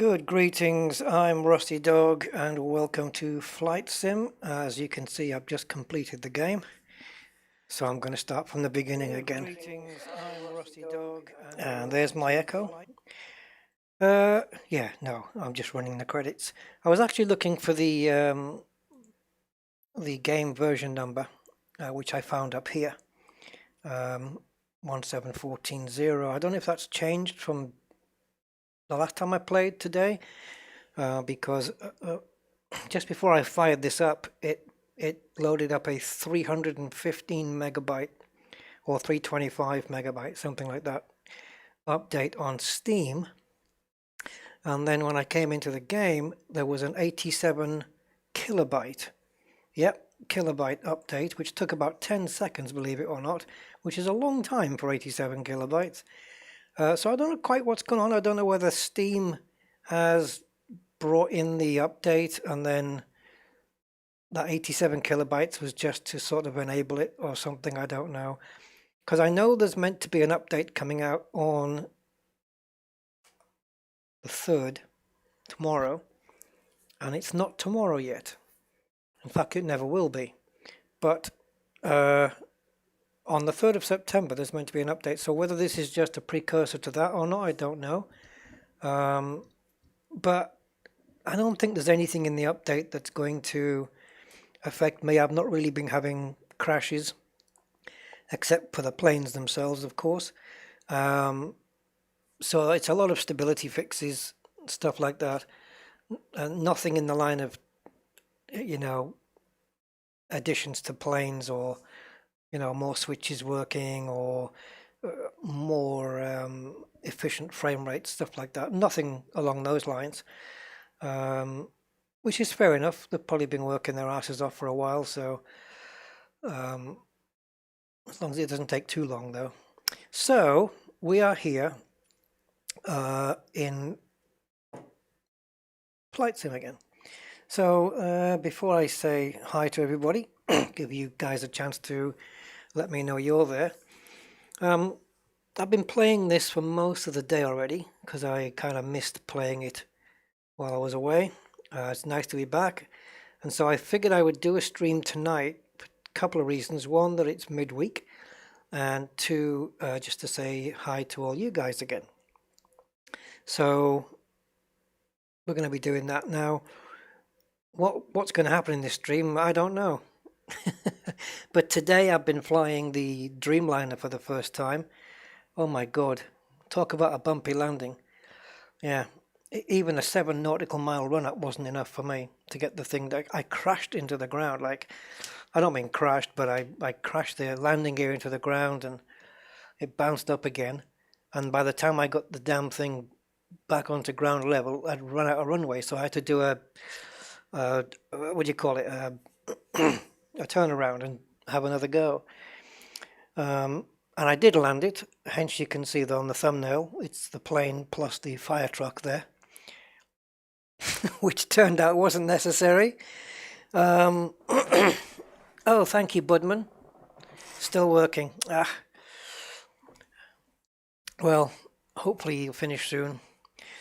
Good greetings, I'm Rusty Dog and welcome to Flight Sim. As you can see, I've just completed the game, so I'm going to start from the beginning again. Greetings, I'm Rusty Dog, And there's my echo. Yeah, no, I'm just running the credits. I was actually looking for the game version number, which I found up here, 17140. I don't know if that's changed from the last time I played today, because just before I fired this up, it loaded up a 315 megabyte or 325 megabyte, something like that, update on Steam. And then when I came into the game, there was an 87 kilobyte, kilobyte update, which took about 10 seconds, believe it or not, which is a long time for 87 kilobytes. So I don't know quite what's going on. I don't know whether Steam has brought in the update and then that 87 kilobytes was just to sort of enable it or something. I don't know, because I know there's meant to be an update coming out on the 3rd, tomorrow, and it's not tomorrow yet. In fact, it never will be. But on the 3rd of September there's meant to be an update, so whether this is just a precursor to that or not, I don't know. But I don't think there's anything in the update that's going to affect me. I've not really been having crashes, except for the planes themselves, of course. So it's a lot of stability fixes, stuff like that. Nothing in the line of, additions to planes or, more switches working or more efficient frame rates, stuff like that. Nothing along those lines. Which is fair enough. They've probably been working their asses off for a while, so as long as it doesn't take too long, though. So we are here in Flight Sim again. So before I say hi to everybody, give you guys a chance to let me know you're there. I've been playing this for most of the day already because I kind of missed playing it while I was away. It's nice to be back, and so I figured I would do a stream tonight for a couple of reasons. One, that it's midweek, and two, just to say hi to all you guys again. So we're going to be doing that now. What's going to happen in this stream, I don't know. But today I've been flying the Dreamliner for the first time. Oh my God, talk about a bumpy landing. Yeah. Even a 7 nautical mile run up wasn't enough for me to get the thing. I crashed into the ground. Like, I don't mean crashed, but I crashed the landing gear into the ground and it bounced up again. And by the time I got the damn thing back onto ground level, I'd run out of runway. So I had to do a what do you call it? A turnaround and have another go. And I did land it. Hence, you can see that on the thumbnail, it's the plane plus the fire truck there. Which turned out wasn't necessary. Oh, thank you, Budman. Still working. Well, hopefully you'll finish soon.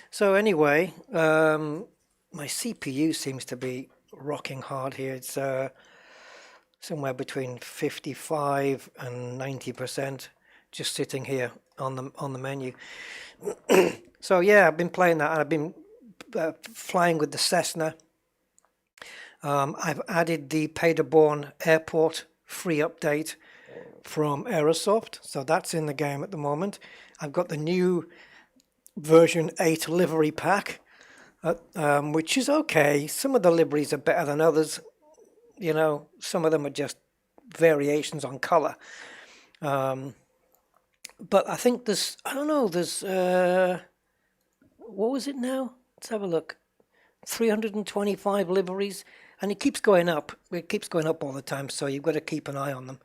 So anyway, my CPU seems to be rocking hard here. It's somewhere between 55 and 90%, just sitting here on the menu. So yeah, I've been playing that, and I've been flying with the Cessna. I've added the Paderborn Airport free update from Aerosoft, so that's in the game at the moment. I've got the new version 8 livery pack, which is okay. Some of the liveries are better than others. Some of them are just variations on color. But I think there's, what was it now? Let's have a look. 325 liveries, and it keeps going up. It keeps going up all the time, so you've got to keep an eye on them.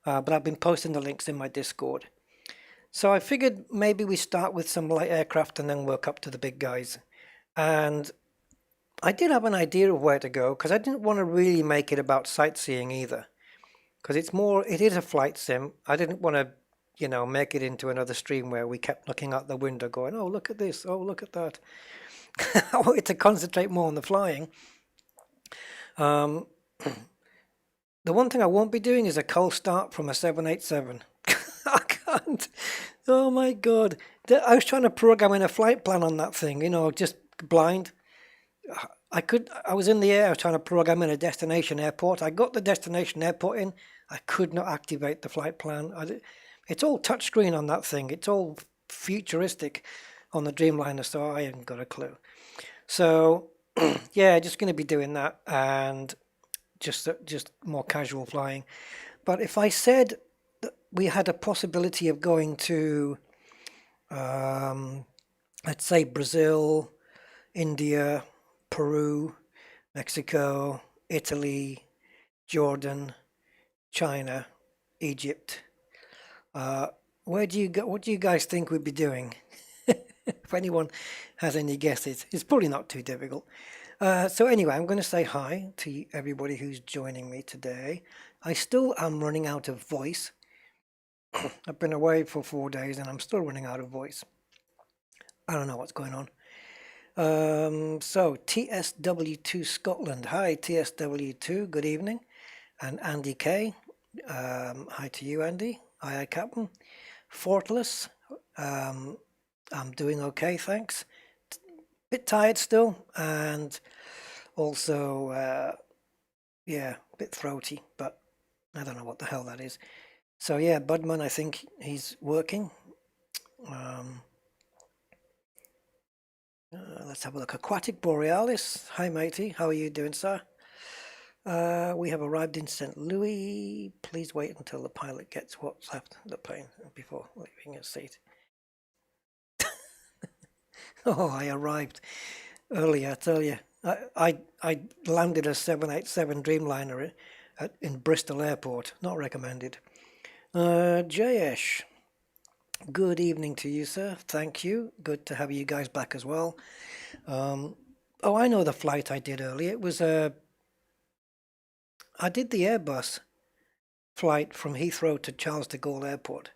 But I've been posting the links in my Discord. So I figured maybe we start with some light aircraft and then work up to the big guys. And I did have an idea of where to go, because I didn't want to really make it about sightseeing either. Because it is a flight sim. I didn't want to make it into another stream where we kept looking out the window going, oh, look at this, oh, look at that. I wanted to concentrate more on the flying. Um, the one thing I won't be doing is a cold start from a 787. I can't. Oh my God. I was trying to program in a flight plan on that thing, just blind. I was in the air trying to program in a destination airport. I got the destination airport in. I could not activate the flight plan. It's all touchscreen on that thing. It's all futuristic on the Dreamliner, so I haven't got a clue. So, yeah, just going to be doing that and just more casual flying. But if I said that we had a possibility of going to, let's say Brazil, India, Peru, Mexico, Italy, Jordan, China, Egypt. What do you guys think we'd be doing? If anyone has any guesses, it's probably not too difficult. So anyway, I'm going to say hi to everybody who's joining me today. I still am running out of voice. I've been away for 4 days and I'm still running out of voice. I don't know what's going on. So TSW2 Scotland. Hi TSW2, good evening. And Andy K. Hi to you, Andy. Aye, Captain. Fortless. I'm doing okay, thanks. Bit tired still, and also, yeah, a bit throaty, but I don't know what the hell that is. So yeah, Budman, I think he's working. Let's have a look. Aquatic Borealis. Hi, matey. How are you doing, sir? We have arrived in St. Louis. Please wait until the pilot gets what's left of the plane before leaving his seat. Oh, I arrived early, I tell you. I landed a 787 Dreamliner in Bristol Airport. Not recommended. Jayesh, good evening to you, sir. Thank you. Good to have you guys back as well. Oh, I know the flight I did earlier. It was I did the Airbus flight from Heathrow to Charles de Gaulle Airport.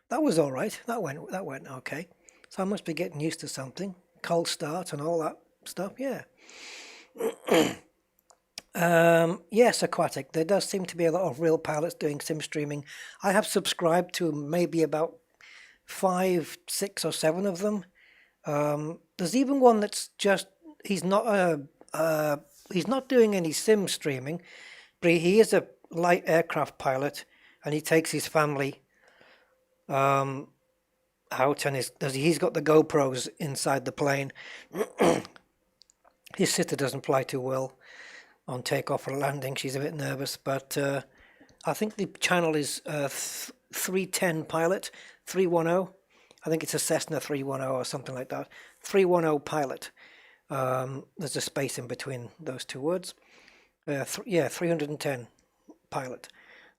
That was all right. That went okay. So I must be getting used to something. Cold start and all that stuff. Yeah. Yes, Aquatic. There does seem to be a lot of real pilots doing sim streaming. I have subscribed to maybe about 5, 6, or 7 of them. There's even one that's just he's not doing any sim streaming, but he is a light aircraft pilot, and he takes his family out, and he's got the GoPros inside the plane. His sister doesn't fly too well on takeoff or landing. She's a bit nervous, but I think the channel is 310 Pilot, 310. I think it's a Cessna 310 or something like that. 310 Pilot. There's a space in between those two words. Yeah, 310 Pilot.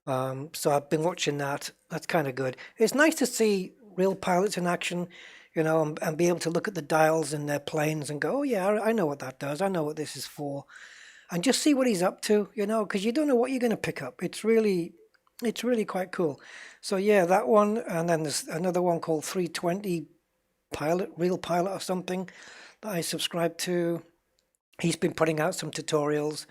So I've been watching that. That's kind of good. It's nice to see real pilots in action, and be able to look at the dials in their planes and go, oh yeah, I know what that does. I know what this is for. And just see what he's up to, because you don't know what you're going to pick up. It's really quite cool. So yeah, that one, and then there's another one called 320 Pilot, Real Pilot or something that I subscribe to. He's been putting out some tutorials.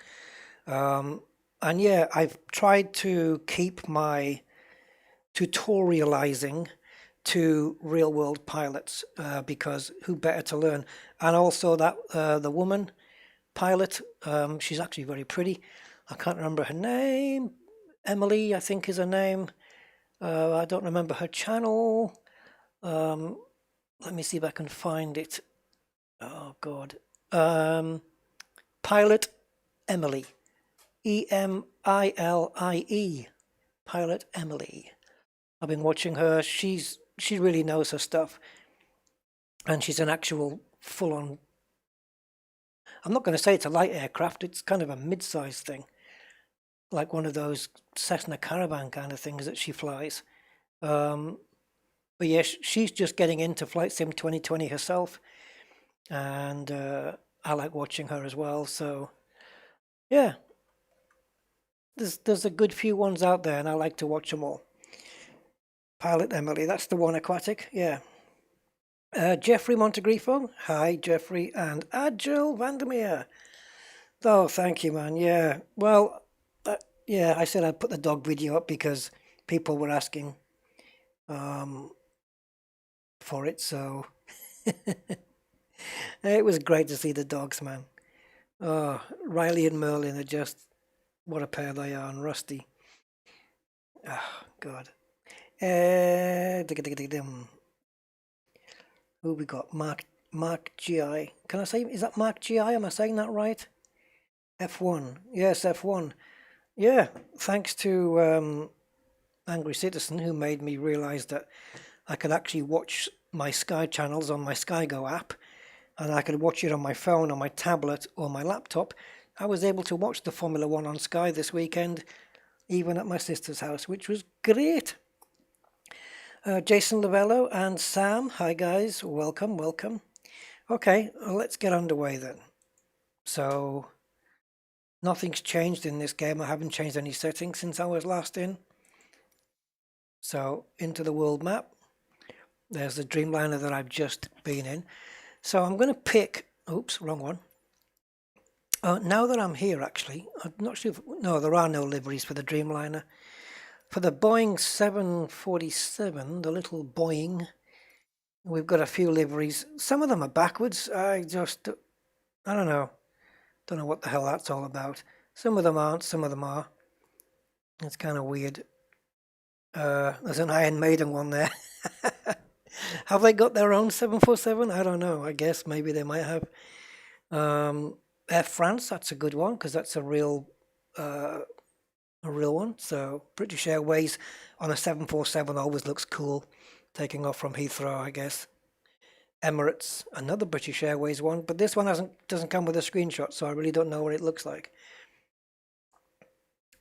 And yeah, I've tried to keep my tutorializing to real world pilots, because who better to learn? And also that the woman pilot, she's actually very pretty. I can't remember her name. Emily, I think, is her name. I don't remember her channel. Let me see if I can find it. Oh God. Pilot Emily. Emilie. Pilot Emily. I've been watching her. She really knows her stuff, and she's an actual full-on. I'm not going to say it's a light aircraft. It's kind of a mid-sized thing, like one of those Cessna Caravan kind of things that she flies. But yeah, she's just getting into Flight Sim 2020 herself, and I like watching her as well. So yeah, there's a good few ones out there, and I like to watch them all. Pilot Emily, that's the one, Aquatic, yeah. Jeffrey Montegrifo, hi Jeffrey, and Agile Vandermeer. Oh, thank you, man. Yeah, well, yeah, I said I'd put the dog video up because people were asking um, for it, so it was great to see the dogs, man. Oh, Riley and Merlin are just what a pair they are, and Rusty. Oh, God. Who we got? Mark GI. Can I say, is that Mark GI? Am I saying that right? F1. Yes, F1. Yeah, thanks to Angry Citizen who made me realize that I could actually watch my Sky channels on my SkyGo app, and I could watch it on my phone, on my tablet, or my laptop. I was able to watch the Formula One on Sky this weekend, even at my sister's house, which was great. Jason Lavello and Sam, hi guys, welcome, welcome. Okay, well, let's get underway then. So, nothing's changed in this game. I haven't changed any settings since I was last in. So, into the world map. There's the Dreamliner that I've just been in. So I'm going to pick, oops, wrong one. Now that I'm here, actually, I'm not sure if, no, there are no liveries for the Dreamliner. For the Boeing 747, the little Boeing, we've got a few liveries. Some of them are backwards. I don't know. Don't know what the hell that's all about. Some of them aren't, some of them are. It's kind of weird. There's an Iron Maiden one there. Have they got their own 747? I don't know. I guess maybe they might have. Air France, that's a good one because that's a real one. So British Airways on a 747 always looks cool, taking off from Heathrow, I guess. Emirates, another British Airways one, but this one doesn't come with a screenshot, so I really don't know what it looks like.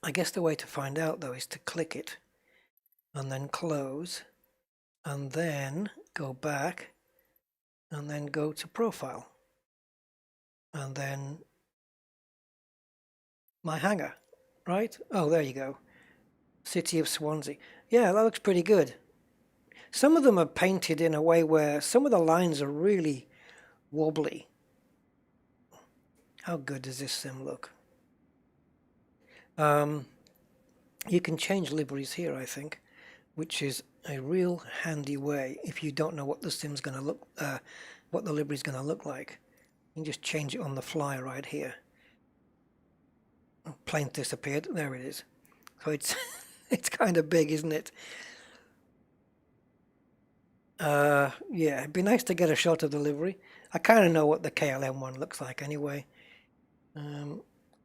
I guess the way to find out though is to click it and then close and then go back and then go to profile and then my hangar, right? Oh, there you go. City of Swansea. Yeah, that looks pretty good. Some of them are painted in a way where some of the lines are really wobbly. How good does this sim look? You can change liveries here, I think, which is a real handy way if you don't know what the sim's going to look, what the livery's going to look like. You can just change it on the fly right here. Oh, plane disappeared. There it is. So it's it's kind of big, isn't it? Yeah, it'd be nice to get a shot of the livery. I kind of know what the KLM one looks like anyway.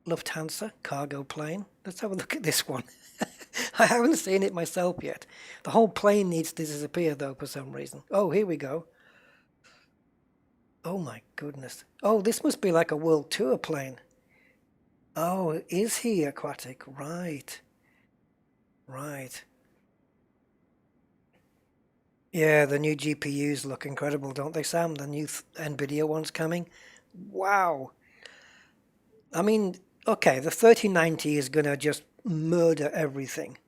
Lufthansa cargo plane. Let's have a look at this one. I haven't seen it myself yet. The whole plane needs to disappear though for some reason. Oh, here we go. Oh my goodness. Oh, this must be like a world tour plane. Oh, is he aquatic? Right. Right. Yeah, the new GPUs look incredible, don't they, Sam? The new NVIDIA one's coming. Wow. I mean, okay, the 3090 is going to just murder everything.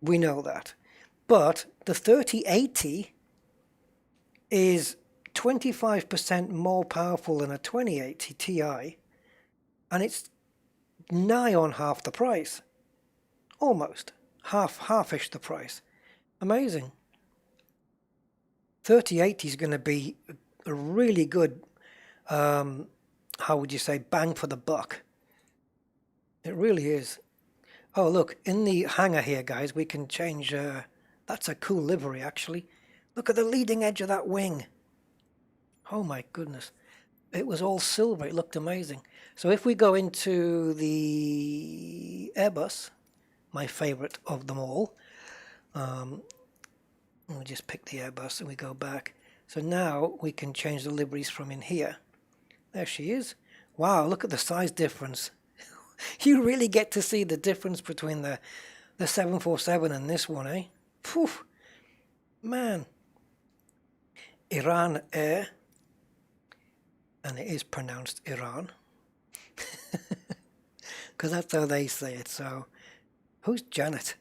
We know that. But the 3080 is 25% more powerful than a 2080 Ti, and it's nigh on half the price. Almost. Half-ish the price. Amazing. 3080 is going to be a really good, how would you say, bang for the buck. It really is. Oh, look, in the hangar here, guys, we can change, that's a cool livery, actually. Look at the leading edge of that wing. Oh, my goodness. It was all silver. It looked amazing. So if we go into the Airbus, my favorite of them all, we just pick the Airbus and we go back. So now we can change the liveries from in here. There she is. Wow, look at the size difference. You really get to see the difference between the 747 and this one, eh? Phew, man. Iran Air, and it is pronounced Iran, because that's how they say it. So, who's Janet?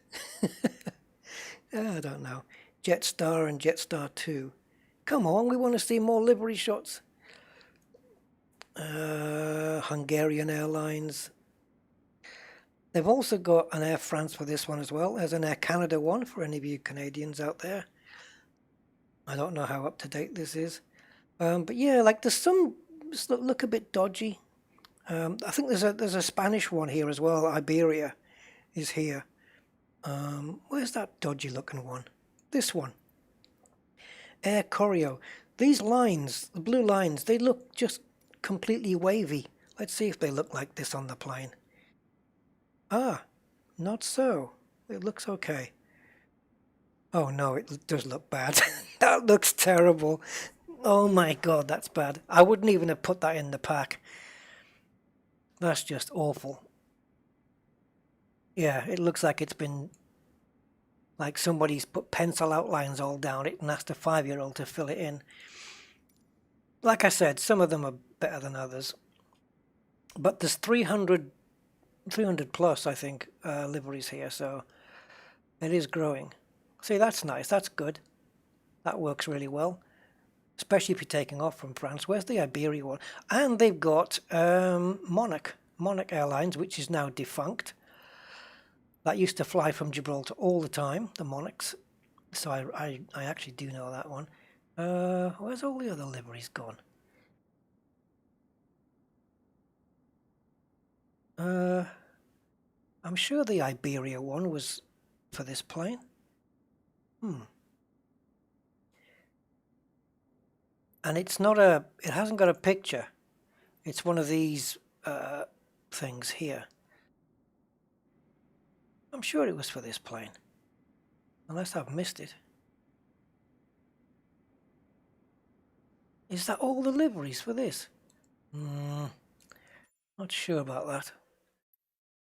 I don't know. Jetstar and Jetstar 2. Come on, we want to see more livery shots. Hungarian Airlines. They've also got an Air France for this one as well. There's an Air Canada one for any of you Canadians out there. I don't know how up to date this is. But yeah, like there's some look a bit dodgy. I think there's a Spanish one here as well. Iberia is here. Where's that dodgy looking one? This one. Air Koryo. These lines, the blue lines, they look just completely wavy. Let's see if they look like this on the plane. Ah, not so. It looks okay. Oh no, it does look bad. That looks terrible. Oh my god, that's bad. I wouldn't even have put that in the pack. That's just awful. Yeah, it looks like it's been like somebody's put pencil outlines all down it and asked a 5-year-old to fill it in. Like I said, some of them are better than others. But there's 300 plus, I think, liveries here, so it is growing. See, that's nice. That's good. That works really well, especially if you're taking off from France. Where's the Iberia one? And they've got Monarch Airlines, which is now defunct. That used to fly from Gibraltar all the time, the Monarchs. So I actually do know that one. Where's all the other liveries gone? I'm sure the Iberia one was for this plane. And it's not it hasn't got a picture. It's one of these things here. I'm sure it was for this plane. Unless I've missed it. Is that all the liveries for this? Not sure about that.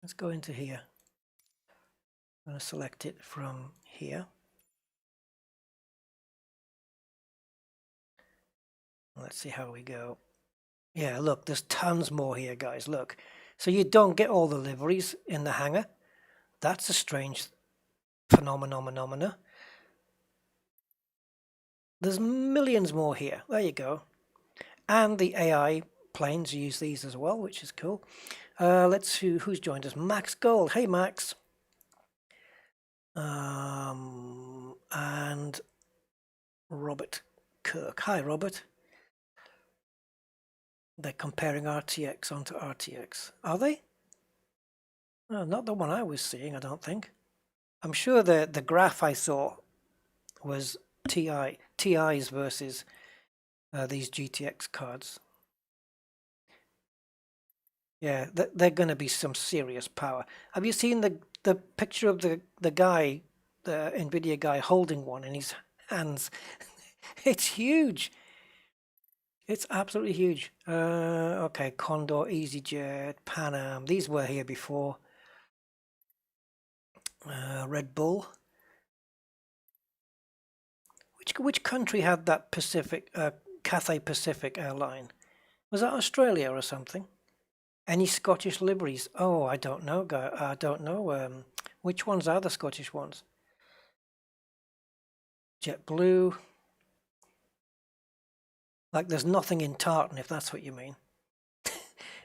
Let's go into here. I'm going to select it from here. Let's see how we go. Yeah, look, there's tons more here, guys. Look. So you don't get all the liveries in the hangar. That's a strange phenomena. There's millions more here. There you go. And the AI planes use these as well, which is cool. Let's see who's joined us. Max Gold. Hey, Max. And Robert Kirk. Hi, Robert. They're comparing RTX onto RTX. Are they? No, not the one I was seeing, I don't think. I'm sure the graph I saw was TIs versus these GTX cards. Yeah, they're going to be some serious power. Have you seen the picture of the guy, the NVIDIA guy holding one in his hands? It's huge. It's absolutely huge. Okay, Condor, EasyJet, Pan Am. These were here before. Red Bull. Which country had that Pacific, Cathay Pacific airline? Was that Australia or something? Any Scottish liveries? Oh, I don't know. I don't know. Which ones are the Scottish ones? JetBlue. Like there's nothing in tartan, if that's what you mean.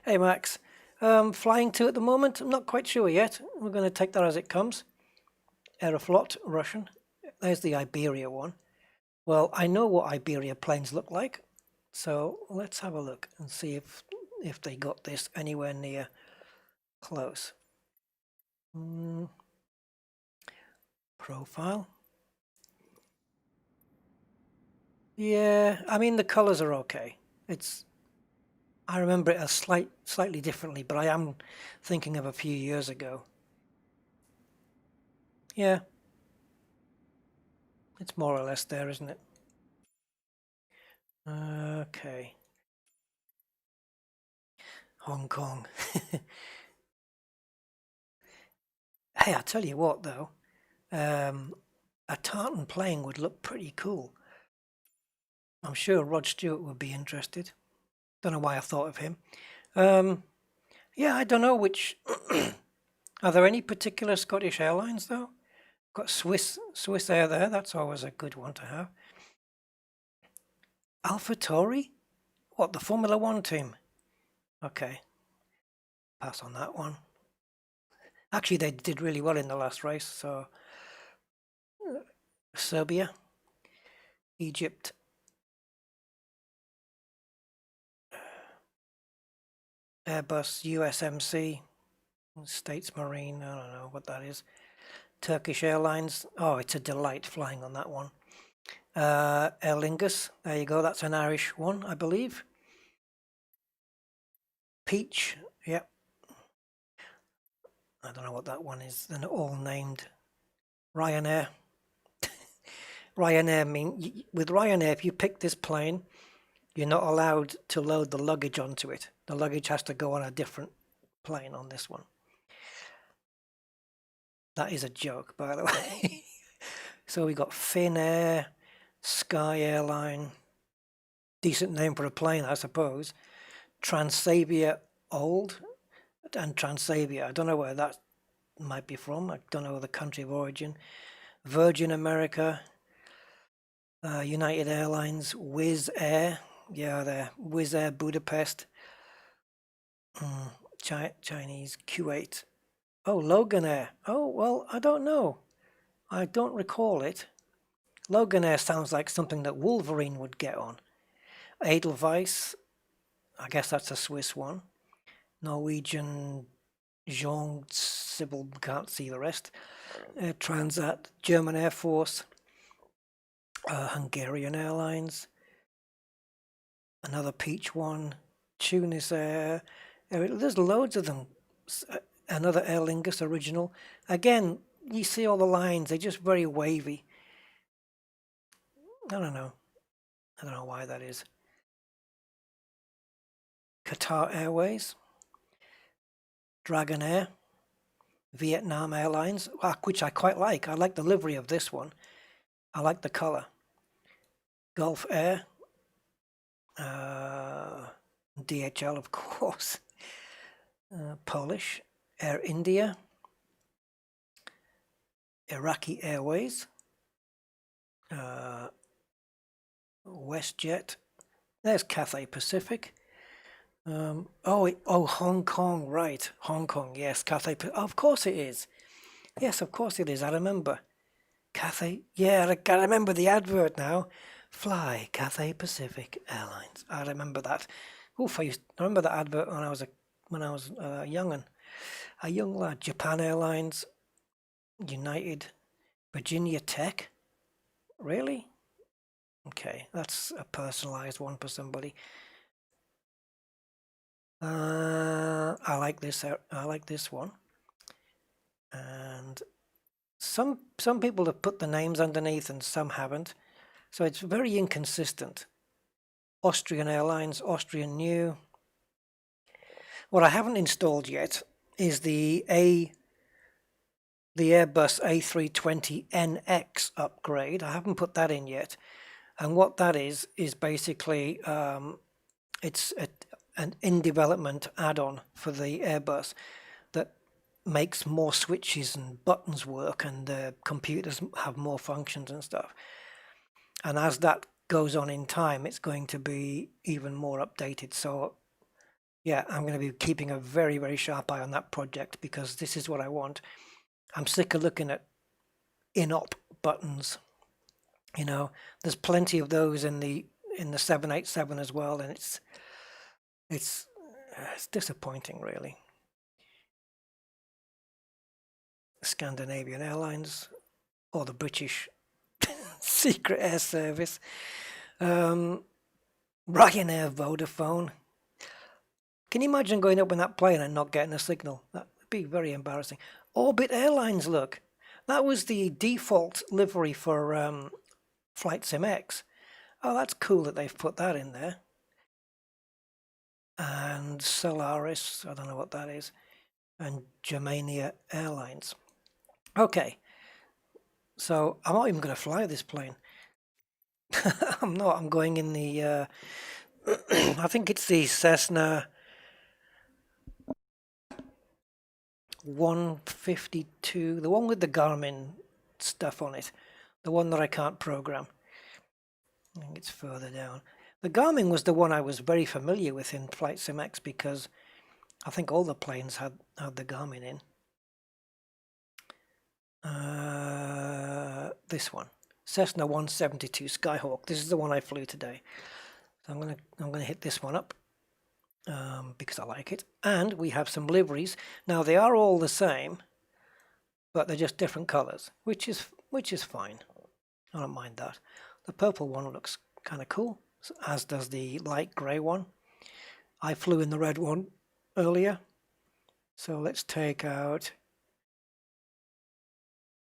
Hey, Max. Flying to at the moment? I'm not quite sure yet. We're going to take that as it comes. Aeroflot, Russian. There's the Iberia one. Well, I know what Iberia planes look like. So let's have a look and see if they got this anywhere near close. Profile. Yeah, I mean the colors are okay. I remember it as slightly differently, but I am thinking of a few years ago. Yeah, it's more or less there, isn't it? Okay. Hong Kong. Hey, I tell you what though, a tartan plane would look pretty cool. I'm sure Rod Stewart would be interested. Don't know why I thought of him. Yeah, I don't know which. Are there any particular Scottish airlines though? Got Swiss Air there. That's always a good one to have. AlphaTauri? What, the Formula One team? Okay, pass on that one. Actually, they did really well in the last race. So Serbia, Egypt, Airbus, USMC, States Marine. I don't know what that is. Turkish Airlines. Oh, it's a delight flying on that one. Aer Lingus. There you go. That's an Irish one, I believe. Peach. Yep. I don't know what that one is. They're all named. Ryanair. Ryanair with Ryanair, if you pick this plane, you're not allowed to load the luggage onto it. The luggage has to go on a different plane on this one. That is a joke, by the way. So we got Finnair, Sky Airline, decent name for a plane, I suppose. Transavia Old and Transavia. I don't know where that might be from. I don't know the country of origin. Virgin America, United Airlines, Wizz Air. Yeah, they're Wizz Air Budapest. Chinese Kuwait. Oh, Logan Air. Oh, well, I don't know. I don't recall it. Logan Air sounds like something that Wolverine would get on. Edelweiss, I guess that's a Swiss one. Norwegian, Jean Sybil, can't see the rest. Transat, German Air Force, Hungarian Airlines, another Peach one, Tunis Air. There's loads of them. Another Aer Lingus original. Again, you see all the lines, they're just very wavy. I don't know why that is. Qatar Airways, Dragonair, Vietnam Airlines, which I quite like. I like the livery of this one. I like the colour. Gulf Air, DHL, of course. Polish, Air India, Iraqi Airways, WestJet. There's Cathay Pacific. Hong Kong, right. Hong Kong, yes. Cathay, of course it is. Yes, of course it is. I remember. Cathay, yeah, I remember the advert now. Fly Cathay Pacific Airlines. I remember that. Oof, I remember that advert when I was a young lad. Japan Airlines, United, Virginia Tech. Really? Okay, that's a personalized one for somebody. I like this. I like this one. And some people have put the names underneath, and some haven't. So it's very inconsistent. Austrian Airlines, Austrian New. What I haven't installed yet is the Airbus A320NX upgrade. I haven't put that in yet. And what that is basically it's an in-development add-on for the Airbus that makes more switches and buttons work, and the computers have more functions and stuff. And as that goes on in time, it's going to be even more updated. So yeah, I'm going to be keeping a very, very sharp eye on that project, because this is what I want. I'm sick of looking at in-op buttons. You know, there's plenty of those in the 787 as well, and it's disappointing, really. Scandinavian Airlines, or the British Secret Air Service, Ryanair, Vodafone. Can you imagine going up in that plane and not getting a signal? That would be very embarrassing. Orbit Airlines, look, that was the default livery for Flight Sim X. Oh, that's cool that they've put that in there. And Solaris, I don't know what that is, and Germania Airlines. Okay, so I'm not even going to fly this plane. I'm not. I'm going in the, I think it's the Cessna 152, the one with the Garmin stuff on it. The one that I can't program. I think it's further down. The Garmin was the one I was very familiar with in Flight Sim X because I think all the planes had the Garmin in. This one, Cessna 172 Skyhawk. This is the one I flew today. So I'm gonna hit this one up because I like it. And we have some liveries. Now they are all the same, but they're just different colors, which is fine. I don't mind that. The purple one looks kind of cool, as does the light grey one. I flew in the red one earlier, so let's take out.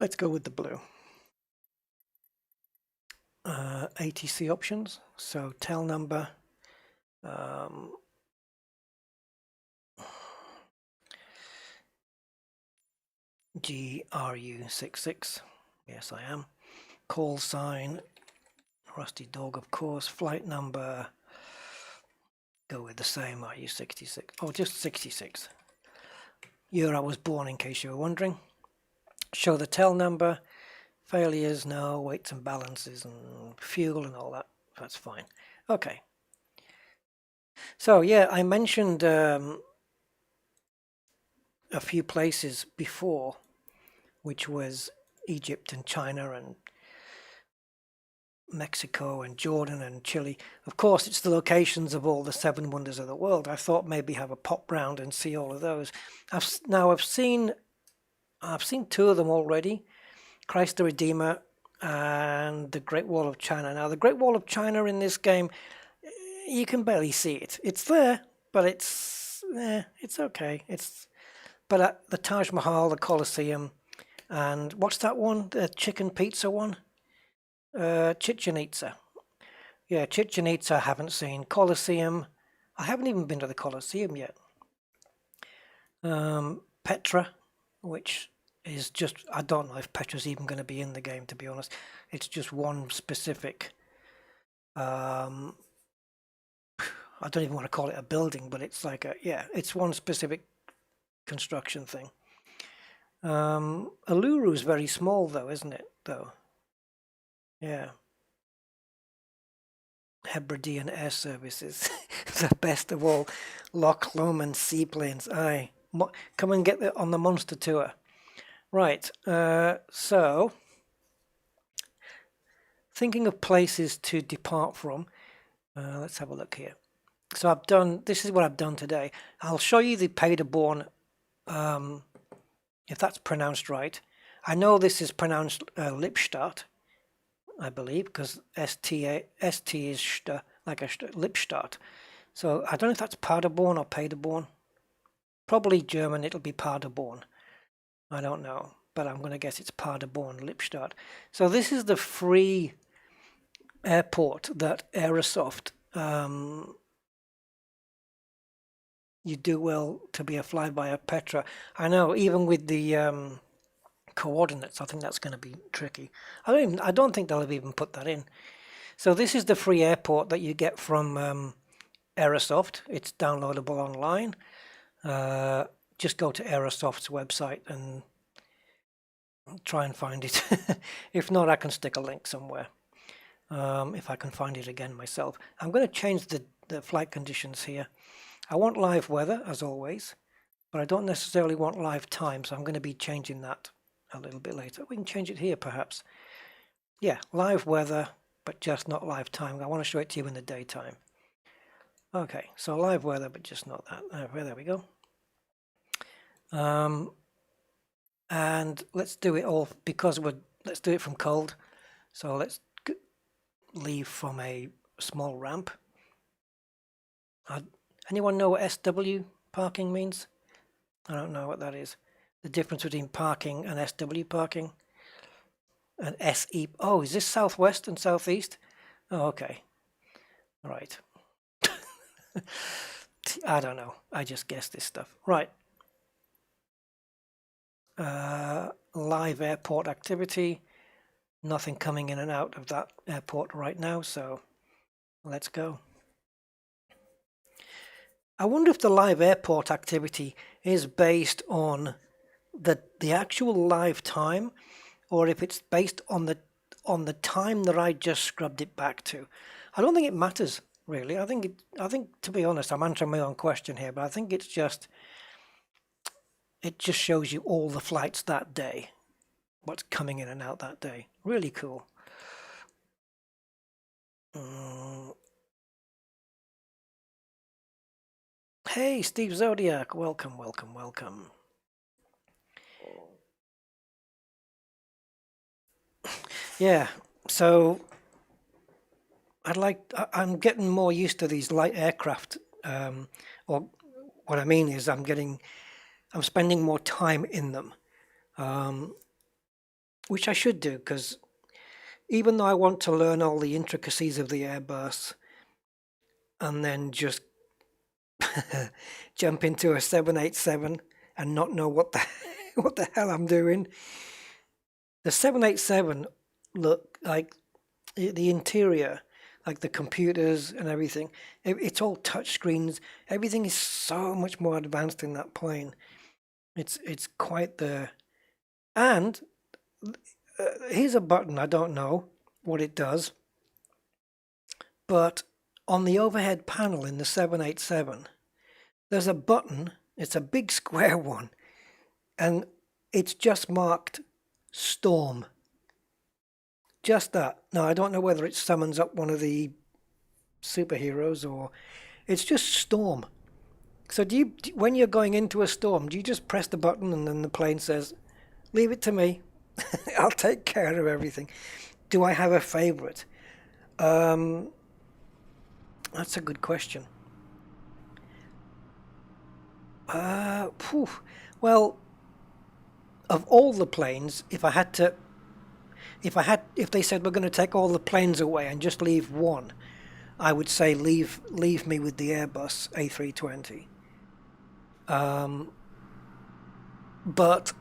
Let's go with the blue. ATC options, so tail number, GRU66, yes I am. Call sign, Rusty Dog of course. Flight number, go with the same, RU66, oh just 66. Year I was born in case you were wondering. Show the tail number. Failures, no. Weights and balances and fuel and all that. That's fine. Okay. So yeah, I mentioned a few places before, which was Egypt and China and Mexico and Jordan and Chile. Of course, it's the locations of all the 7 wonders of the world. I thought maybe have a pop round and see all of those. I've seen 2 of them already. Christ the Redeemer and the Great Wall of China. Now the Great Wall of China in this game, you can barely see it. It's there, but it's okay. But the Taj Mahal, the Colosseum, and what's that one? The chicken pizza one? Chichen Itza. Yeah, Chichen Itza I haven't seen. Colosseum, I haven't even been to the Colosseum yet. Petra, which is just, I don't know if Petra's even going to be in the game, to be honest. It's just one specific, I don't even want to call it a building, but it's like it's one specific construction thing. Uluru is very small though, isn't it, though? Yeah. Hebridean Air Services, the best of all. Loch Lomond seaplanes, aye. Come and get on the monster tour. Right, so thinking of places to depart from, let's have a look here. So this is what I've done today. I'll show you the Paderborn, if that's pronounced right. I know this is pronounced Lippstadt, I believe, because ST is like a Lippstadt. So I don't know if that's Paderborn or Paderborn. Probably German, it'll be Paderborn. I don't know, but I'm going to guess it's Paderborn, Lippstadt. So this is the free airport that Aerosoft, you do well to be a flyby of Petra. I know, even with the coordinates, I think that's going to be tricky. I don't think they'll have even put that in. So this is the free airport that you get from Aerosoft. It's downloadable online. Just go to Aerosoft's website and try and find it. If not, I can stick a link somewhere. If I can find it again myself. I'm going to change the flight conditions here. I want live weather, as always, but I don't necessarily want live time, so I'm going to be changing that a little bit later. We can change it here, perhaps. Yeah, live weather, but just not live time. I want to show it to you in the daytime. Okay, so live weather, but just not that. There we go. And let's do it all because let's do it from cold. So let's leave from a small ramp. Anyone know what SW parking means? I don't know what that is. The difference between parking and SW parking. And SE. Oh, is this southwest and southeast? Oh, okay. Right. I don't know. I just guess this stuff. Right. Live airport activity. Nothing coming in and out of that airport right now, so let's go. I wonder if the live airport activity is based on the actual live time, or if it's based on the time that I just scrubbed it back to. I don't think it matters really. I think to be honest, I'm answering my own question here, but I think it just shows you all the flights that day, what's coming in and out that day. Really cool. Hey, Steve Zodiac, welcome, welcome, welcome. Yeah, so I'm getting more used to these light aircraft, or what I mean is I'm spending more time in them, which I should do, because even though I want to learn all the intricacies of the Airbus and then just jump into a 787 and not know what the hell I'm doing. The 787 look like the interior, like the computers and everything. It's all touch screens. Everything is so much more advanced in that plane. It's quite the. And here's a button. I don't know what it does, but on the overhead panel in the 787, there's a button. It's a big square one, and it's just marked Storm. Just that. Now, I don't know whether it summons up one of the superheroes or it's just Storm. So when you're going into a storm, do you just press the button and then the plane says, leave it to me, I'll take care of everything? Do I have a favorite? That's a good question. Well, of all the planes, if they said we're going to take all the planes away and just leave one, I would say leave me with the Airbus A320. But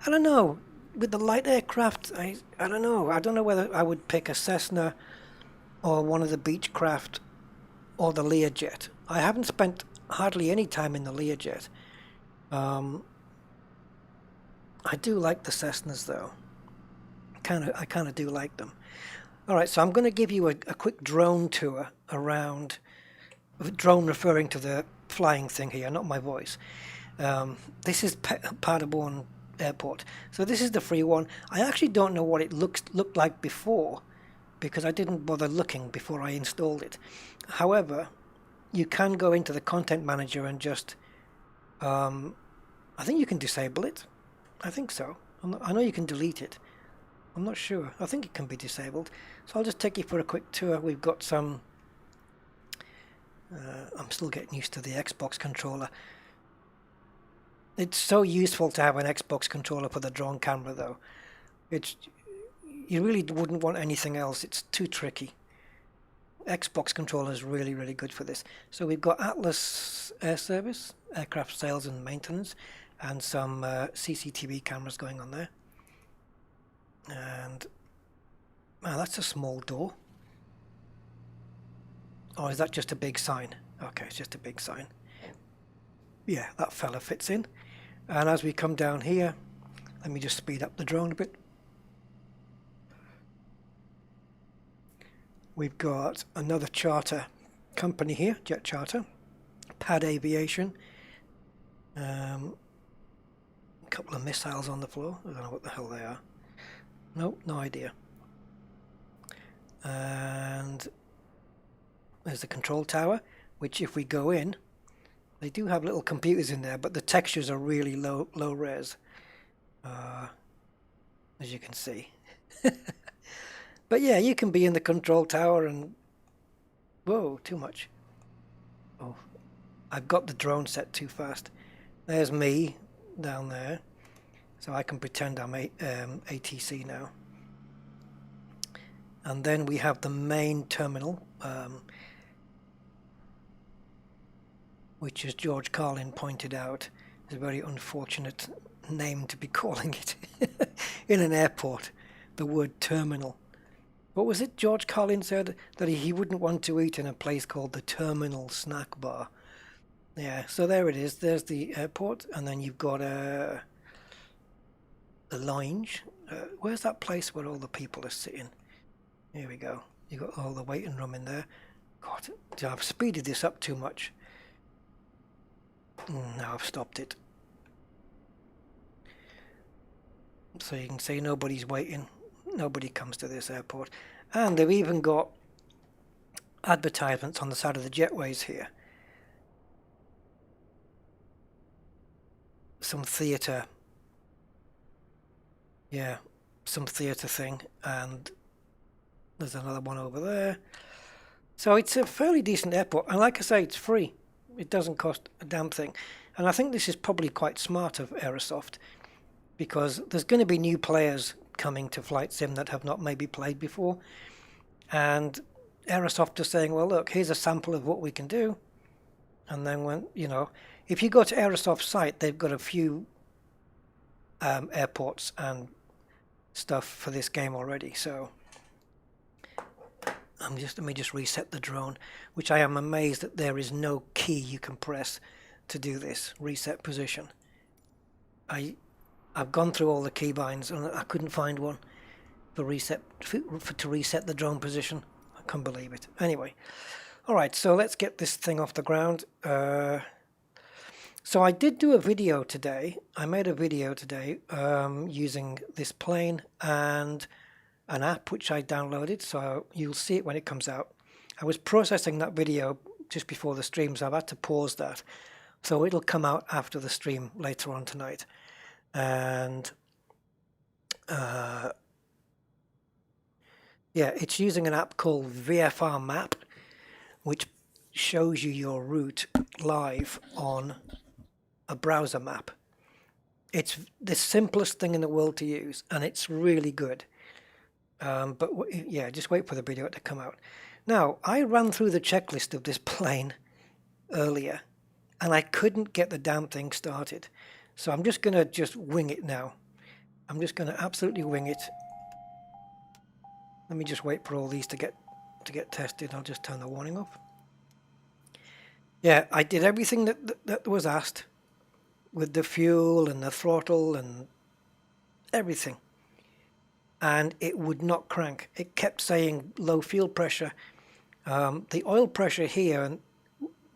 I don't know. With the light aircraft, I don't know. I don't know whether I would pick a Cessna or one of the Beechcraft or the Learjet. I haven't spent hardly any time in the Learjet. I do like the Cessnas though. I kind of do like them. All right, so I'm going to give you a quick drone tour around. Drone referring to the flying thing here, not my voice. This is Paderborn Airport. So this is the free one. I actually don't know what it looked like before because I didn't bother looking before I installed it. However, you can go into the content manager and just I think you can disable it. I think so. I know you can delete it. I'm not sure. I think it can be disabled. So I'll just take you for a quick tour. We've got some I'm still getting used to the Xbox controller. It's so useful to have an Xbox controller for the drone camera though. You really wouldn't want anything else. It's too tricky. Xbox controller is really, really good for this. So we've got Atlas Air Service, aircraft sales and maintenance, and some CCTV cameras going on there. And that's a small door. Or is that just a big sign? Okay, it's just a big sign. Yeah, that fella fits in. And as we come down here, let me just speed up the drone a bit. We've got another charter company here, Jet Charter, Pad Aviation. A couple of missiles on the floor. I don't know what the hell they are. Nope, no idea. And there's the control tower, which if we go in, they do have little computers in there, but the textures are really low res, as you can see. But yeah, you can be in the control tower and... Whoa, too much. Oh, I've got the drone set too fast. There's me down there. So I can pretend I'm ATC now. And then we have the main terminal, which, as George Carlin pointed out, is a very unfortunate name to be calling it in an airport, the word terminal. What was it George Carlin said? That he wouldn't want to eat in a place called the Terminal Snack Bar. Yeah, so there it is. There's the airport, and then you've got a the lounge. Where's that place where all the people are sitting? Here we go. You got all the waiting room in there. God, I've speeded this up too much. Now I've stopped it. So you can see nobody's waiting. Nobody comes to this airport. And they've even got advertisements on the side of the jetways here. Some theatre. Yeah, some theatre thing. And there's another one over there. So it's a fairly decent airport. And like I say, it's free. It doesn't cost a damn thing. And I think this is probably quite smart of Aerosoft, because there's going to be new players coming to Flight Sim that have not maybe played before. And Aerosoft is saying, well, look, here's a sample of what we can do. And then when, you know, if you go to Aerosoft's site, they've got a few airports and stuff for this game already. So let me just reset the drone, which I am amazed that there is no key you can press to do this reset position. I've gone through all the keybinds and I couldn't find one for to reset the drone position. I can't believe it. Anyway, all right, so let's get this thing off the ground. So I did do a video today. I made a video today using this plane and an app which I downloaded, so you'll see it when it comes out. I was processing that video just before the stream, so I've had to pause that. So it'll come out after the stream later on tonight. And yeah, it's using an app called VFR Map, which shows you your route live on a browser map. It's the simplest thing in the world to use, and it's really good. But yeah, just wait for the video to come out. Now, I ran through the checklist of this plane earlier, and I couldn't get the damn thing started. So I'm just going to wing it now. I'm just going to absolutely wing it. Let me just wait for all these to get tested. I'll just turn the warning off. Yeah, I did everything that was asked with the fuel and the throttle and everything. And it would not crank. It kept saying low fuel pressure. The oil pressure here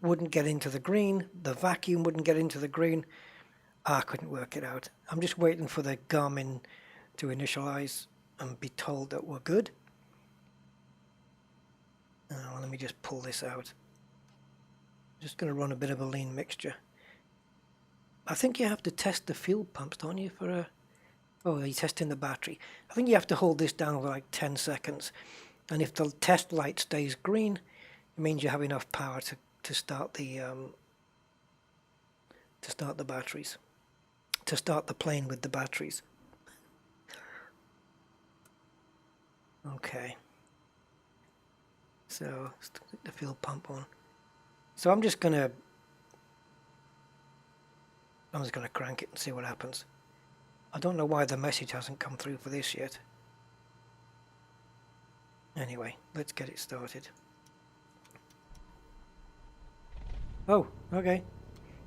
wouldn't get into the green. The vacuum wouldn't get into the green. I couldn't work it out. I'm just waiting for the Garmin to initialize and be told that we're good. Let me just pull this out. Just going to run a bit of a lean mixture. I think you have to test the fuel pumps, don't you, for a... Oh, you're testing the battery. I think you have to hold this down for like 10 seconds. And if the test light stays green, it means you have enough power to start the batteries. To start the plane with the batteries. Okay. So, stick the fuel pump on. So I'm just gonna crank it and see what happens. I don't know why the message hasn't come through for this yet. Anyway, let's get it started. Oh, okay.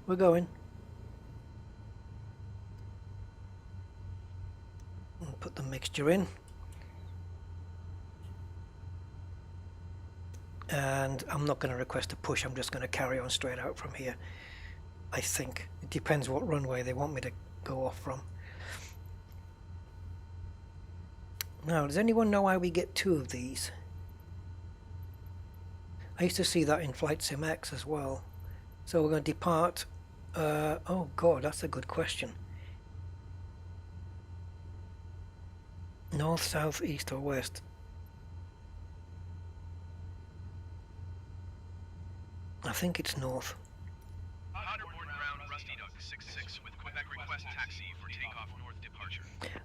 We're going. I'll put the mixture in. And I'm not going to request a push, I'm just going to carry on straight out from here. I think. It depends what runway they want me to go off from. Now, does anyone know why we get 2 of these? I used to see that in Flight Sim X as well. So we're going to depart... oh god, that's a good question. North, south, east or west? I think it's north.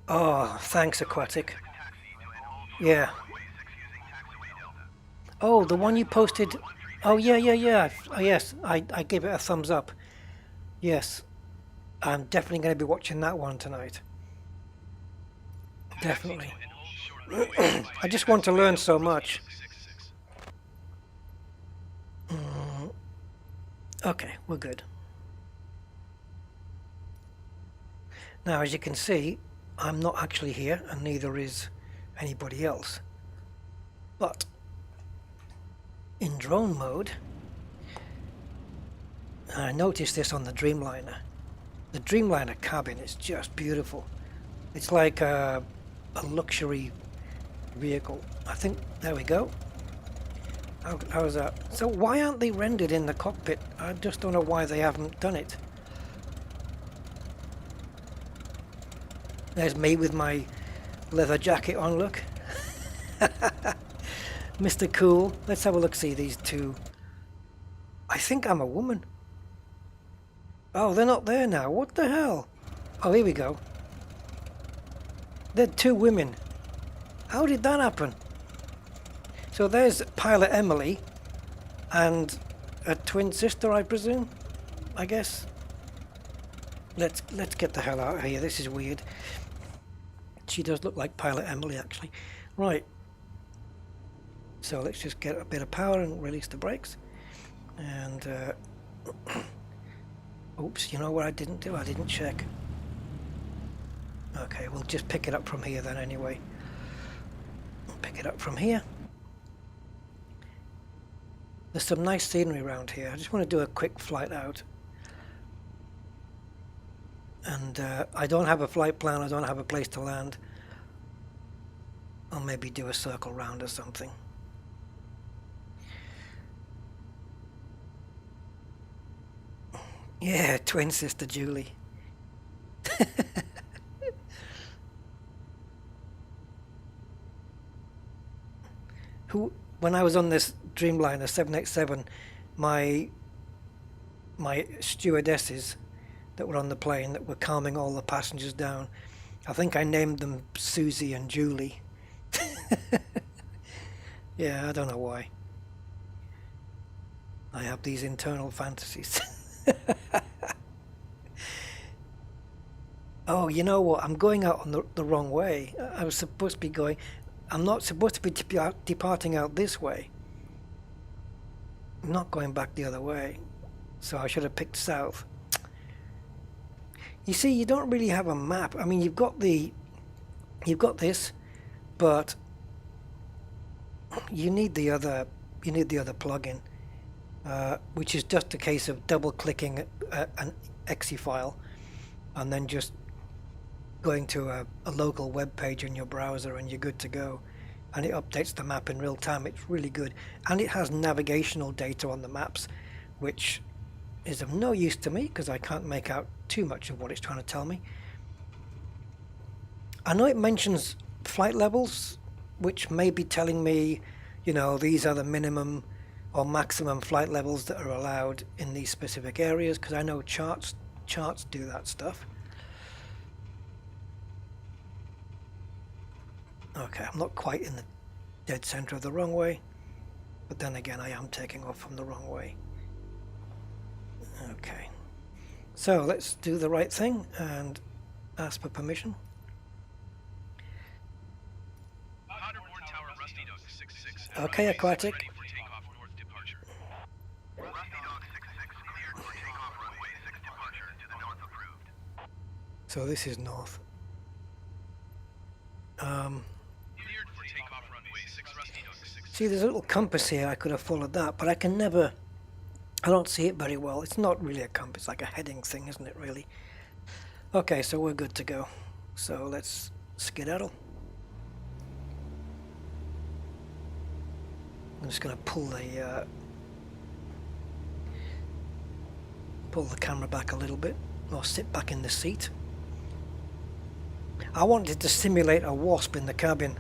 Oh, thanks, Aquatic. Yeah. Oh, the one you posted. Oh, yeah. Oh, yes, I gave it a thumbs up. Yes. I'm definitely going to be watching that one tonight. Definitely. I just want to learn so much. Okay, we're good. Now, as you can see, I'm not actually here, and neither is anybody else. But in drone mode, I noticed this on the Dreamliner. The Dreamliner cabin is just beautiful. It's like a luxury vehicle. I think, there we go. How is that? So why aren't they rendered in the cockpit? I just don't know why they haven't done it. There's me with my leather jacket on, look. Mr. Cool. Let's have a look, see these two. I think I'm a woman. Oh, they're not there now. What the hell? Oh, here we go. They're two women. How did that happen? So there's Pilot Emily and a twin sister, I presume. I guess. Let's get the hell out of here. This is weird. She does look like Pilot Emily, actually. Right. So let's just get a bit of power and release the brakes. And oops, you know what I didn't do? I didn't check. Okay, we'll just pick it up from here then anyway. Pick it up from here. There's some nice scenery around here. I just want to do a quick flight out. And I don't have a flight plan, I don't have a place to land. I'll maybe do a circle round or something. Yeah, twin sister Julie. Who, when I was on this Dreamliner 787, my stewardesses that were on the plane that were calming all the passengers down, I think I named them Susie and Julie. Yeah, I don't know why. I have these internal fantasies. Oh, you know what? I'm going out on the wrong way. I was supposed to be going... I'm not supposed to be departing out this way. I'm not going back the other way. So I should have picked south. You see, you don't really have a map. I mean, you've got this, but you need the other plugin, which is just a case of double-clicking an exe file, and then just going to a local web page in your browser, and you're good to go. And it updates the map in real time. It's really good, and it has navigational data on the maps, which is of no use to me because I can't make out too much of what it's trying to tell me. I know it mentions flight levels, which may be telling me, you know, these are the minimum or maximum flight levels that are allowed in these specific areas, because I know charts do that stuff. Okay, I'm not quite in the dead center of the wrong way, but then again I am taking off from the wrong way. Okay, so let's do the right thing and ask for permission. Okay, Aquatic. So this is north. See, there's a little compass here. I could have followed that, but I don't see it very well. It's not really a compass, like a heading thing, isn't it, really? Okay, so we're good to go. So let's skedaddle. I'm just going to pull the camera back a little bit, or sit back in the seat. I wanted to simulate a wasp in the cabin.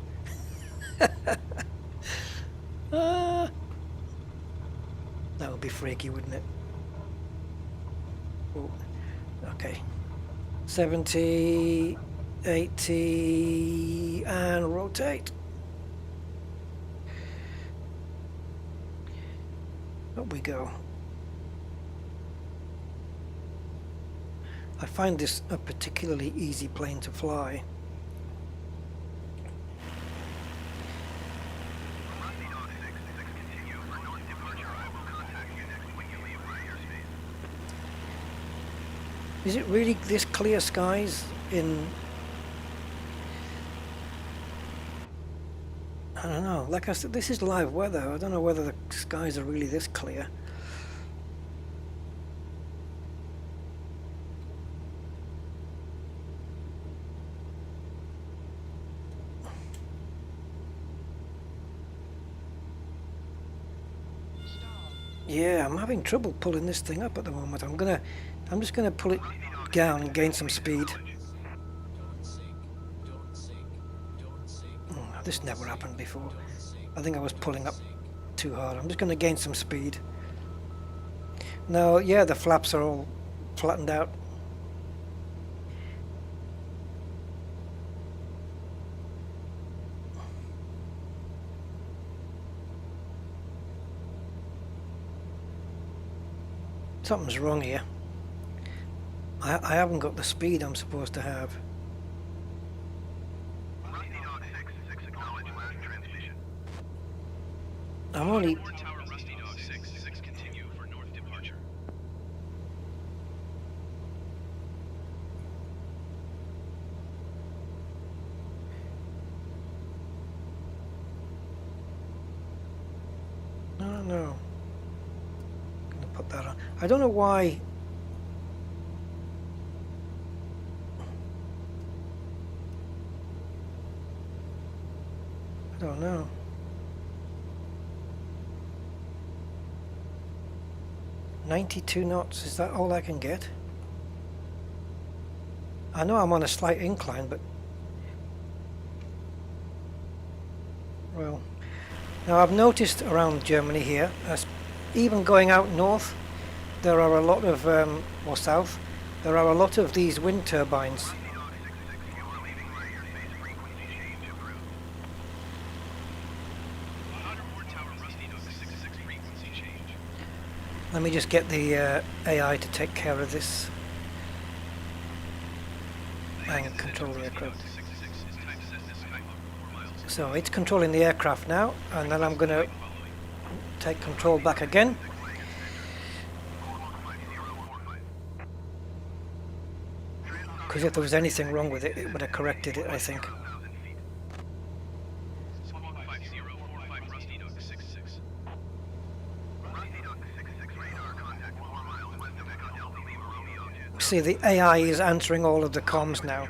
That would be freaky, wouldn't it? Ooh. Okay. 70, 80, and rotate. Up we go. I find this a particularly easy plane to fly. Is it really this clear skies in I don't know. Like I said, this is live weather. I don't know whether the skies are really this clear. Yeah, I'm having trouble pulling this thing up at the moment. I'm just gonna pull it down and gain some speed. Oh, this never happened before. I think I was pulling up too hard. I'm just gonna gain some speed. No, yeah, the flaps are all flattened out. Something's wrong here. I haven't got the speed I'm supposed to have. I'm only... No. I'm gonna put that on. I don't know why. I don't know. "92 knots, is that all I can get?" I know I'm on a slight incline, but... Well... Now I've noticed around Germany here, even going out north, there are a lot of, or south, there are a lot of these wind turbines. Let me just get the AI to take care of this and control the aircraft. So it's controlling the aircraft now, and then I'm going to take control back again. Because if there was anything wrong with it, it would have corrected it, I think. See, the AI is answering all of the comms now.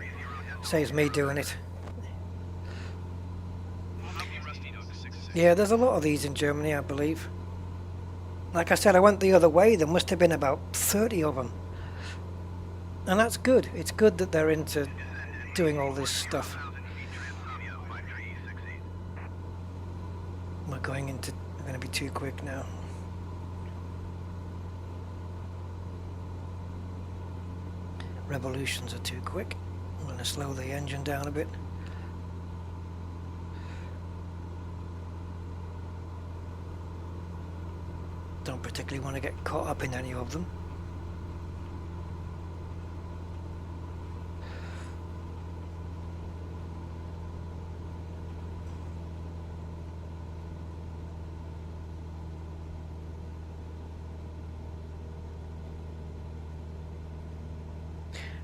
Saves me doing it. Yeah, there's a lot of these in Germany, I believe. Like I said, I went the other way. There must have been about 30 of them. And that's good. It's good that they're into doing all this stuff. We're going to be too quick now. Revolutions are too quick. I'm going to slow the engine down a bit. Don't particularly want to get caught up in any of them.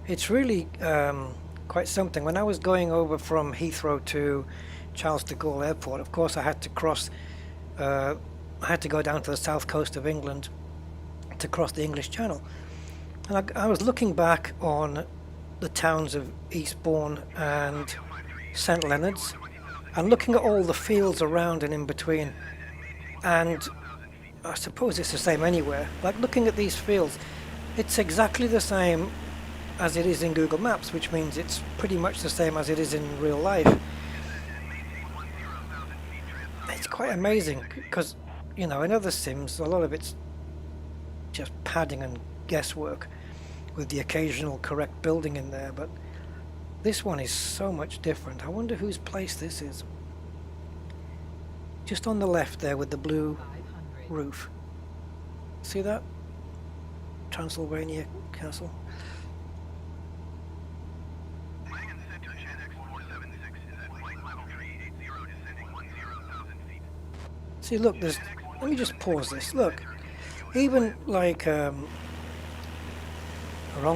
It's really quite something. When I was going over from Heathrow to Charles de Gaulle Airport, of course I had to cross I had to go down to the south coast of England to cross the English Channel. And I was looking back on the towns of Eastbourne and St Leonards and looking at all the fields around and in between. And I suppose it's the same anywhere. Like looking at these fields, it's exactly the same as it is in Google Maps, which means it's pretty much the same as it is in real life. It's quite amazing because, you know, in other sims, a lot of it's just padding and guesswork with the occasional correct building in there, but this one is so much different. I wonder whose place this is. Just on the left there with the blue roof. See that? Transylvania Castle. See, look, let me just pause this. Look, even like, wrong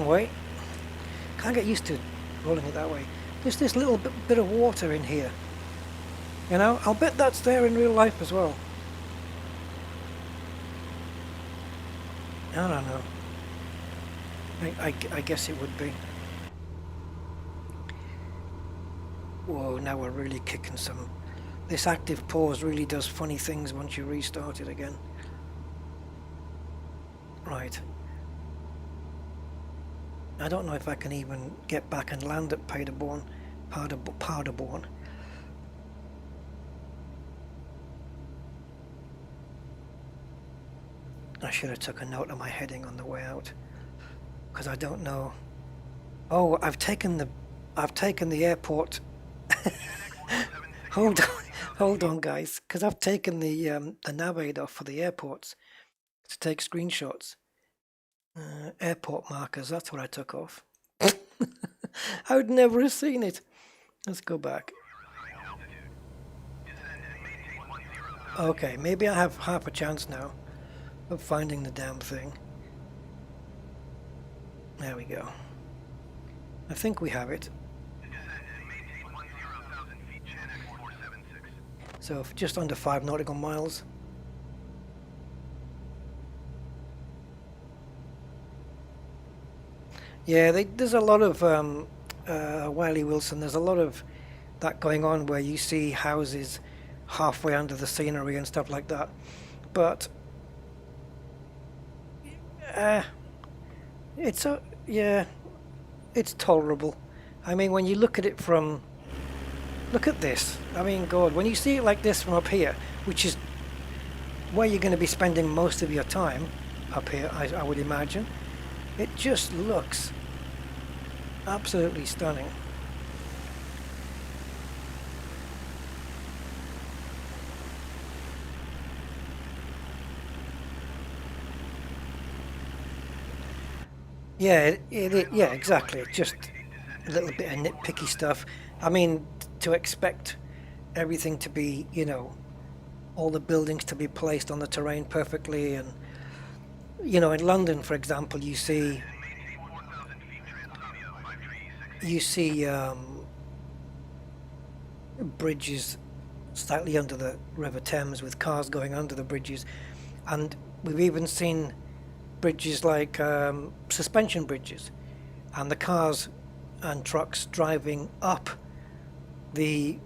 way. Can't get used to rolling it that way. There's this little bit of water in here. You know, I'll bet that's there in real life as well. I don't know. I guess it would be. Whoa, now we're really kicking some. This active pause really does funny things once you restart it again. Right. I don't know if I can even get back and land at Paderborn. I should have took a note of my heading on the way out, because I don't know. Oh, I've taken the airport. hold on, guys, because I've taken the nav aid off for the airports to take screenshots. Airport markers. That's what I took off. I would never have seen it. Let's go back. Okay, maybe I have half a chance now of finding the damn thing. There we go. I think we have it. So just under 5 nautical miles. Yeah, there's a lot of Wiley Wilson. There's a lot of that going on where you see houses halfway under the scenery and stuff like that. But it's tolerable. I mean, when you look at it from, look at this. I mean, God, when you see it like this from up here, which is where you're going to be spending most of your time up here, I would imagine, it just looks absolutely stunning. Yeah, yeah, exactly. Just a little bit of nitpicky stuff. I mean, to expect everything to be, you know, all the buildings to be placed on the terrain perfectly, and you know, in London, for example, you see bridges slightly under the River Thames with cars going under the bridges, and we've even seen bridges like suspension bridges, and the cars and trucks driving up the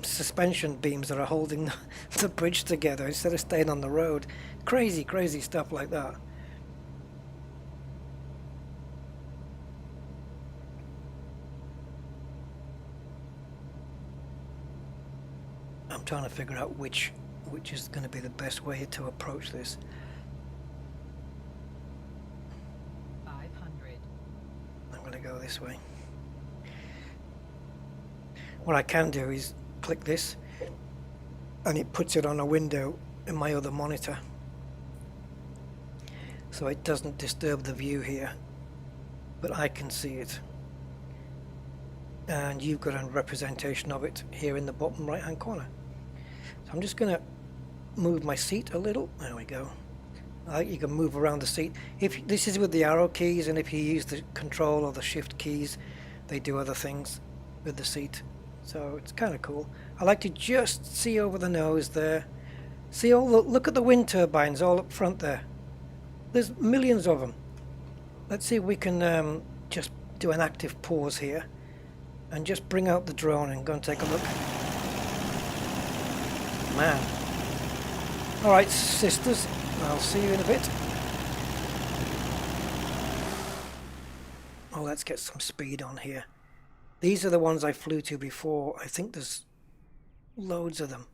suspension beams that are holding the bridge together instead of staying on the road. Crazy stuff like that. I'm trying to figure out which is going to be the best way to approach this. 500. I'm going to go this way. What I can do is click this and it puts it on a window in my other monitor, so it doesn't disturb the view here, but I can see it, and you've got a representation of it here in the bottom right hand corner. So I'm just going to move my seat a little. There we go. You can move around the seat. If this is with the arrow keys, and if you use the control or the shift keys, they do other things with the seat. So it's kind of cool. I like to just see over the nose there. See all the, look at the wind turbines all up front there. There's millions of them. Let's see if we can just do an active pause here and just bring out the drone and go and take a look. Man. Alright, sisters, I'll see you in a bit. Oh, let's get some speed on here. These are the ones I flew to before. I think there's loads of them.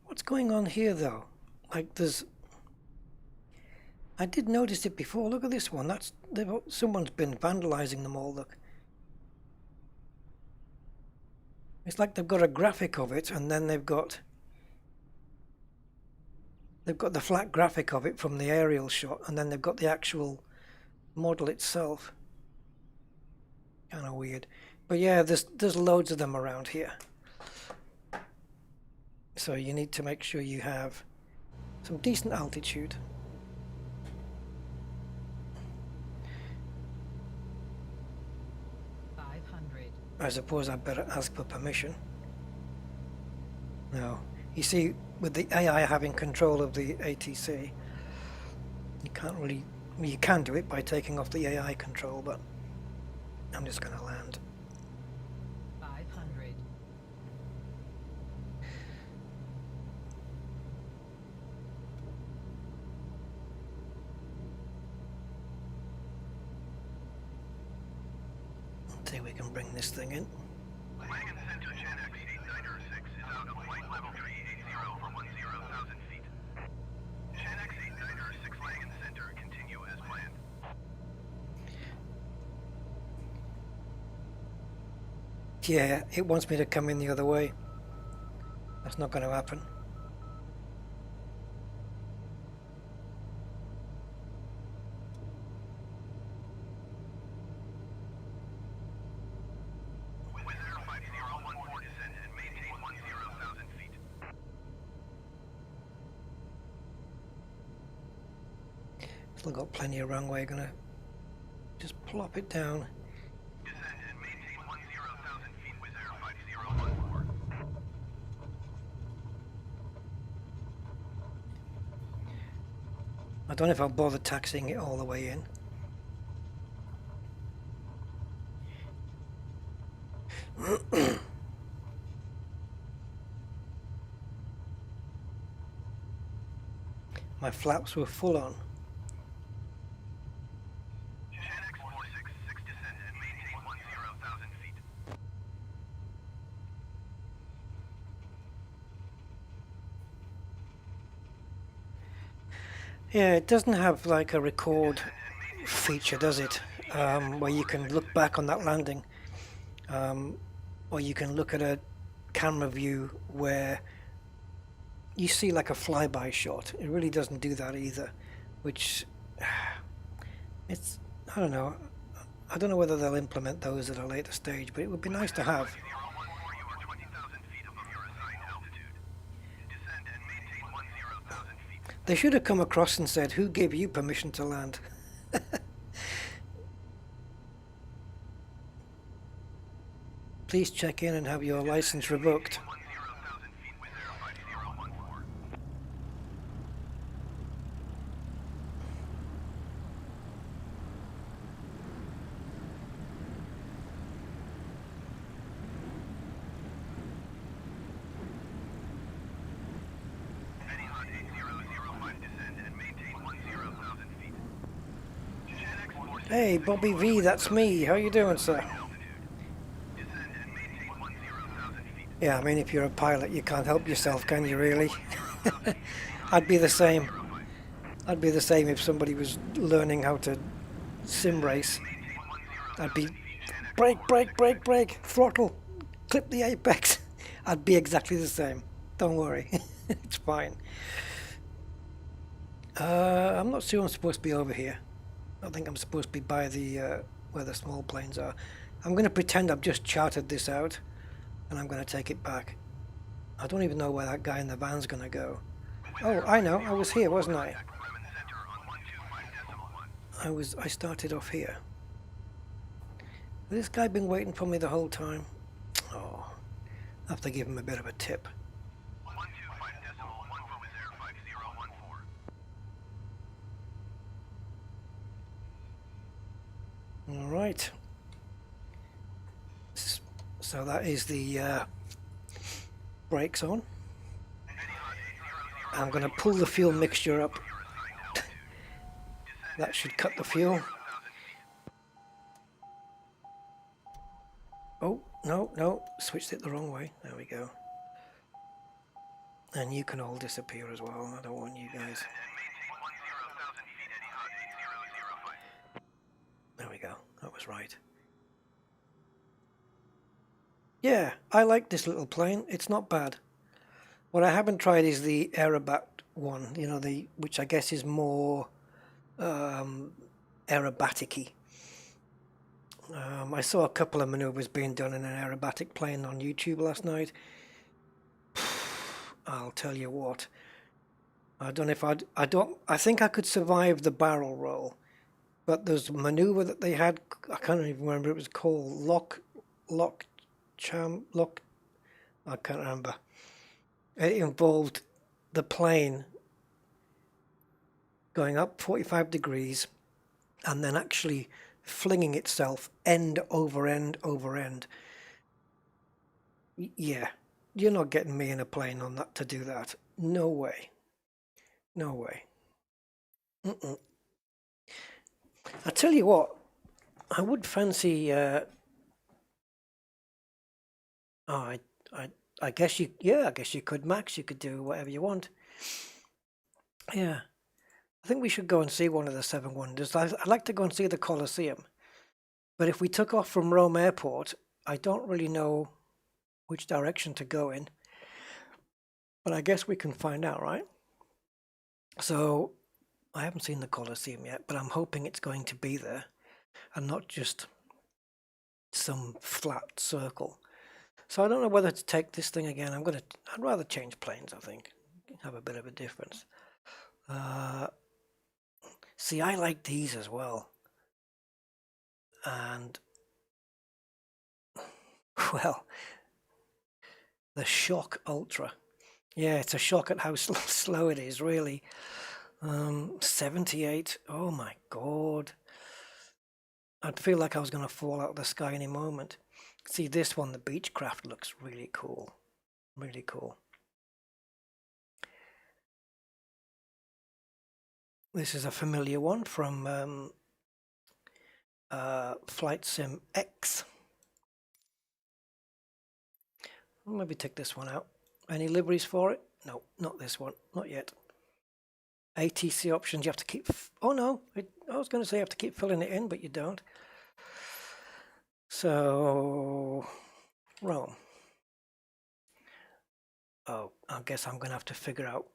What's going on here though? Like there's... I did notice it before. Look at this one. Someone's been vandalizing them all, look. It's like they've got a graphic of it, and then they've got the flat graphic of it from the aerial shot, and then they've got the actual model itself. Kind of weird. But yeah, there's loads of them around here. So you need to make sure you have some decent altitude. I suppose I'd better ask for permission. No. You see, with the AI having control of the ATC, you can't really... Well, you can do it by taking off the AI control, but I'm just going to land. 500. Let's see if we can bring this thing in. Yeah, it wants me to come in the other way. That's not going to happen. Still got plenty of runway. Gonna just plop it down. I don't know if I'll bother taxiing it all the way in. My flaps were full on. Yeah, it doesn't have like a record feature, does it? Where you can look back on that landing, or you can look at a camera view where you see like a flyby shot. It really doesn't do that either, which it's, I don't know. I don't know whether they'll implement those at a later stage, but it would be nice to have. They should have come across and said, who gave you permission to land? Please check in and have your license revoked. Hey, Bobby V, that's me. How you doing, sir? Yeah, I mean, if you're a pilot, you can't help yourself, can you, really? I'd be the same. I'd be the same if somebody was learning how to sim race. I'd be, brake, brake, brake, brake, throttle, clip the apex. I'd be exactly the same. Don't worry. It's fine. I'm not sure I'm supposed to be over here. I think I'm supposed to be by the where the small planes are. I'm going to pretend I've just charted this out, and I'm going to take it back. I don't even know where that guy in the van's going to go. Oh, I know. I was here, wasn't I? I started off here. Has this guy been waiting for me the whole time? Oh, I have to give him a bit of a tip. All right. So that is the brakes on. I'm going to pull the fuel mixture up. That should cut the fuel. Oh, no, no, switched it the wrong way. There we go. And you can all disappear as well. I don't want you guys. There we go. That was right. Yeah, I like this little plane. It's not bad. What I haven't tried is the Aerobat one, you know, which I guess is more aerobatic-y. I saw a couple of maneuvers being done in an aerobatic plane on YouTube last night. I'll tell you what. I don't know if I think I could survive the barrel roll, but there's a maneuver that they had, I can't even remember what it was called, Lock, I can't remember. It involved the plane going up 45 degrees and then actually flinging itself end over end over end. Yeah, you're not getting me in a plane on that to do that. No way. No way. Mm-mm. I tell you what, I would fancy. Oh, I guess you. Yeah, I guess you could, Max. You could do whatever you want. Yeah, I think we should go and see one of the Seven Wonders. I'd like to go and see the Colosseum. But if we took off from Rome Airport, I don't really know which direction to go in. But I guess we can find out, right? So I haven't seen the Colosseum yet, but I'm hoping it's going to be there and not just some flat circle. So I don't know whether to take this thing again. I'd rather change planes, I think. Have a bit of a difference. See, I like these as well. And, well, the Shock Ultra. Yeah, it's a shock at how slow it is, really. 78. Oh my God. I'd feel like I was going to fall out of the sky any moment. See, this one, the Beechcraft, looks really cool. Really cool. This is a familiar one from Flight Sim X. Maybe take this one out. Any liveries for it? No, not this one. Not yet. ATC options, you have to keep... Oh no, I was going to say you have to keep filling it in, but you don't. So... Rome. Oh, I guess I'm going to have to figure out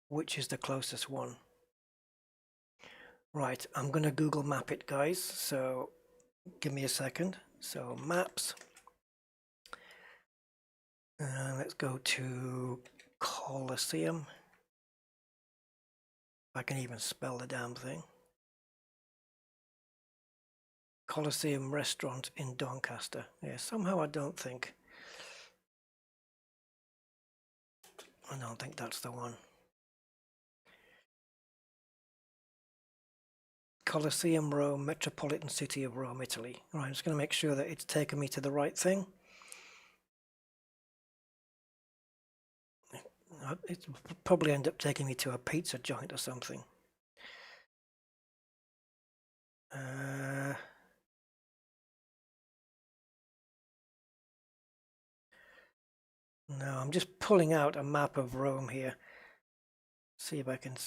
which is the closest one. Right, I'm going to Google map it, guys. So give me a second. So maps. Let's go to Colosseum. If I can even spell the damn thing. Colosseum restaurant in Doncaster. Yeah, somehow I don't think that's the one. Colosseum, Rome, Metropolitan City of Rome, Italy. Right, I'm just going to make sure that it's taken me to the right thing. It'll probably end up taking me to a pizza joint or something. No, I'm just pulling out a map of Rome here. See if I can...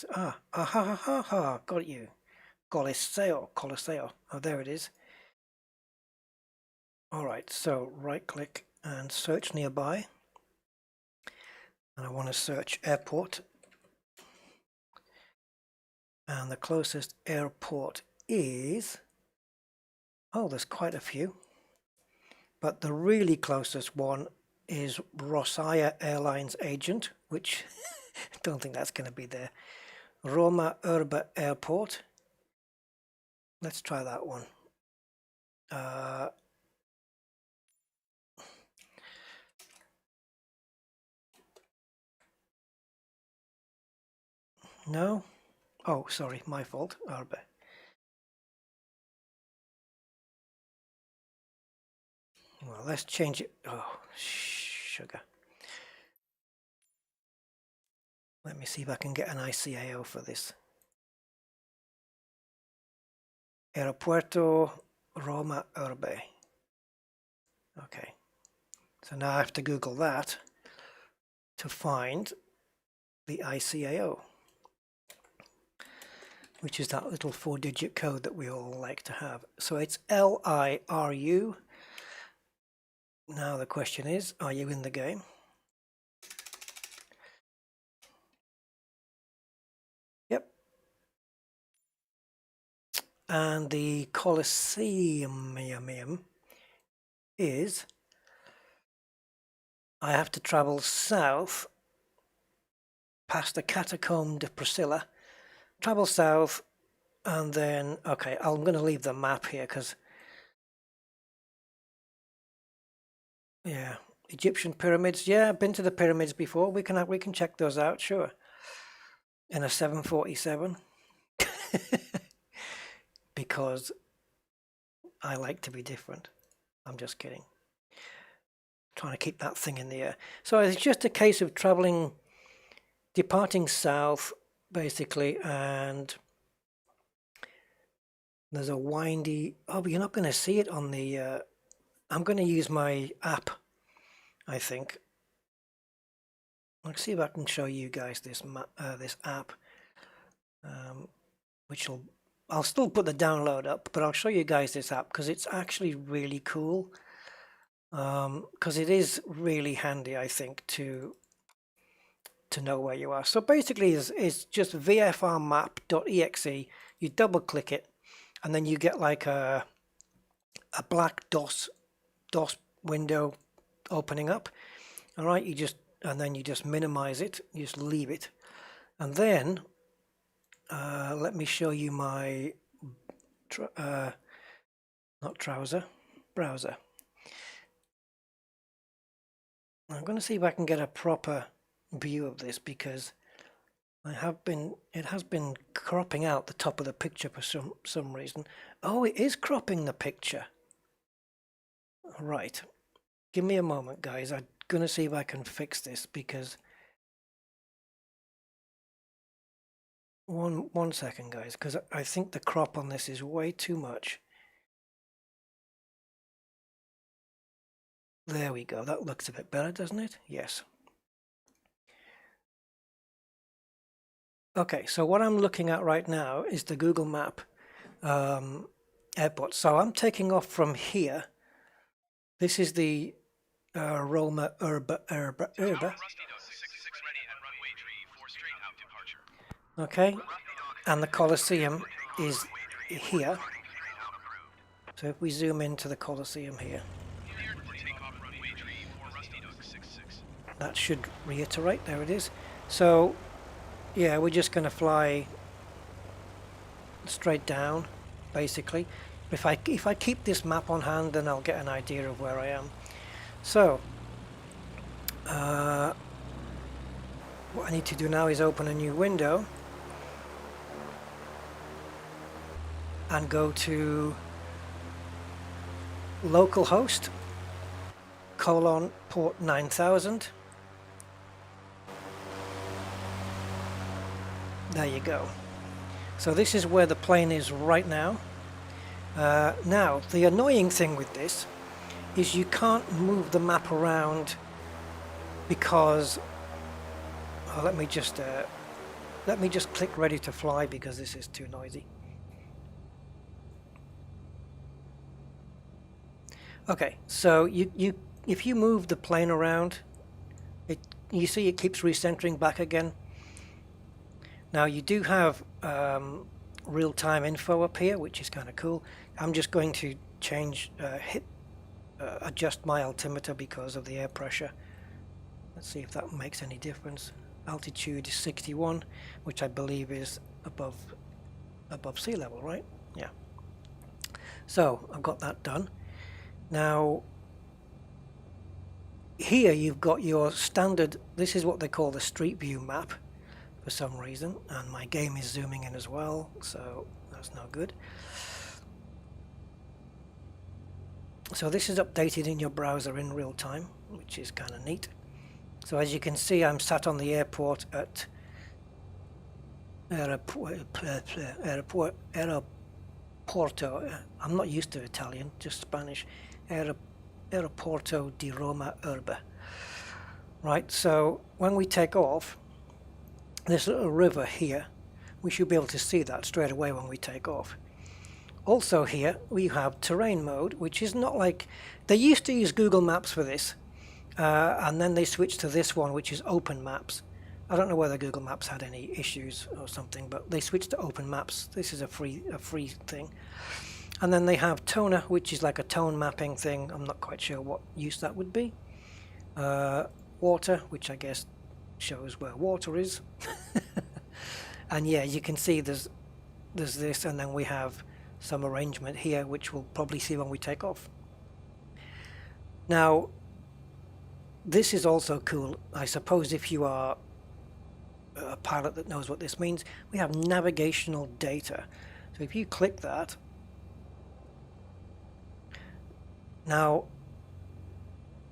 got you. Colosseo. Oh, there it is. Alright, so right click and search nearby. And I want to search airport. And the closest airport is... Oh, there's quite a few. But the really closest one is Rossiya Airlines Agent, which I don't think that's going to be there. Roma Urba Airport. Let's try that one. No? Oh, sorry, my fault. Urba. Well, let's change it. Oh, sugar. Let me see if I can get an ICAO for this. Aeropuerto Roma Urbe. Okay. So now I have to Google that to find the ICAO, which is that little 4-digit code that we all like to have. So it's LIRU. Now the question is, are you in the game? Yep. And the Colosseum is, I have to travel south past the Catacomb de Priscilla, travel south, and then, okay, I'm going to leave the map here because Yeah, Egyptian pyramids. Yeah, I've been to the pyramids before. We can check those out, sure. In a 747 because I like to be different. I'm just kidding. Trying to keep that thing in the air. So it's just a case of traveling, departing south, basically, and there's a windy. Oh, but you're not going to see it on the. I'm going to use my app, I think. Let's see if I can show you guys this app, which I'll still put the download up, but I'll show you guys this app because it's actually really cool. Because it is really handy, I think, to know where you are. So basically, it's just vfrmap.exe. You double click it, and then you get like a black DOS window opening up. All right, and then you just minimize it. You just leave it, and then let me show you my browser. I'm going to see if I can get a proper view of this because it has been cropping out the top of the picture for some reason. Oh, it is cropping the picture. Right. Give me a moment, guys. I'm going to see if I can fix this because one second, guys, because I think the crop on this is way too much. There we go. That looks a bit better, doesn't it? Yes. Okay, so what I'm looking at right now is the Google Map airport. So I'm taking off from here. This is the Roma Urba. Okay, and the Colosseum is here. So if we zoom into the Colosseum here, that should reiterate. There it is. So yeah, we're just going to fly straight down, basically. If I keep this map on hand, then I'll get an idea of where I am. So what I need to do now is open a new window and go to localhost port 9000. There you go. So this is where the plane is right now. Now, the annoying thing with this is you can't move the map around because let me just click ready to fly because this is too noisy. Okay, so if you move the plane around, you see it keeps recentering back again. Now you do have real-time info up here, which is kind of cool. I'm just going to adjust my altimeter because of the air pressure. Let's see if that makes any difference. Altitude is 61, which I believe is above sea level, right? Yeah. So I've got that done. Now here you've got your standard, this is what they call the Street View map for some reason, and my game is zooming in as well, so that's no good. So this is updated in your browser in real time, which is kind of neat. So as you can see, I'm sat on the airport at Aeroporto. I'm not used to Italian, just Spanish. Aeroporto di Roma Urba. Right, so when we take off, this little river here, we should be able to see that straight away when we take off. Also here we have terrain mode, which is not like they used to use Google Maps for this, and then they switched to this one, which is Open Maps. I don't know whether Google Maps had any issues or something, but they switched to Open Maps. This is a free thing. And then they have toner, which is like a tone mapping thing. I'm not quite sure what use that would be. Water, which I guess shows where water is. And yeah, you can see there's this, and then we have some arrangement here, which we'll probably see when we take off. Now, this is also cool. I suppose if you are a pilot that knows what this means, we have navigational data. So if you click that, now,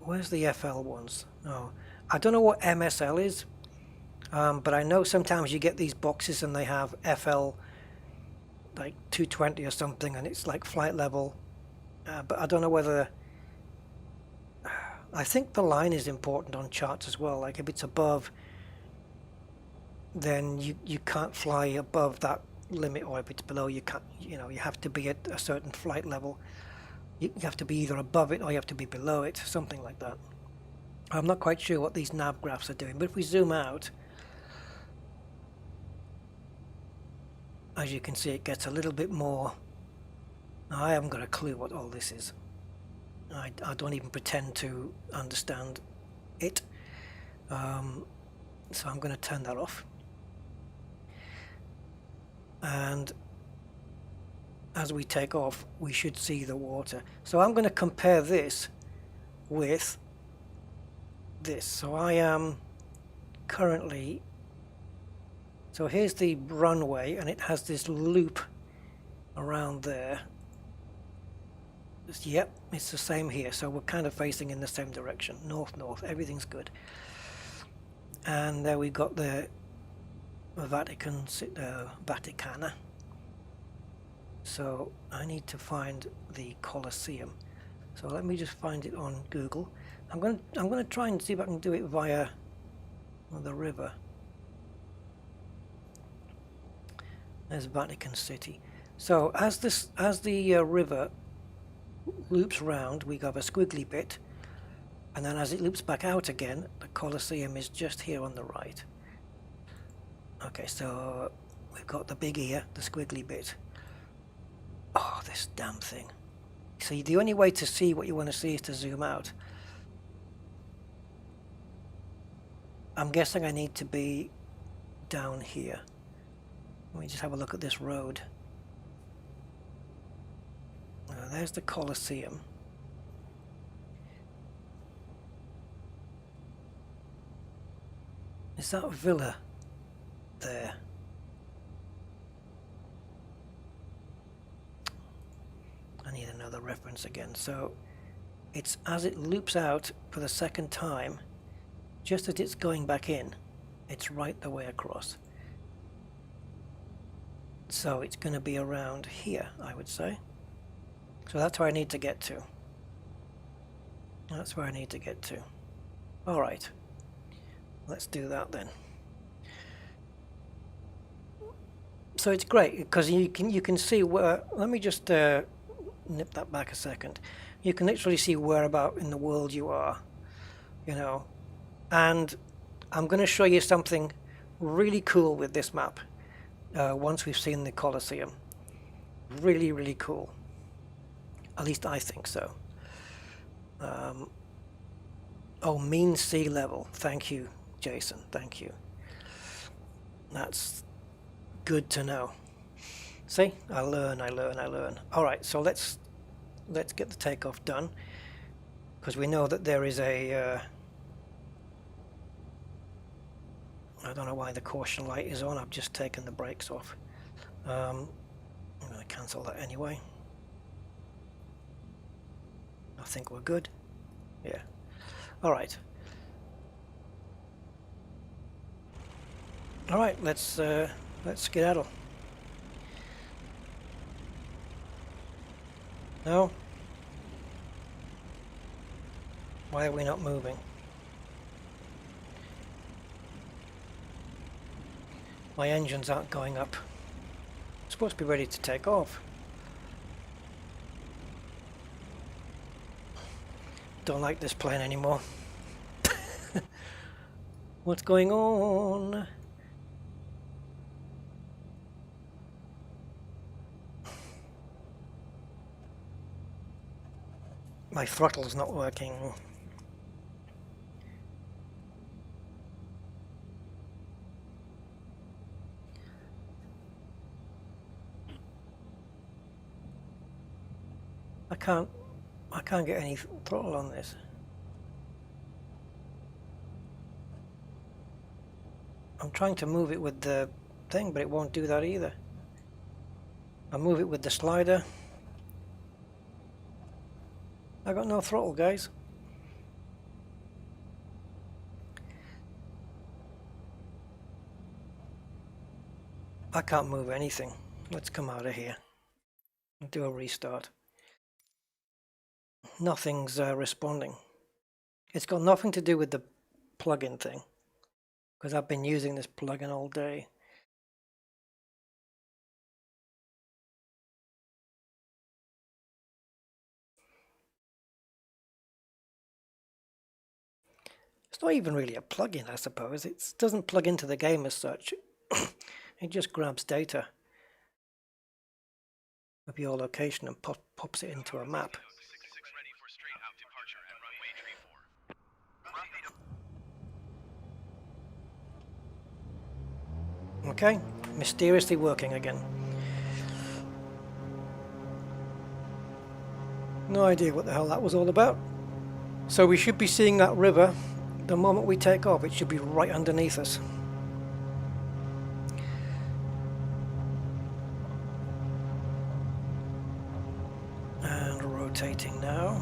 where's the FL ones? Oh, I don't know what MSL is, but I know sometimes you get these boxes and they have FL like 220 or something, and it's like flight level. But I don't know whether... I think the line is important on charts as well. Like if it's above, then you can't fly above that limit, or if it's below, you can't. You know, you have to be at a certain flight level. You have to be either above it or you have to be below it, something like that. I'm not quite sure what these nav graphs are doing, but if we zoom out, as you can see, it gets a little bit more. I haven't got a clue what all this is. I don't even pretend to understand it. So I'm going to turn that off. And as we take off, we should see the water. So I'm going to compare this with this. So I am currently... So here's the runway, and it has this loop around there. Yep, it's the same here. So we're kind of facing in the same direction. North, everything's good. And there we got the Vaticana. So I need to find the Colosseum. So let me just find it on Google. I'm going to try and see if I can do it via the river. There's Vatican City. So as the river loops round, we have a squiggly bit, and then as it loops back out again, the Colosseum is just here on the right. Okay, so we've got the big ear, the squiggly bit. Oh, this damn thing. So the only way to see what you want to see is to zoom out. I'm guessing I need to be down here. Let me just have a look at this road. There's the Colosseum. Is that villa there? I need another reference again. So it's as it loops out for the second time, just as it's going back in, it's right the way across. So it's going to be around here, I would say. So that's where I need to get to. That's where I need to get to. All right. Let's do that then. So it's great because you can see where. Let me just nip that back a second. You can literally see where about in the world you are, you know. And I'm going to show you something really cool with this map. Once we've seen the Colosseum, really, really cool. At least I think so. Oh, mean sea level. Thank you, Jason. Thank you. That's good to know. See, I learn. All right, so let's get the takeoff done, because we know that there is a. I don't know why the caution light is on. I've just taken the brakes off. I'm going to cancel that anyway. I think we're good. Yeah. All right. All right. Let's skedaddle. No. Why are we not moving? My engines aren't going up. I'm supposed to be ready to take off. Don't like this plane anymore. What's going on? My throttle's not working. I can't get any throttle on this. I'm trying to move it with the thing, but it won't do that either. I move it with the slider. I got no throttle, guys. I can't move anything. Let's come out of here and do a restart. Nothing's responding. It's got nothing to do with the plugin thing, because I've been using this plugin all day. It's not even really a plugin, I suppose. It doesn't plug into the game as such. It just grabs data of your location and pops it into a map. Okay, mysteriously working again. No idea what the hell that was all about. So we should be seeing that river the moment we take off. It should be right underneath us. And rotating now.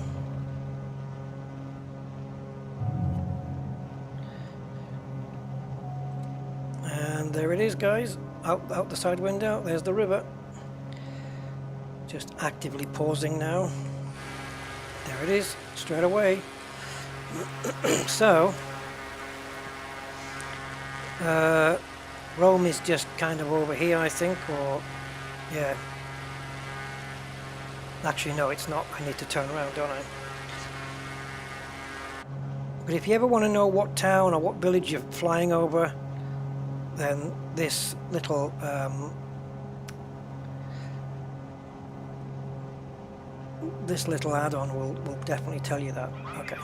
And there it is, guys. Out the side window. There's the river. Just actively pausing now. There it is, straight away. So, Rome is just kind of over here, I think, or, yeah. Actually, no, it's not. I need to turn around, don't I? But if you ever want to know what town or what village you're flying over, then this little add-on will definitely tell you that. Okay.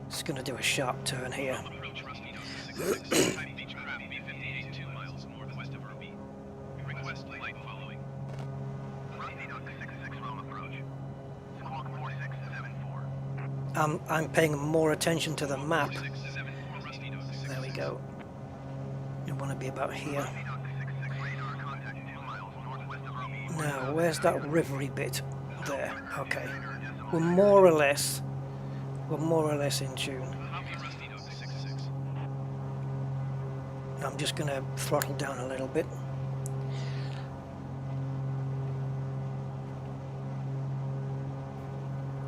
Just going to do a sharp turn here. I'm paying more attention to the map. There we go. You want to be about here. Now, where's that rivery bit? There. Okay. We're more or less in tune. I'm just going to throttle down a little bit.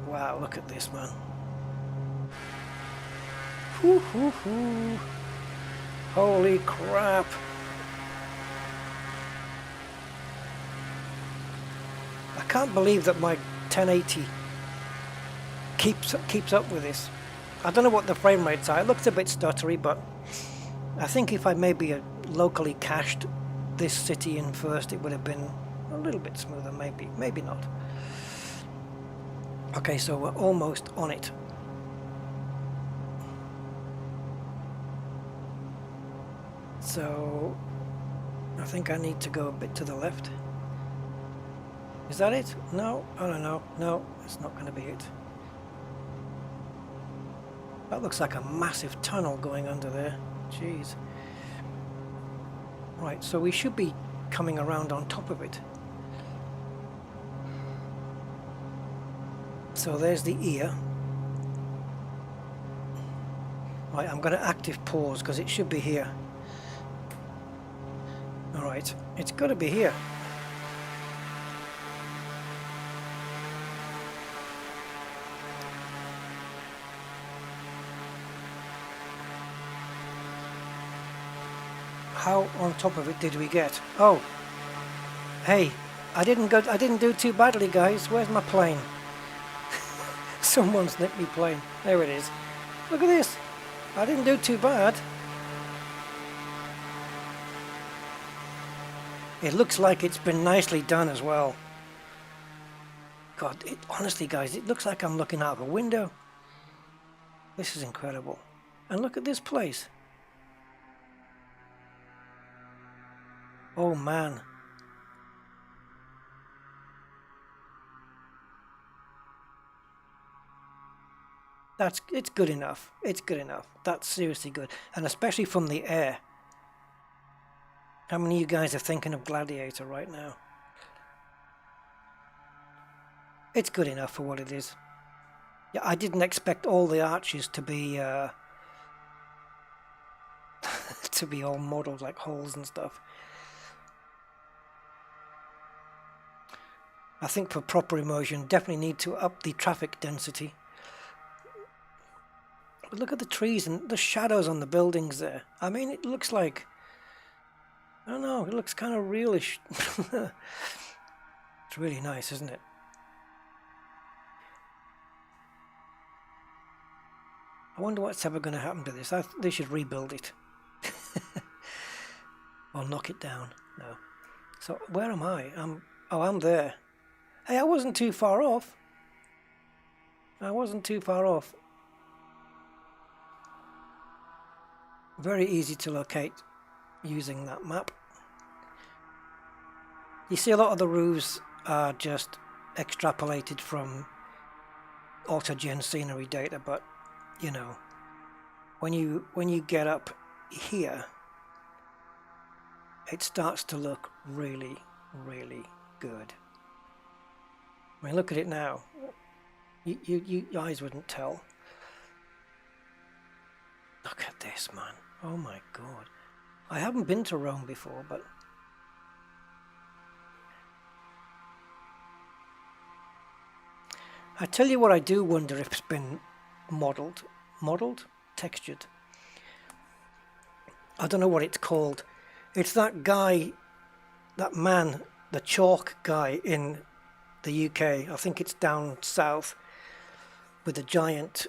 Wow, look at this, man. Hoo, hoo, hoo. Holy crap. I can't believe that my 1080 keeps up with this. I don't know what the frame rates are. It looks a bit stuttery, but I think if I maybe locally cached this city in first, it would have been a little bit smoother, maybe not. Okay, so we're almost on it. So I think I need to go a bit to the left. Is that it? No, I don't know. No, it's not going to be it. That looks like a massive tunnel going under there. Jeez. Right, so we should be coming around on top of it. So there's the ear. Right, I'm going to active pause because it should be here. Alright, it's got to be here. How on top of it did we get? Oh, hey, I didn't do too badly, guys. Where's my plane? Someone's nicked me plane. There it is. Look at this. I didn't do too bad. It looks like it's been nicely done as well. God, honestly, guys, it looks like I'm looking out of a window. This is incredible. And look at this place. Oh, man. It's good enough. It's good enough. That's seriously good, and especially from the air. How many of you guys are thinking of Gladiator right now? It's good enough for what it is. Yeah, I didn't expect all the arches to be to be all modelled like holes and stuff. I think for proper immersion, definitely need to up the traffic density. But look at the trees and the shadows on the buildings there. I mean, it looks like, I don't know, it looks kind of realish. It's really nice, isn't it? I wonder what's ever going to happen to this. They should rebuild it. Or knock it down. No. So, where am I? I'm there. Hey, I wasn't too far off. I wasn't too far off. Very easy to locate using that map. You see a lot of the roofs are just extrapolated from AutoGen scenery data, but you know, when you get up here, it starts to look really, really good. I mean, look at it now. You eyes wouldn't tell. Look at this, man. Oh my God. I haven't been to Rome before, but I tell you what, I do wonder if it's been modelled, textured. I don't know what it's called. It's that guy, that man, the chalk guy in the UK. I think it's down south with the giant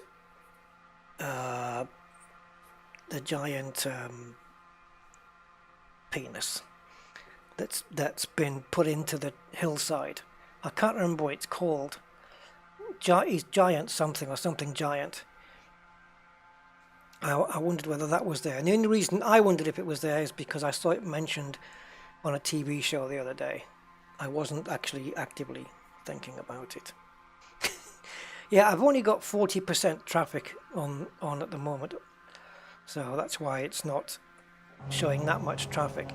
penis that's been put into the hillside. I can't remember what it's called. He's giant something or something giant. I wondered whether that was there, and the only reason I wondered if it was there is because I saw it mentioned on a TV show the other day. I wasn't actually actively thinking about it. Yeah, I've only got 40% traffic on at the moment, so that's why it's not showing that much traffic.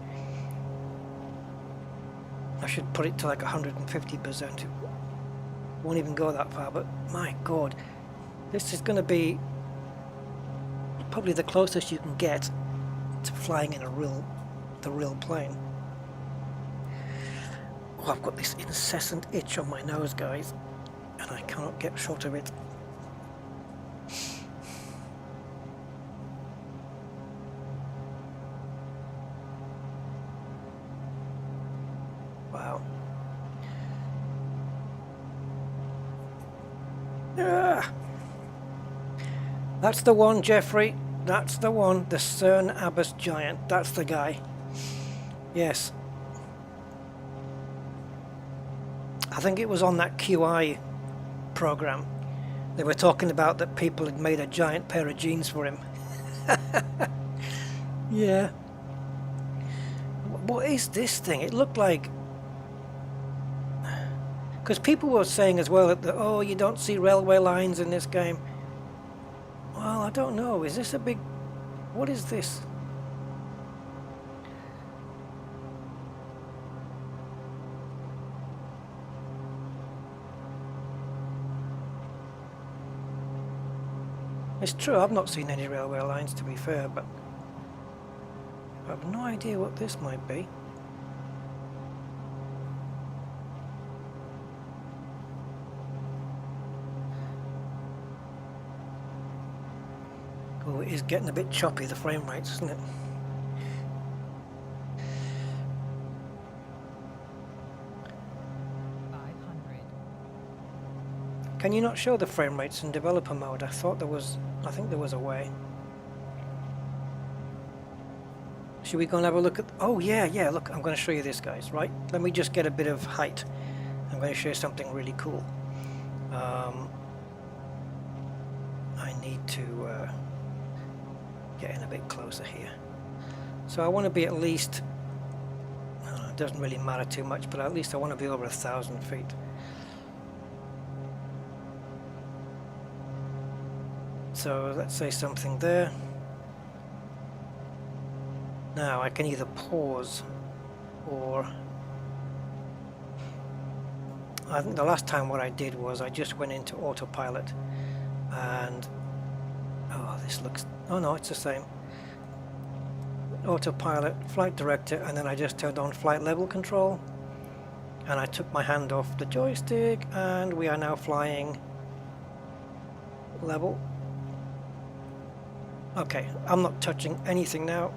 I should put it to like 150%. Won't even go that far, but my God, this is going to be probably the closest you can get to flying in the real plane. Oh, I've got this incessant itch on my nose, guys, and I cannot get short of it. Wow. Ah. That's the one, Jeffrey. That's the one. The Cern Abbas Giant. That's the guy. Yes. I think it was on that QI program. They were talking about that people had made a giant pair of jeans for him. Yeah. What is this thing? It looked like... Because people were saying as well that, oh, you don't see railway lines in this game. Well, I don't know. Is this a big... What is this? It's true, I've not seen any railway lines, to be fair, but I have no idea what this might be. Oh, it is getting a bit choppy, the frame rates, isn't it? Can you not show the frame rates in developer mode? I think there was a way. Should we go and have a look at... Oh yeah, look, I'm going to show you this, guys, right? Let me just get a bit of height. I'm going to show you something really cool. I need to get in a bit closer here. So I want to be at least... it doesn't really matter too much, but at least I want to be over 1,000 feet. so let's say something there. Now I can either pause or I think the last time what I did was I just went into autopilot and oh, this looks, oh no, it's the same. Autopilot, flight director, and then I just turned on flight level control and I took my hand off the joystick and we are now flying level. Okay, I'm not touching anything now.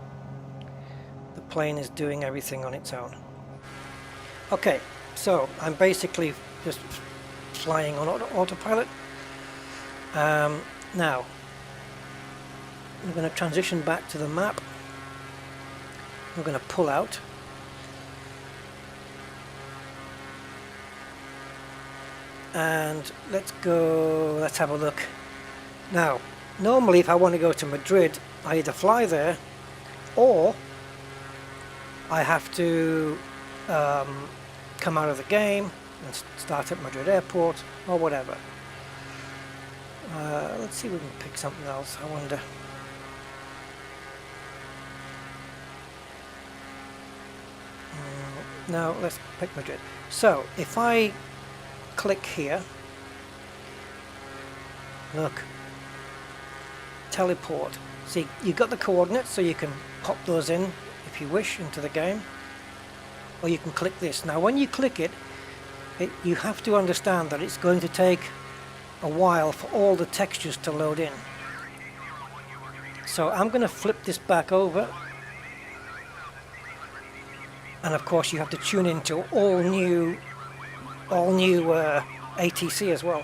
The plane is doing everything on its own. Okay, so I'm basically just flying on autopilot. Now, I'm going to transition back to the map. I'm going to pull out. And let's go, let's have a look. Now, normally if I want to go to Madrid, I either fly there or I have to come out of the game and start at Madrid airport or whatever. Let's see if we can pick something else. I wonder. No, let's pick Madrid. So if I click here, look, teleport. See, you've got the coordinates, so you can pop those in if you wish into the game, or you can click this. Now when you click it, you have to understand that it's going to take a while for all the textures to load in. So I'm going to flip this back over, and of course you have to tune into all new ATC as well.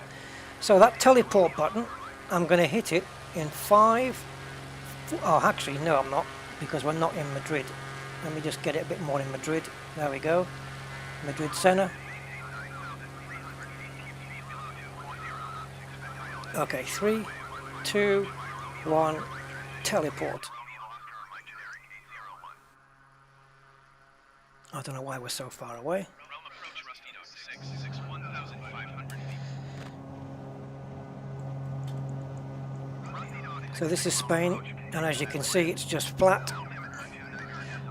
So that teleport button, I'm going to hit it in 5. Oh, actually no, I'm not, because we're not in Madrid. Let me just get it a bit more in Madrid. There we go. Madrid Center. Okay, 3, 2, 1, teleport. I don't know why we're so far away. So this is Spain, and as you can see, it's just flat.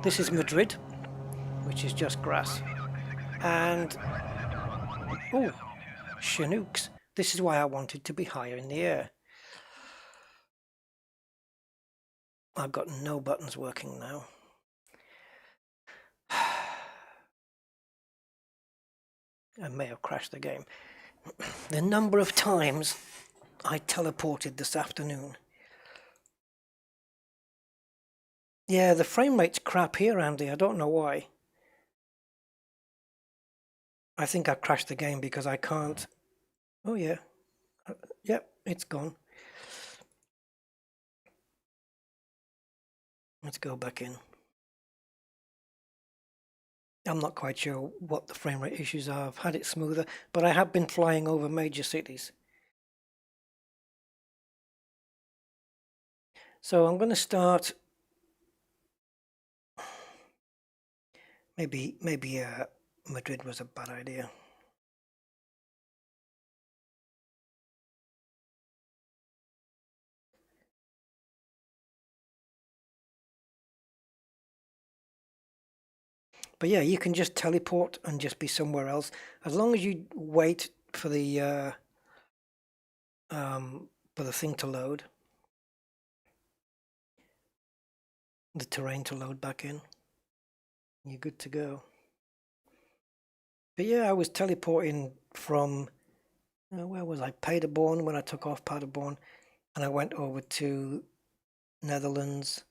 This is Madrid, which is just grass. And, oh, Chinooks. This is why I wanted to be higher in the air. I've got no buttons working now. I may have crashed the game. The number of times I teleported this afternoon. Yeah, the frame rate's crap here, Andy. I don't know why. I think I crashed the game because I can't. Oh yeah. Yep, it's gone. Let's go back in. I'm not quite sure what the frame rate issues are. I've had it smoother, but I have been flying over major cities. So I'm going to start. Maybe Madrid was a bad idea. But yeah, you can just teleport and just be somewhere else as long as you wait for the thing to load, the terrain to load back in. You're good to go. But yeah, I was teleporting from where was I? Paderborn, when I took off Paderborn, and I went over to Netherlands,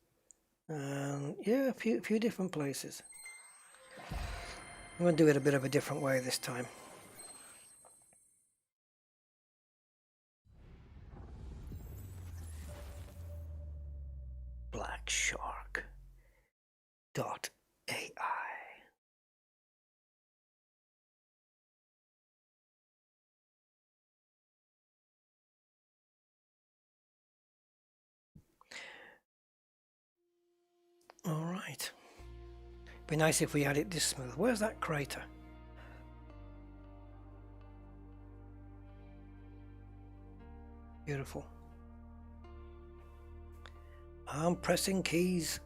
and yeah, a few different places. I'm going to do it a bit of a different way this time. BlackShark.ai. All right. Be nice if we had it this smooth. Where's that crater? Beautiful. I'm pressing keys.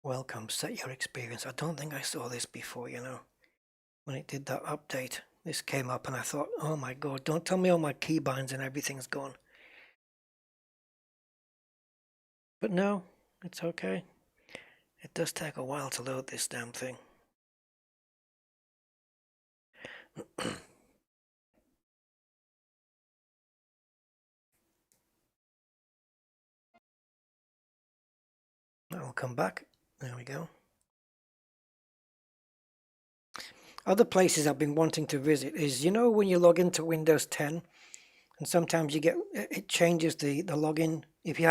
Welcome, set your experience. I don't think I saw this before, you know. When it did that update, this came up and I thought, oh my God, don't tell me all my keybinds and everything's gone. But no, it's okay. It does take a while to load this damn thing. I'll come back. There we go. Other places I've been wanting to visit is, you know, when you log into Windows 10 and sometimes you get, it changes the login. If you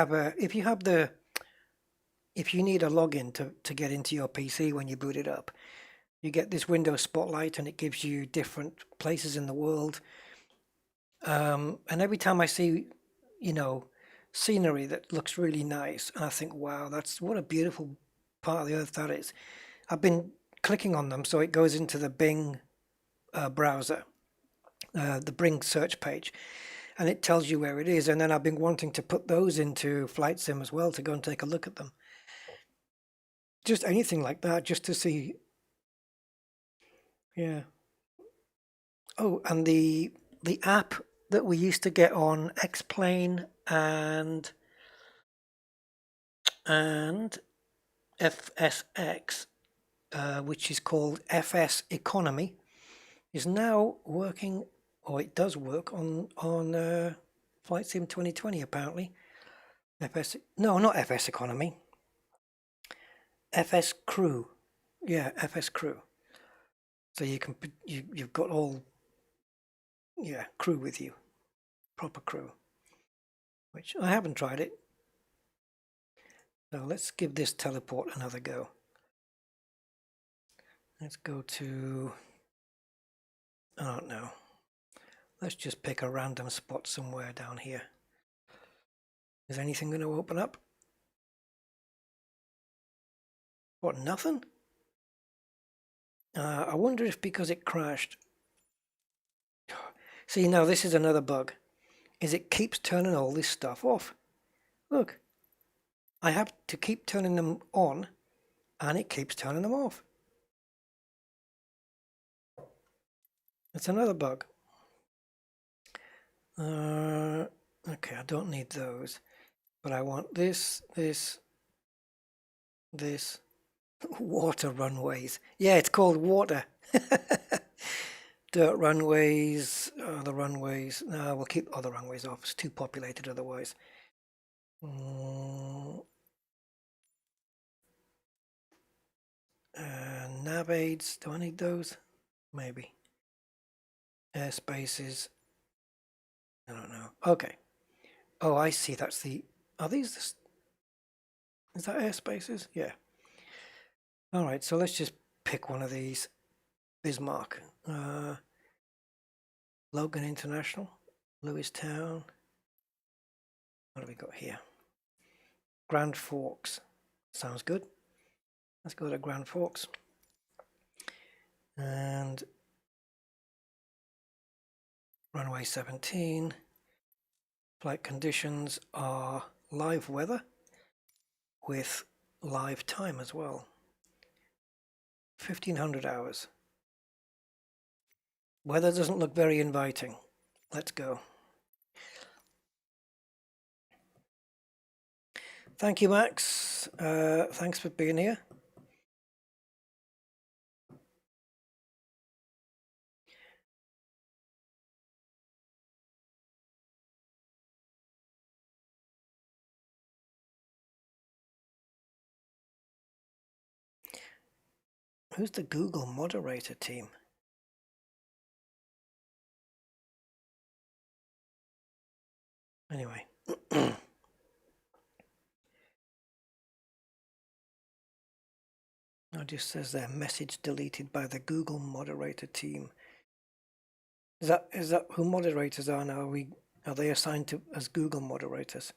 need a login to get into your PC when you boot it up, you get this Windows Spotlight and it gives you different places in the world. And every time I see, you know, scenery that looks really nice, and I think, wow, that's what a beautiful part of the earth that is. I've been clicking on them, so it goes into the Bing browser, the Bing search page, and it tells you where it is. And then I've been wanting to put those into Flight Sim as well to go and take a look at them. Just anything like that, just to see. Yeah. Oh, and the app that we used to get on X-Plane and FSX, which is called FS Economy, is now working, or it does work on Flight Sim 2020 apparently. No, not FS Economy. FS Crew. Yeah, FS Crew. So you've got all crew with you, proper crew. Which I haven't tried it. So let's give this teleport another go. Let's go to, I don't know. Let's just pick a random spot somewhere down here. Is anything going to open up? What, nothing? I wonder if because it crashed. See, now this is another bug. Is it keeps turning all this stuff off. Look. I have to keep turning them on and it keeps turning them off. It's another bug. Okay, I don't need those. But I want this. Water runways. Yeah, it's called water. Dirt runways, other runways. No, we'll keep other runways off. It's too populated otherwise. Nav aids. Do I need those? Maybe. Airspaces. I don't know. Okay. Oh, I see. That's the. Are these the? Is that airspaces? Yeah. All right. So let's just pick one of these. Bismarck. Logan International. Lewistown. What have we got here? Grand Forks. Sounds good. Let's go to Grand Forks. And runway 17. Flight conditions are live weather with live time as well. 1500 hours. Weather doesn't look very inviting. Let's go. Thank you, Max. Thanks for being here. Who's the Google moderator team? Anyway. It just says their message deleted by the Google moderator team. Is that who moderators are now? Are they assigned to as Google moderators?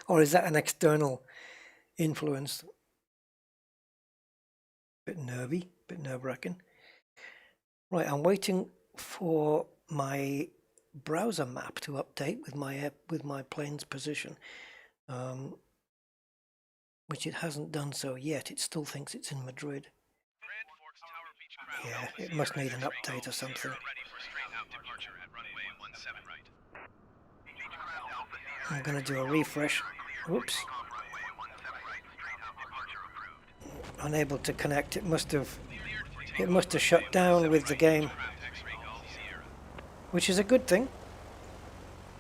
Or is that an external influence? Bit nervy, bit nerve-wracking. Right, I'm waiting for my browser map to update with my plane's position, which it hasn't done so yet. It still thinks it's in Madrid. Yeah, it must need an update or something. I'm going to do a refresh. Whoops. Unable to connect. It must have shut down with the game, which is a good thing.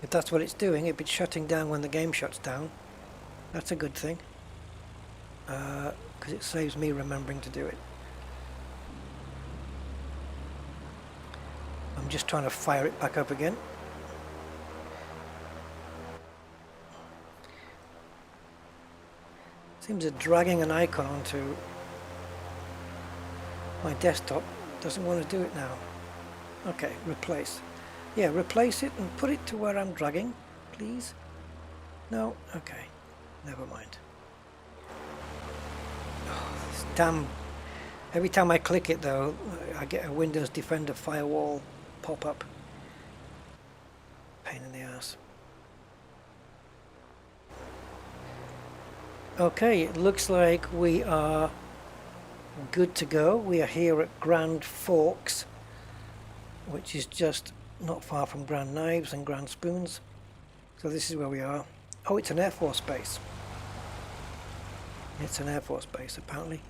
If that's what it's doing, if it's shutting down when the game shuts down, that's a good thing, because it saves me remembering to do it. I'm just trying to fire it back up again. Seems that dragging an icon onto my desktop doesn't want to do it now. Okay, replace. Yeah, replace it and put it to where I'm dragging, please. No? Okay, never mind. Oh, this damn... Every time I click it though, I get a Windows Defender firewall pop-up. Pain in the ass. Okay, it looks like we are good to go. We are here at Grand Forks, which is just not far from Grand Knives and Grand Spoons. So this is where we are. Oh, it's an Air Force base. It's an Air Force base, apparently.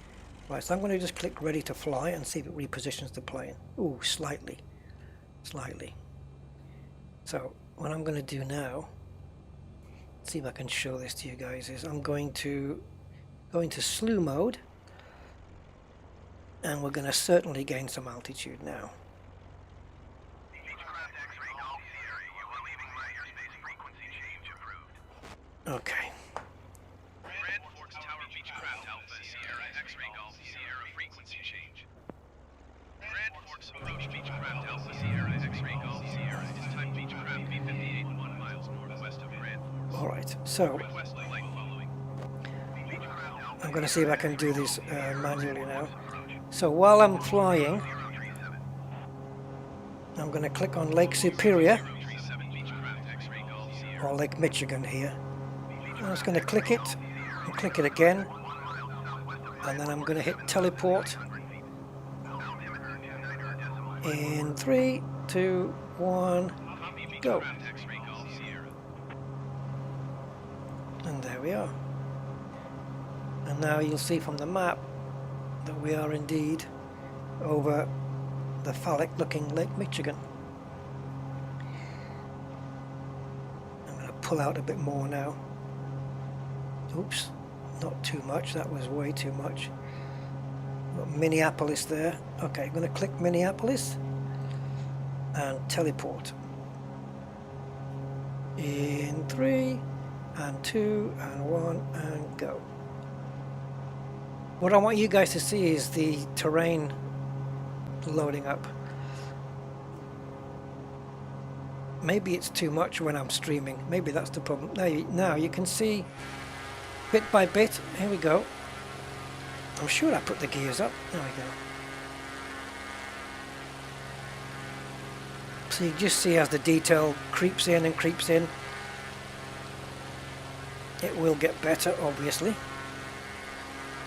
Right, so I'm going to just click ready to fly and see if it repositions the plane. Ooh, slightly. Slightly. So, what I'm going to do now, see if I can show this to you guys, is I'm going to go into slew mode, and we're going to certainly gain some altitude now. Okay. Alright, so I'm going to see if I can do this manually now. So while I'm flying, I'm going to click on Lake Superior, or Lake Michigan here. I'm just going to click it, and click it again, and then I'm going to hit teleport in 3, 2, 1, go. And there we are. And now you'll see from the map that we are indeed over the phallic looking Lake Michigan. I'm going to pull out a bit more now. Oops, not too much, that was way too much. Got Minneapolis there. Okay, I'm going to click Minneapolis and teleport. In 3 and 2 and 1 and go. What I want you guys to see is the terrain loading up. Maybe it's too much when I'm streaming. Maybe that's the problem. Now you can see bit by bit. Here we go. I'm sure I put the gears up. There we go. So you just see as the detail creeps in and creeps in. It will get better, obviously.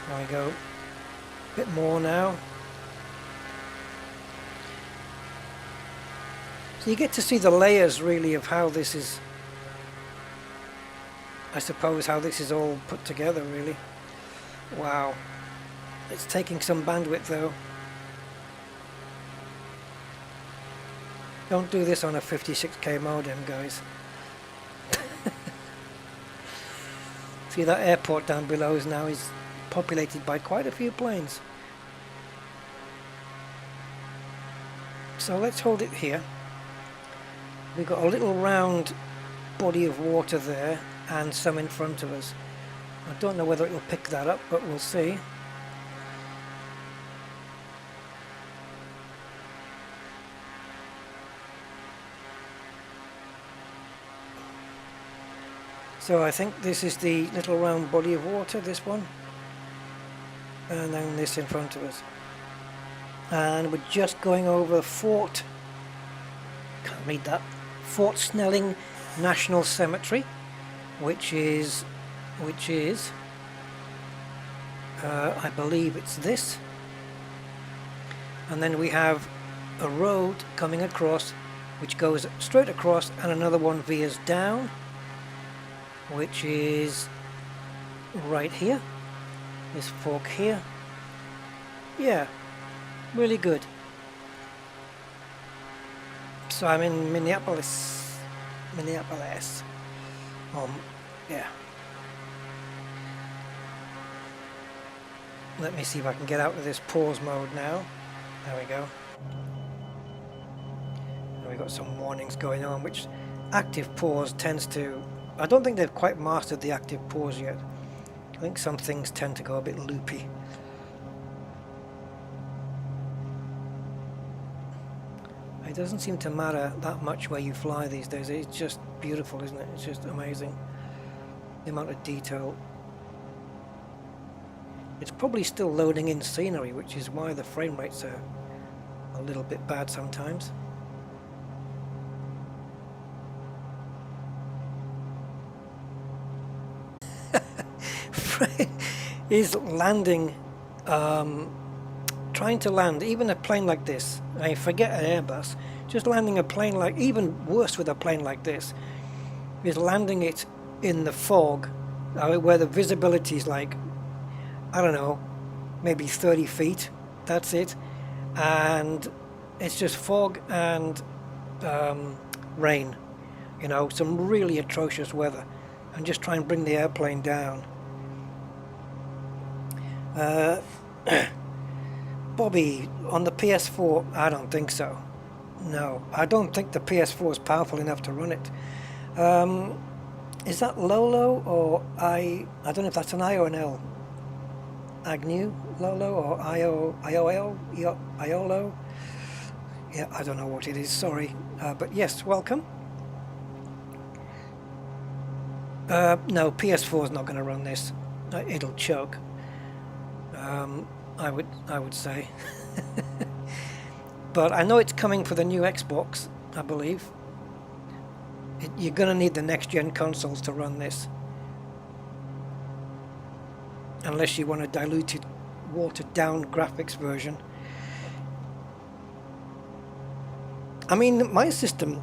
There we go. A bit more now. So you get to see the layers really of how this is, I suppose, how this is all put together really. Wow. It's taking some bandwidth though. Don't do this on a 56k modem, guys. See, that airport down below is populated by quite a few planes. So let's hold it here. We've got a little round body of water there and some in front of us. I don't know whether it will pick that up, but we'll see. So I think this is the little round body of water, this one. And then this in front of us. And we're just going over Fort, can't read that, Fort Snelling National Cemetery, which is I believe it's this. And then we have a road coming across which goes straight across, and another one veers down, which is right here, this fork here. Yeah, really good. So I'm in Minneapolis. Yeah. Let me see if I can get out of this pause mode now. There we go. And we've got some warnings going on, which active pause tends to... I don't think they've quite mastered the active pause yet. I think some things tend to go a bit loopy. It doesn't seem to matter that much where you fly these days. It's just beautiful, isn't it? It's just amazing. The amount of detail. It's probably still loading in scenery, which is why the frame rates are a little bit bad sometimes. Is landing, trying to land even a plane like this. I forget an Airbus, just landing a plane like, even worse with a plane like this, is landing it in the fog, where the visibility is like, I don't know, maybe 30 feet, that's it, and it's just fog and rain, you know, some really atrocious weather, and just try and bring the airplane down. Bobby, on the PS4, I don't think so. No, I don't think the PS4 is powerful enough to run it. Is that Lolo or I don't know if that's an I or an L. Agnew, Lolo, or Iolo? Yeah, I don't know what it is, sorry. But yes, welcome. No, PS4 is not going to run this. It'll choke. I would say. But I know it's coming for the new Xbox, I believe. You're going to need the next-gen consoles to run this. Unless you want a diluted, watered-down graphics version. I mean, my system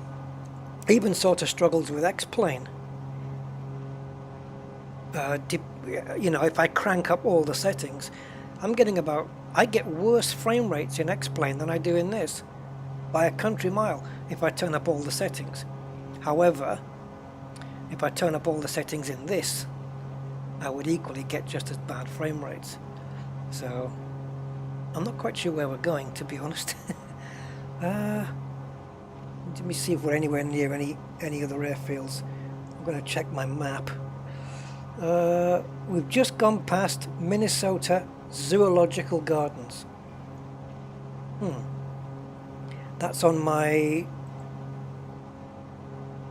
even sort of struggles with X-Plane. You know, if I crank up all the settings, I get worse frame rates in X-Plane than I do in this, by a country mile, if I turn up all the settings. However, if I turn up all the settings in this, I would equally get just as bad frame rates. So, I'm not quite sure where we're going, to be honest. Let me see if we're anywhere near any other airfields. I'm going to check my map. We've just gone past Minnesota Zoological Gardens. That's on my...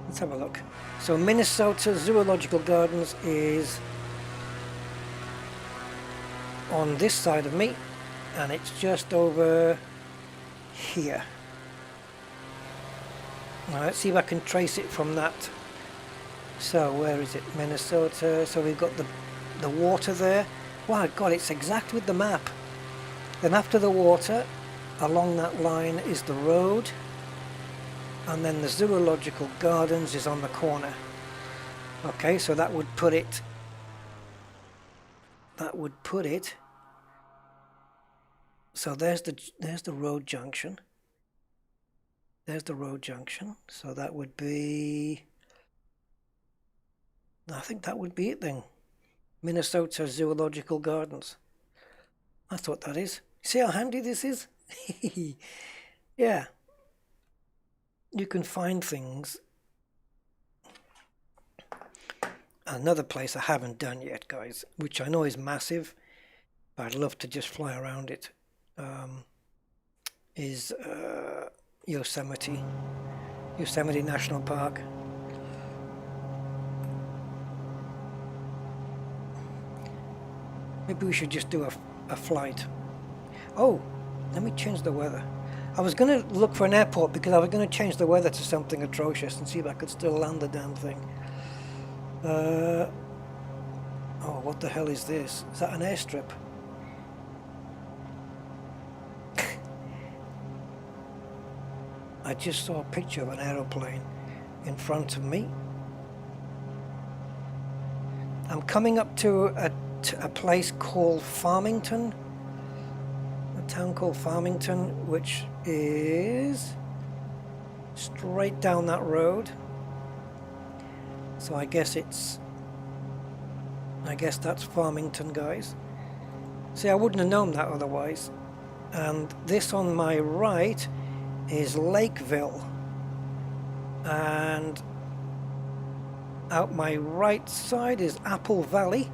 Let's have a look. So Minnesota Zoological Gardens is on this side of me, and it's just over here. Now let's see if I can trace it from that. So where is it? Minnesota. So we've got the water there. Wow, God, it's exact with the map. Then after the water, along that line is the road, and then the Zoological Gardens is on the corner. Okay, so that would put it so there's the road junction. There's the road junction. So that would be, I think that would be it then. Minnesota Zoological Gardens. That's what that is. See how handy this is? Yeah. You can find things. Another place I haven't done yet, guys, which I know is massive, but I'd love to just fly around it, is Yosemite National Park. Maybe we should just do a flight. Oh, let me change the weather. I was going to look for an airport because I was going to change the weather to something atrocious and see if I could still land the damn thing. Oh, what the hell is this? Is that an airstrip? I just saw a picture of an aeroplane in front of me. I'm coming up to a place called Farmington. A town called Farmington, which is straight down that road. So I guess that's Farmington, guys. See, I wouldn't have known that otherwise. And this on my right is Lakeville. And out my right side is Apple Valley.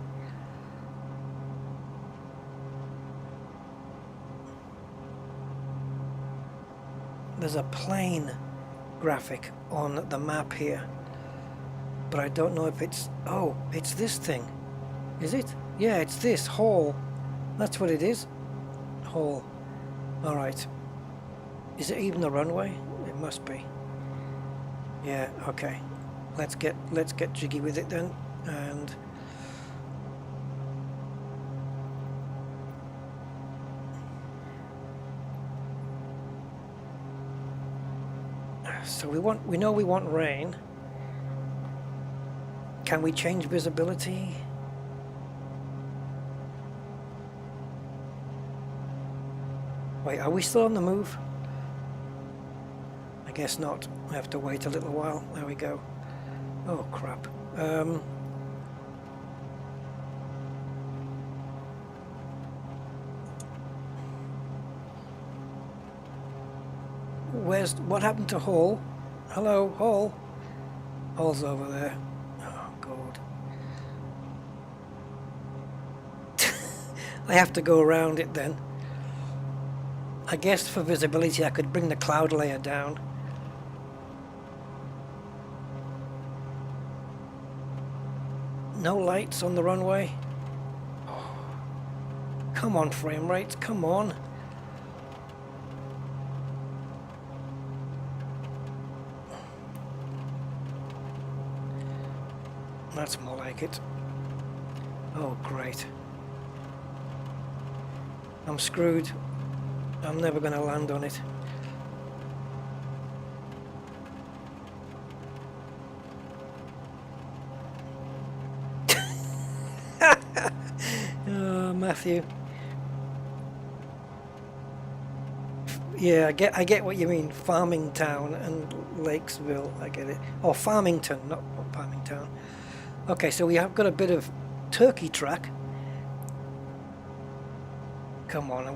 There's a plane graphic on the map here, but I don't know if it's... Oh, it's this thing. Is it? Yeah, it's this Hall. That's what it is. Hall. All right. Is it even a runway? It must be. Yeah. Okay. Let's get jiggy with it then. And so we know we want rain. Can we change visibility? Wait, are we still on the move? I guess not. I have to wait a little while. There we go. Oh crap. What happened to Hall? Hello, Hall. Hall's over there. Oh god. I have to go around it then. I guess for visibility I could bring the cloud layer down. No lights on the runway. Oh. Come on, frame rates, come on. That's more like it. Oh, great. I'm screwed. I'm never going to land on it. Oh, Matthew. Yeah, I get what you mean. Farming Town and Lakesville. I get it. Or Farmington, not Farming Town. Okay, so we have got a bit of turkey track. Come on, I'm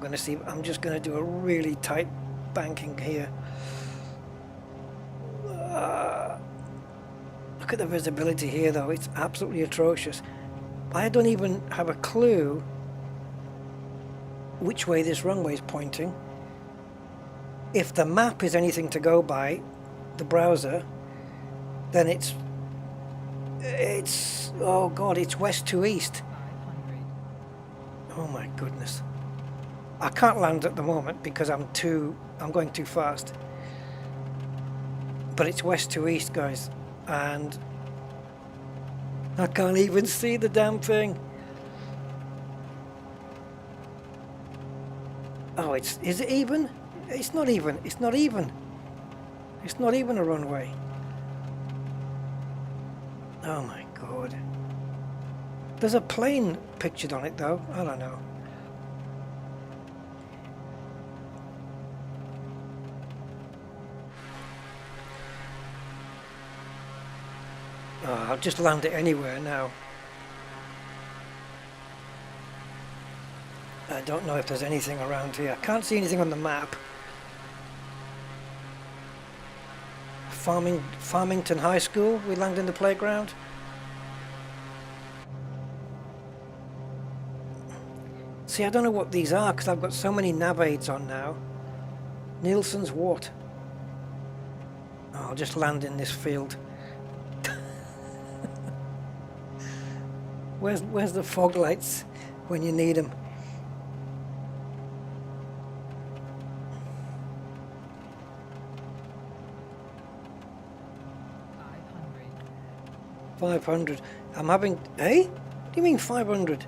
just going to do a really tight banking here. Look at the visibility here though, it's absolutely atrocious. I don't even have a clue which way this runway is pointing. If the map is anything to go by, the browser, then it's oh god, it's west to east. Oh my goodness. I can't land at the moment because I'm going too fast. But it's west to east, guys, and I can't even see the damn thing. Oh, is it even? It's not even. It's not even. It's not even a runway. Oh my god. There's a plane pictured on it though. I don't know. Oh, I'll just land it anywhere now. I don't know if there's anything around here. I can't see anything on the map. Farmington High School, we land in the playground. See, I don't know what these are because I've got so many nav aids on now. Nielsen's what? Oh, I'll just land in this field. Where's the fog lights? when you need them. 500. I'm having... Hey? What do you mean 500?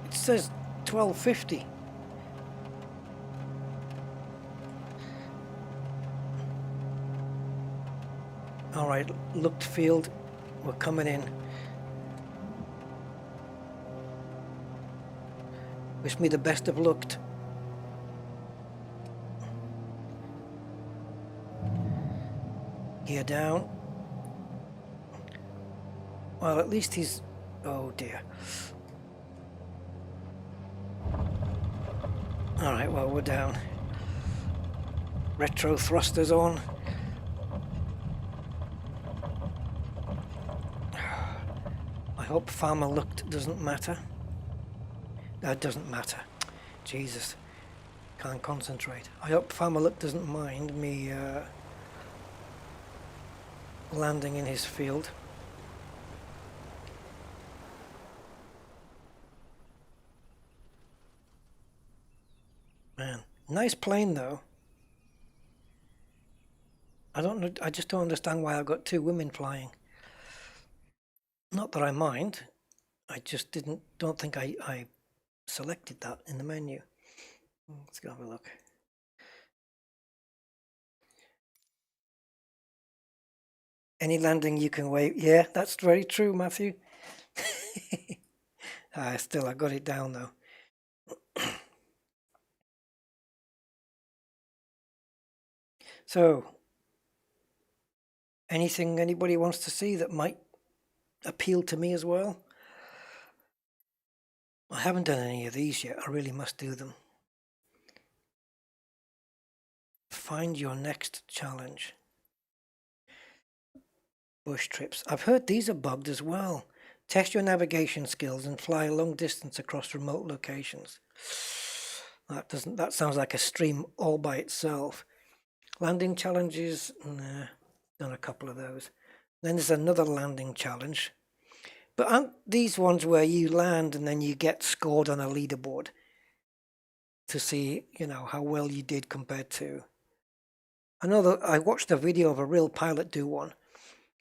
It says 1250. Alright, looked field. We're coming in. Wish me the best of luck. Gear down. Well, at least he's... Oh dear. Alright, well, we're down. Retro thrusters on. I hope farmer looked doesn't matter. That doesn't matter. Jesus. Can't concentrate. I hope farmer look doesn't mind me landing in his field. Man, nice plane though. I just don't understand why I've got two women flying. Not that I mind. I just don't think I selected that in the menu. Let's go have a look. Any landing you can wave. Yeah, that's very true, Matthew. Still, I got it down though. So, anything anybody wants to see that might appeal to me as well? I haven't done any of these yet. I really must do them. Find your next challenge. Bush trips. I've heard these are bugged as well. Test your navigation skills and fly a long distance across remote locations. That sounds like a stream all by itself. Landing challenges, nah, done a couple of those. Then there's another landing challenge. But aren't these ones where you land and then you get scored on a leaderboard to see, you know, how well you did compared to... I know that I watched a video of a real pilot do one,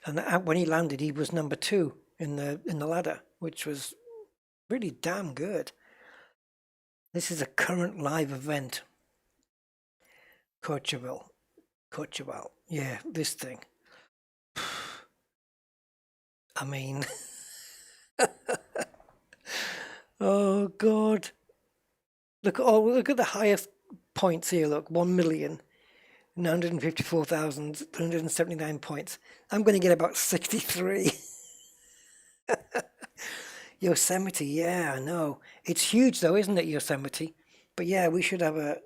and when he landed, he was number 2 in the ladder, which was really damn good. This is a current live event. Courchevel. Yeah, this thing. I mean... Oh God. Look at the highest points here, look, 1,954,379 points. I'm going to get about 63. Yosemite, yeah, I know. It's huge though, isn't it, Yosemite? But yeah, we should have a...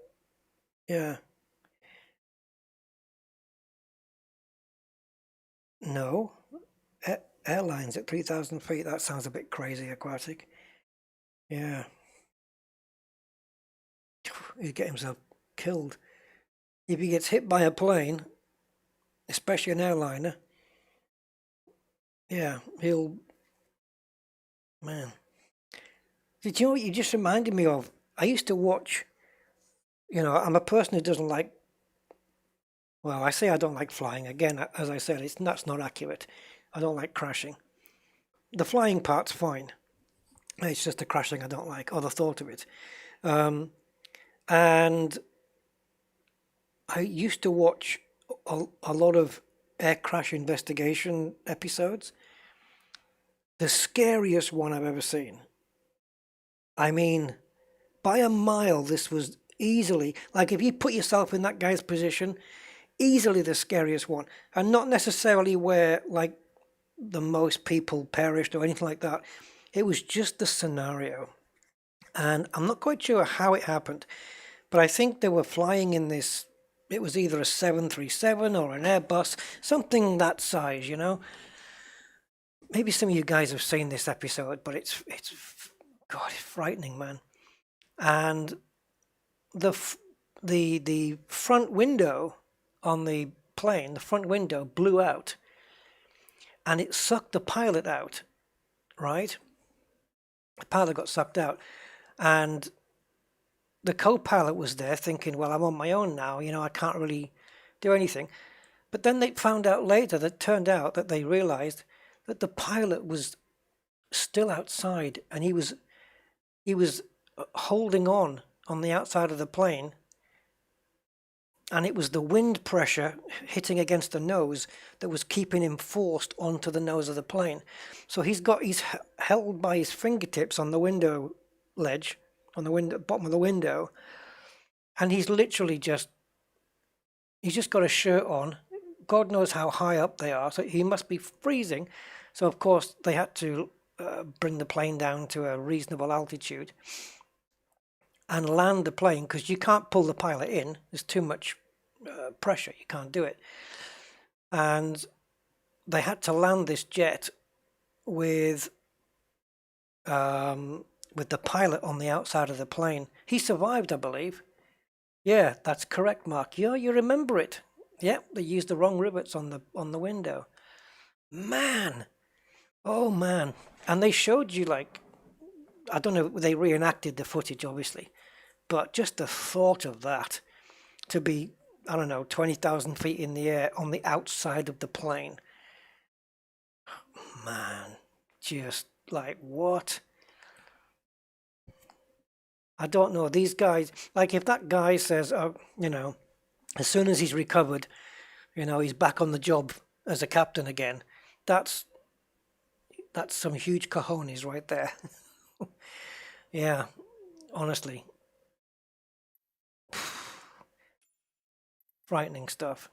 Yeah. No. Airlines at 3,000 feet, that sounds a bit crazy, aquatic. Yeah. He'd get himself killed. If he gets hit by a plane, especially an airliner, yeah, he'll... Man. Did you know what you just reminded me of? I used to watch, you know, I'm a person who doesn't like... Well, I say I don't like flying. Again, as I said, that's not accurate. I don't like crashing. The flying part's fine. It's just the crashing I don't like, or the thought of it. And I used to watch a lot of air crash investigation episodes. The scariest one I've ever seen. I mean, by a mile, this was easily, like if you put yourself in that guy's position, easily the scariest one. And not necessarily where, like, the most people perished or anything like that. It was just the scenario. And I'm not quite sure how it happened, but I think they were flying in this, it was either a 737 or an Airbus, something that size, you know. Maybe some of you guys have seen this episode, but it's God, it's frightening, man. And the front window on the plane, the front window blew out, and it sucked the pilot out. right? The pilot got sucked out, and the co-pilot was there thinking, well, I'm on my own now, you know, I can't really do anything. But then they found out later that turned out that they realized that the pilot was still outside, and he was holding on the outside of the plane, and it was the wind pressure hitting against the nose that was keeping him forced onto the nose of the plane. So he's held by his fingertips on the window ledge, on the window, bottom of the window, and he's just got a shirt on. God knows how high up they are, so he must be freezing. So of course they had to bring the plane down to a reasonable altitude and land the plane, because you can't pull the pilot in. There's too much pressure. You can't do it. And they had to land this jet with the pilot on the outside of the plane. He survived, I believe. Yeah, that's correct, Mark. Yeah, you remember it. Yeah, they used the wrong rivets on the window. Man, oh man. And they showed you, like, I don't know, they reenacted the footage obviously, but just the thought of that, to be, I don't know, 20,000 feet in the air on the outside of the plane. Man, just like, what? I don't know. These guys, like, if that guy says, oh, you know, as soon as he's recovered, you know, he's back on the job as a captain again, that's some huge cojones right there. Yeah, honestly. Frightening stuff.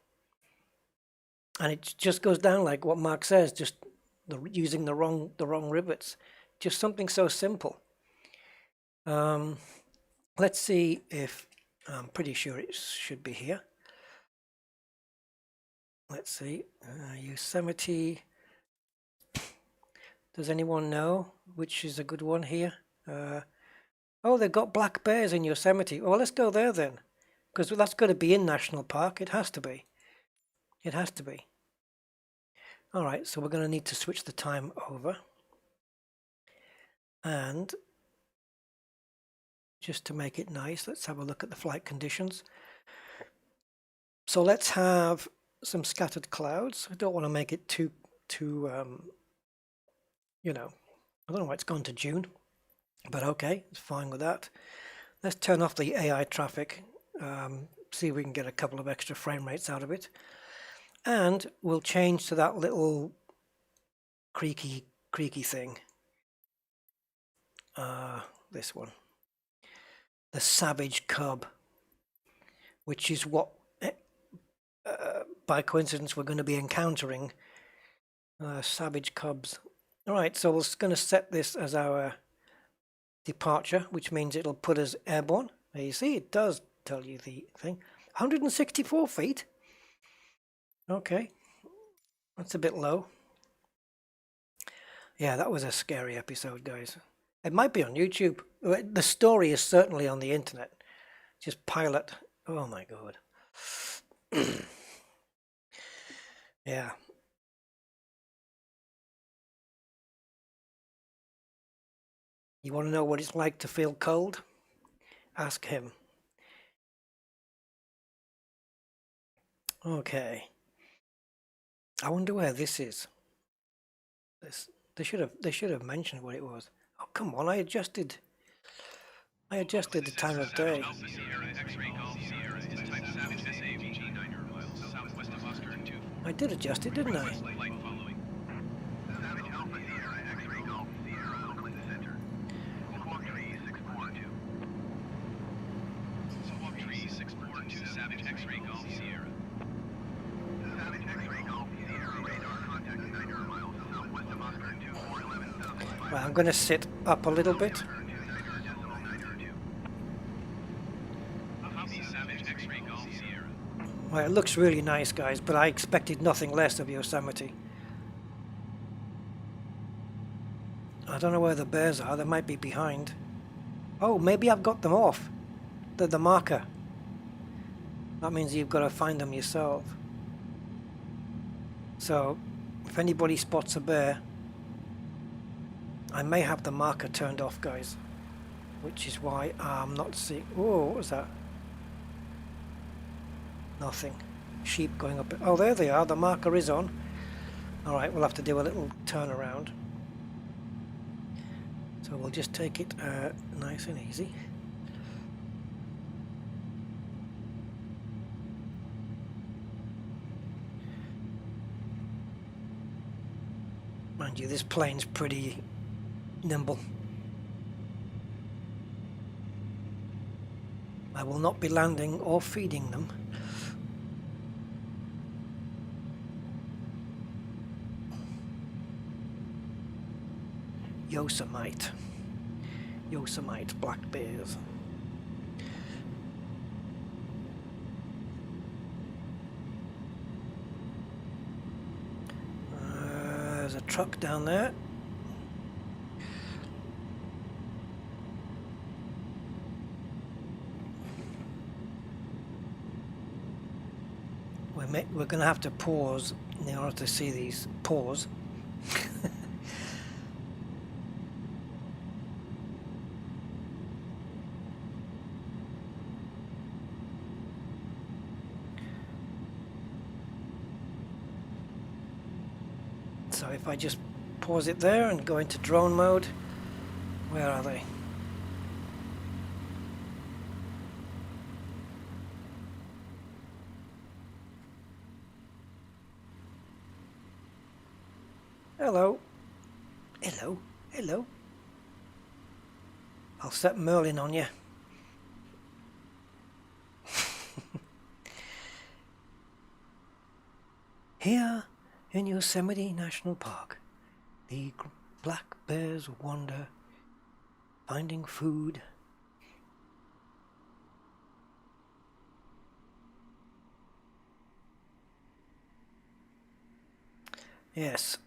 And it just goes down like what Mark says, just using the wrong rivets. Just something so simple. Let's see if, I'm pretty sure it should be here. Let's see, Yosemite. Does anyone know which is a good one here? Oh, they've got black bears in Yosemite. Well, let's go there then, because that's got to be in National Park. It has to be. It has to be. All right, so we're going to need to switch the time over. And just to make it nice, let's have a look at the flight conditions. So let's have some scattered clouds. I don't want to make it too you know, I don't know why it's gone to June, but okay, it's fine with that. Let's turn off the AI traffic, see if we can get a couple of extra frame rates out of it. And we'll change to that little creaky thing. This one. The Savage Cub, which is what, by coincidence, we're going to be encountering. Savage Cubs. All right, so we're going to set this as our departure, which means it'll put us airborne. There you see, it does tell you the thing. 164 feet. Okay, that's a bit low. Yeah, that was a scary episode, guys. It might be on YouTube. The story is certainly on the internet. Just pilot. Oh my God. Yeah. You want to know what it's like to feel cold? Ask him. Okay. I wonder where this is. They should have mentioned what it was. Oh, come on, I adjusted the time of day. I did adjust it, didn't I? Right, I'm going to sit up a little bit. Well, it looks really nice, guys, but I expected nothing less of Yosemite. I don't know where the bears are. They might be behind. Oh, maybe I've got them off. They're the marker. That means you've got to find them yourself. So, if anybody spots a bear, I may have the marker turned off, guys, which is why I'm not seeing... Oh, what was that? Nothing. Sheep going up. Oh, there they are. The marker is on. All right, we'll have to do a little turnaround. So we'll just take it nice and easy. Mind you, this plane's pretty nimble. I will not be landing or feeding them. Yosemite. Yosemite black bears. There's a truck down there. We're going to have to pause in order to see these. Pause. So if I just pause it there and go into drone mode, where are they? Hello. Hello. Hello. I'll set Merlin on you. Here in Yosemite National Park, the black bears wander, finding food. Yes.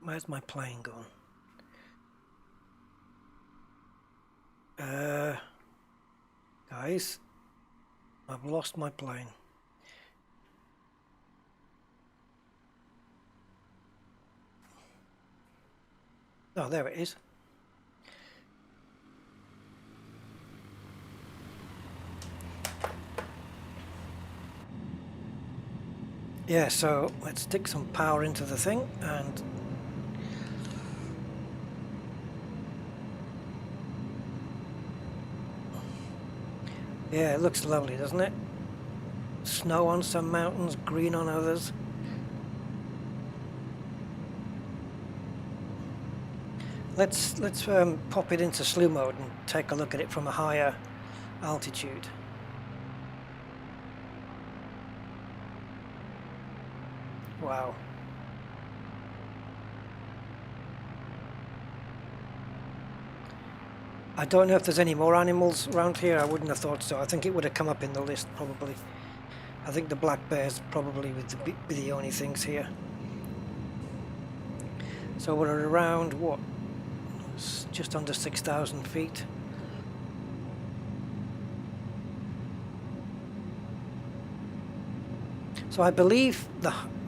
Where's my plane gone? Guys, I've lost my plane. Oh, there it is. Yeah, so let's stick some power into the thing and yeah, it looks lovely, doesn't it? Snow on some mountains, green on others. Let's pop it into slew mode and take a look at it from a higher altitude. Wow. I don't know if there's any more animals around here. I wouldn't have thought so. I think it would have come up in the list probably. I think the black bears probably would be the only things here. So we're around what? Just under 6,000 feet. So I believe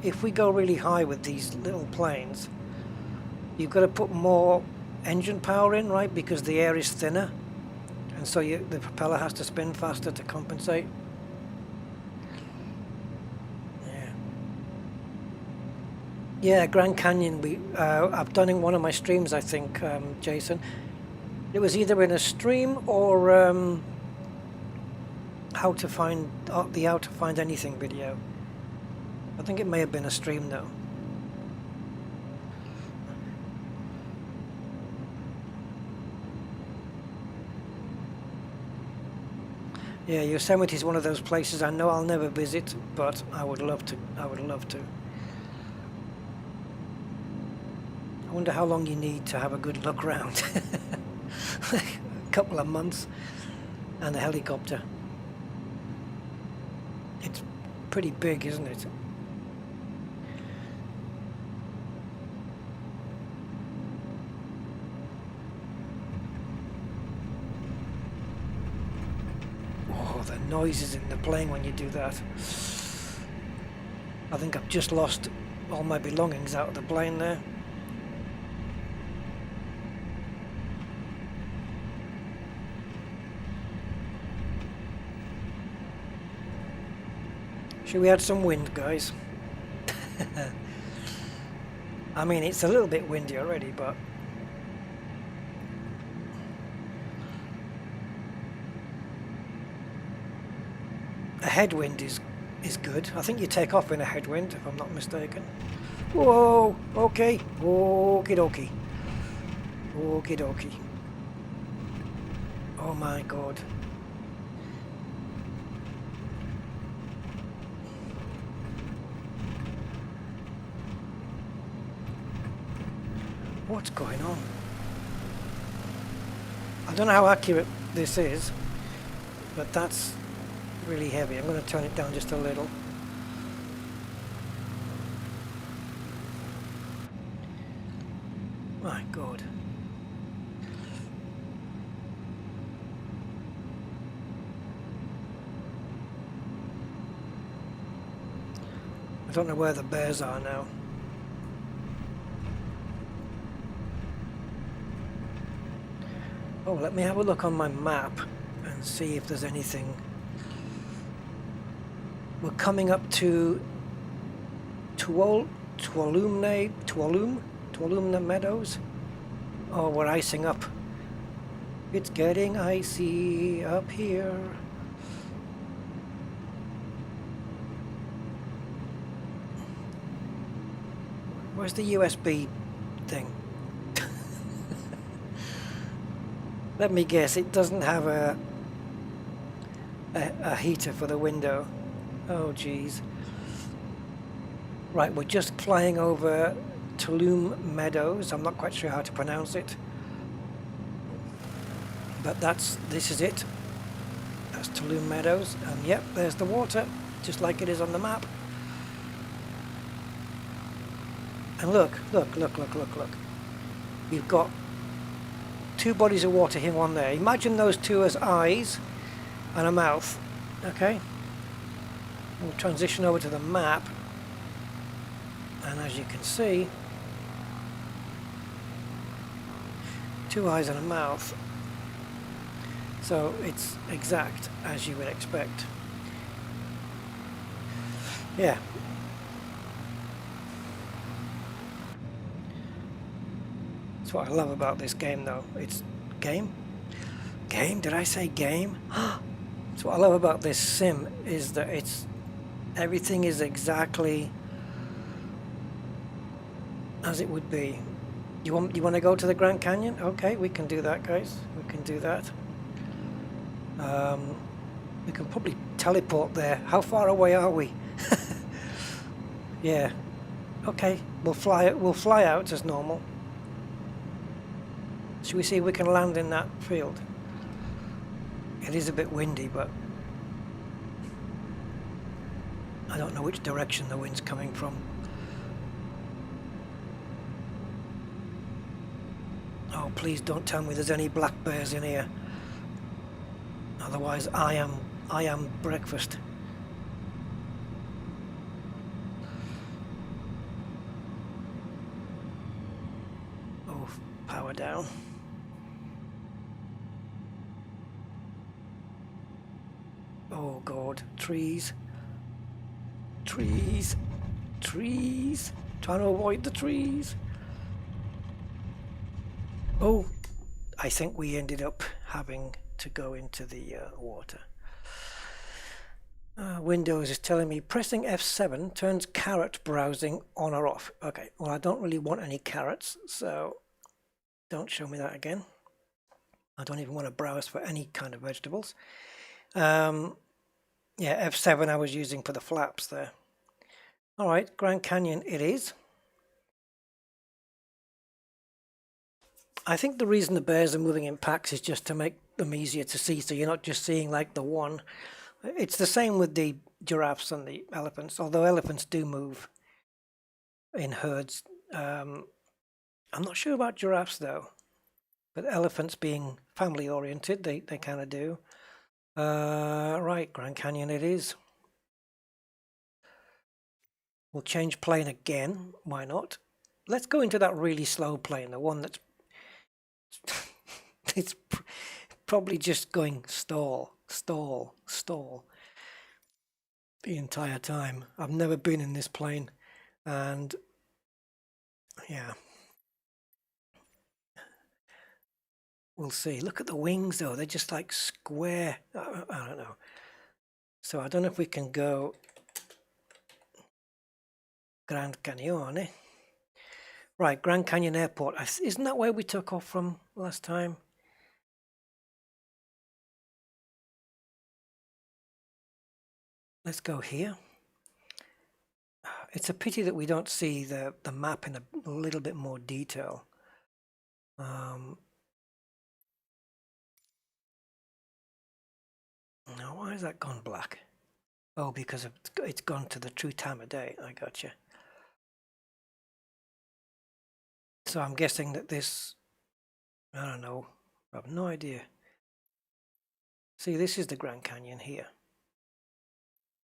if we go really high with these little planes, you've got to put more engine power in, right? Because the air is thinner, and so the propeller has to spin faster to compensate. Yeah, Grand Canyon. I've done in one of my streams, I think, Jason. It was either in a stream or how to find anything video. I think it may have been a stream though. Yeah, Yosemite is one of those places I know I'll never visit, but I would love to. I would love to. I wonder how long you need to have a good look around. A couple of months and a helicopter. It's pretty big, isn't it? Oh, the noises in the plane when you do that. I think I've just lost all my belongings out of the plane there. Should we add some wind, guys? I mean, it's a little bit windy already, but a headwind is good. I think you take off in a headwind, if I'm not mistaken. Whoa! Okay. Okie dokie. Okie dokie. Oh my god. What's going on? I don't know how accurate this is, but that's really heavy. I'm going to turn it down just a little. My god. I don't know where the bears are now. Oh, let me have a look on my map and see if there's anything. We're coming up to Tuolumne Meadows. Oh, we're icing up. It's getting icy up here. Where's the USB thing? Let me guess, it doesn't have a heater for the window. Oh geez. Right, we're just flying over Tulum Meadows. I'm not quite sure how to pronounce it, but this is it. That's Tulum Meadows, and yep, there's the water, just like it is on the map. And look. You've got two bodies of water here, one there. Imagine those two as eyes and a mouth. Okay? We'll transition over to the map. And as you can see, two eyes and a mouth. So it's exact as you would expect. Yeah. That's what I love about this game, though. It's game? Did I say game? That's what I love about this sim, is that everything is exactly as it would be. You want to go to the Grand Canyon? Okay, we can do that, guys. We can do that. We can probably teleport there. How far away are we? Yeah. Okay, we'll fly out as normal. Should we see if we can land in that field? It is a bit windy, but I don't know which direction the wind's coming from. Oh, please don't tell me there's any black bears in here. Otherwise, I am breakfast. Oh, power down. Oh god, trees. Trying to avoid the trees. Oh, I think we ended up having to go into the water. Windows is telling me pressing F7 turns carrot browsing on or off. Okay, well, I don't really want any carrots, so don't show me that again. I don't even want to browse for any kind of vegetables. Yeah, F7 I was using for the flaps there. All right, Grand Canyon it is. I think the reason the bears are moving in packs is just to make them easier to see, so you're not just seeing like the one. It's the same with the giraffes and the elephants, although elephants do move in herds. I'm not sure about giraffes though, but elephants being family oriented, they kind of do. Right, Grand Canyon it is. We'll change plane again. Why not? Let's go into that really slow plane, the one that's it's probably just going stall, stall, stall the entire time. I've never been in this plane, and yeah, we'll see. Look at the wings though, they're just like square. I don't know. So I don't know if we can go Grand Canyon, eh? Right, Grand Canyon Airport. Isn't that where we took off from last time? Let's go here. It's a pity that we don't see the map in a little bit more detail. Now, why has that gone black? Oh, because it's gone to the true time of day. I gotcha. So I'm guessing that this, I don't know, I have no idea. See, this is the Grand Canyon here,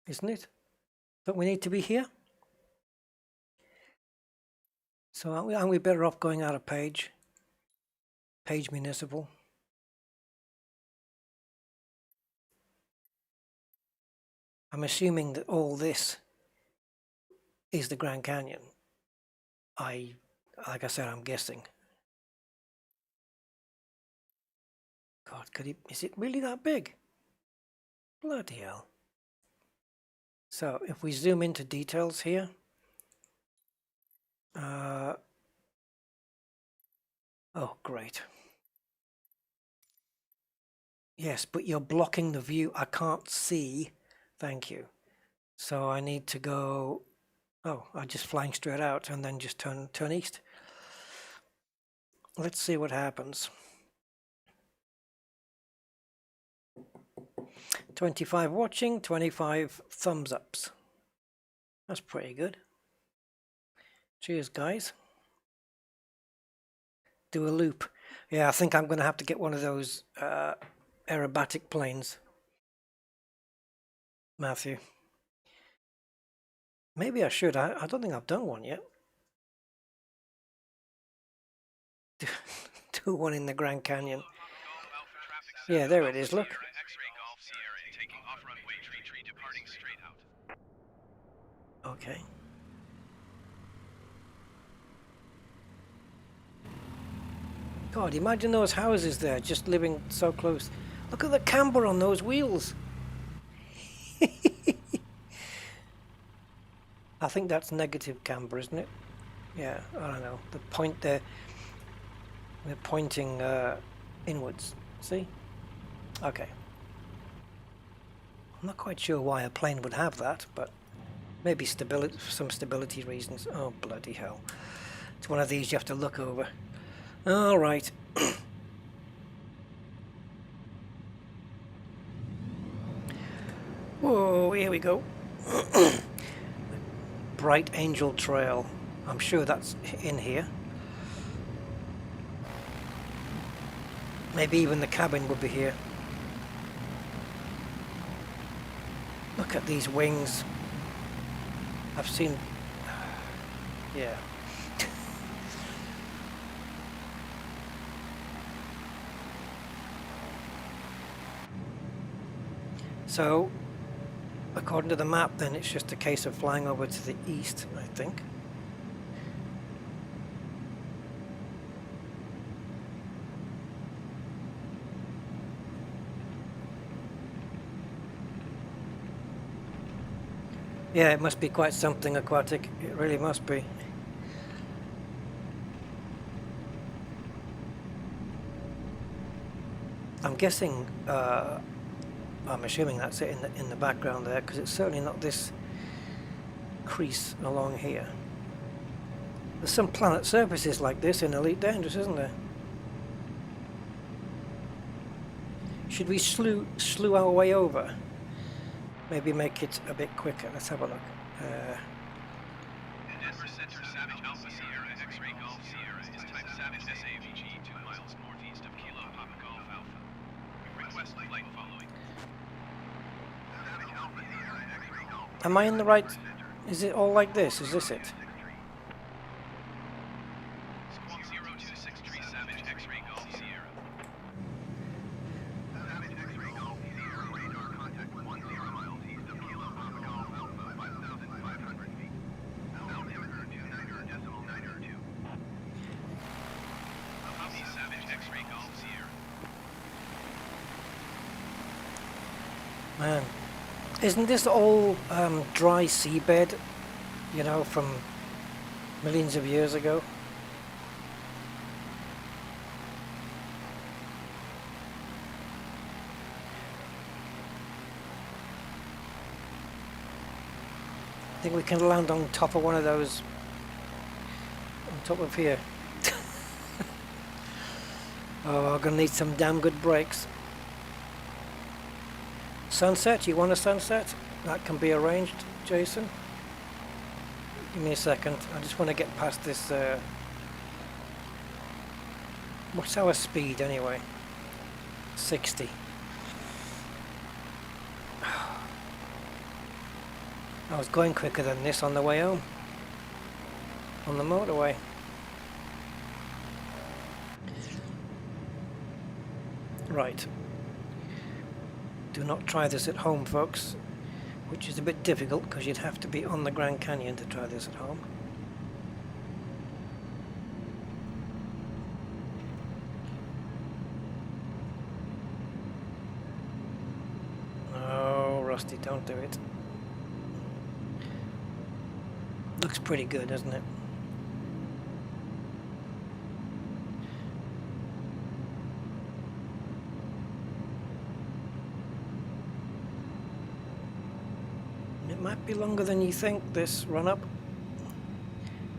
isn't it? Don't we need to be here? So aren't we better off going out of Page Municipal? I'm assuming that all this is the Grand Canyon. Like I said, I'm guessing. God, is it really that big? Bloody hell. So if we zoom into details here, oh great. Yes, but you're blocking the view. I can't see. Thank you. So I need to go, oh, I'm just flying straight out and then just turn east. Let's see what happens. 25 watching, 25 thumbs ups. That's pretty good. Cheers, guys. Do a loop. Yeah, I think I'm going to have to get one of those aerobatic planes, Matthew. Maybe I should. I don't think I've done one yet. Do one in the Grand Canyon. Yeah, there it is, look. Okay. God, imagine those houses there, just living so close. Look at the camber on those wheels. I think that's negative camber, isn't it? Yeah, I don't know. The point there, they're pointing inwards. See? Okay. I'm not quite sure why a plane would have that, but maybe stability, some stability reasons. Oh, bloody hell. It's one of these you have to look over. All right. Whoa, here we go. Bright Angel Trail. I'm sure that's in here. Maybe even the cabin would be here. Look at these wings. I've seen... yeah. So, according to the map, then it's just a case of flying over to the east, I think. Yeah, it must be quite something aquatic. It really must be. I'm guessing, I'm assuming that's it in the background there, because it's certainly not this crease along here. There's some planet surfaces like this in Elite Dangerous, isn't there? Should we slew our way over? Maybe make it a bit quicker. Let's have a look. Denver Center, Savage Alpha Sierra, X-Ray Golf Sierra is type Savage SAVG 2 miles northeast of Kilo Papa Golf Alpha. We request flight following. Savage Alpha Sierra, X-Ray Golf. Am I in the right Is it all like this? Is this it? Squawk 026 Savage X-ray Golf Sierra. Savage X-ray Golf Sierra radar contact 10 miles east of Kilo Papa Golf Alpha 5,500 feet. Altimeter 29.902. Copy Savage X-ray Golf Sierra. Man, isn't this all dry seabed, you know, from millions of years ago? I think we can land on top of one of those, on top of here. Oh, I'm gonna need some damn good brakes. Sunset, you want a sunset? That can be arranged, Jason. Give me a second, I just want to get past this, what's our speed anyway? 60. I was going quicker than this on the way home. On the motorway. Right. Do not try this at home, folks, which is a bit difficult because you'd have to be on the Grand Canyon to try this at home. Oh, Rusty, don't do it. Looks pretty good, doesn't it? It might be longer than you think, this run-up.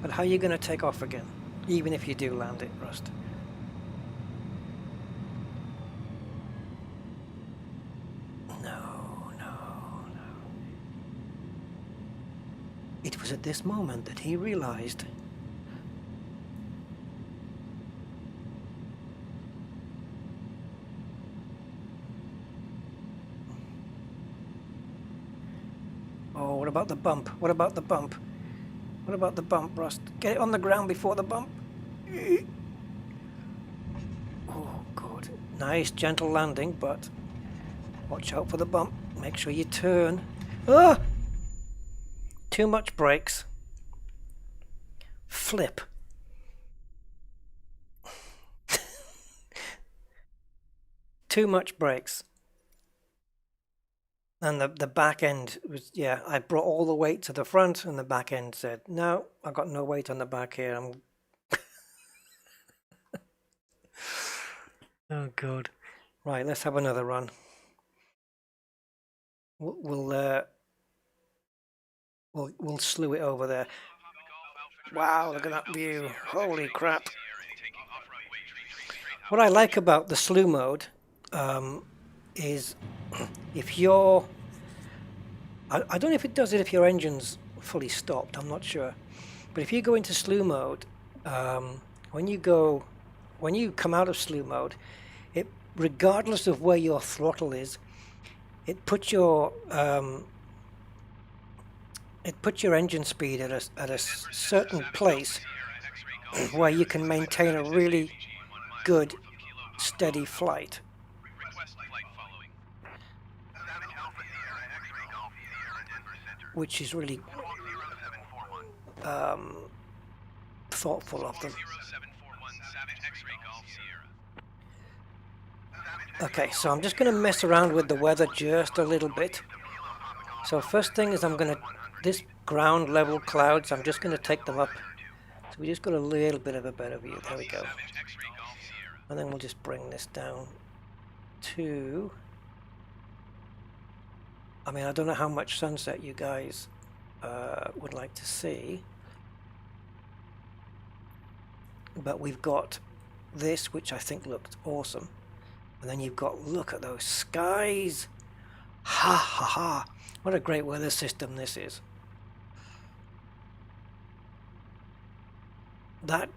But how are you going to take off again? Even if you do land it, Rust. No. It was at this moment that he realized oh, what about the bump? What about the bump? What about the bump, Rust? Get it on the ground before the bump. Oh, good. Nice, gentle landing, but watch out for the bump. Make sure you turn. Ah! Too much brakes. Flip. Too much brakes. And the back end was, yeah, I brought all the weight to the front and the back end said, no, I've got no weight on the back here. Oh, God. Right, let's have another run. We'll slew it over there. Wow, look at that view. Holy crap. What I like about the slew mode is if you're... I don't know if it does it if your engine's fully stopped, I'm not sure. But if you go into slew mode, when you come out of slew mode, it, regardless of where your throttle is, it puts your engine speed at a certain place where you can maintain a really good, steady flight. Which is really thoughtful of them. Okay, so I'm just going to mess around with the weather just a little bit. So first thing is this ground level clouds, I'm just going to take them up. So we just got a little bit of a better view. There we go. And then we'll just bring this down to... I mean, I don't know how much sunset you guys would like to see. But we've got this, which I think looked awesome. And then you've got, look at those skies. Ha ha ha. What a great weather system this is.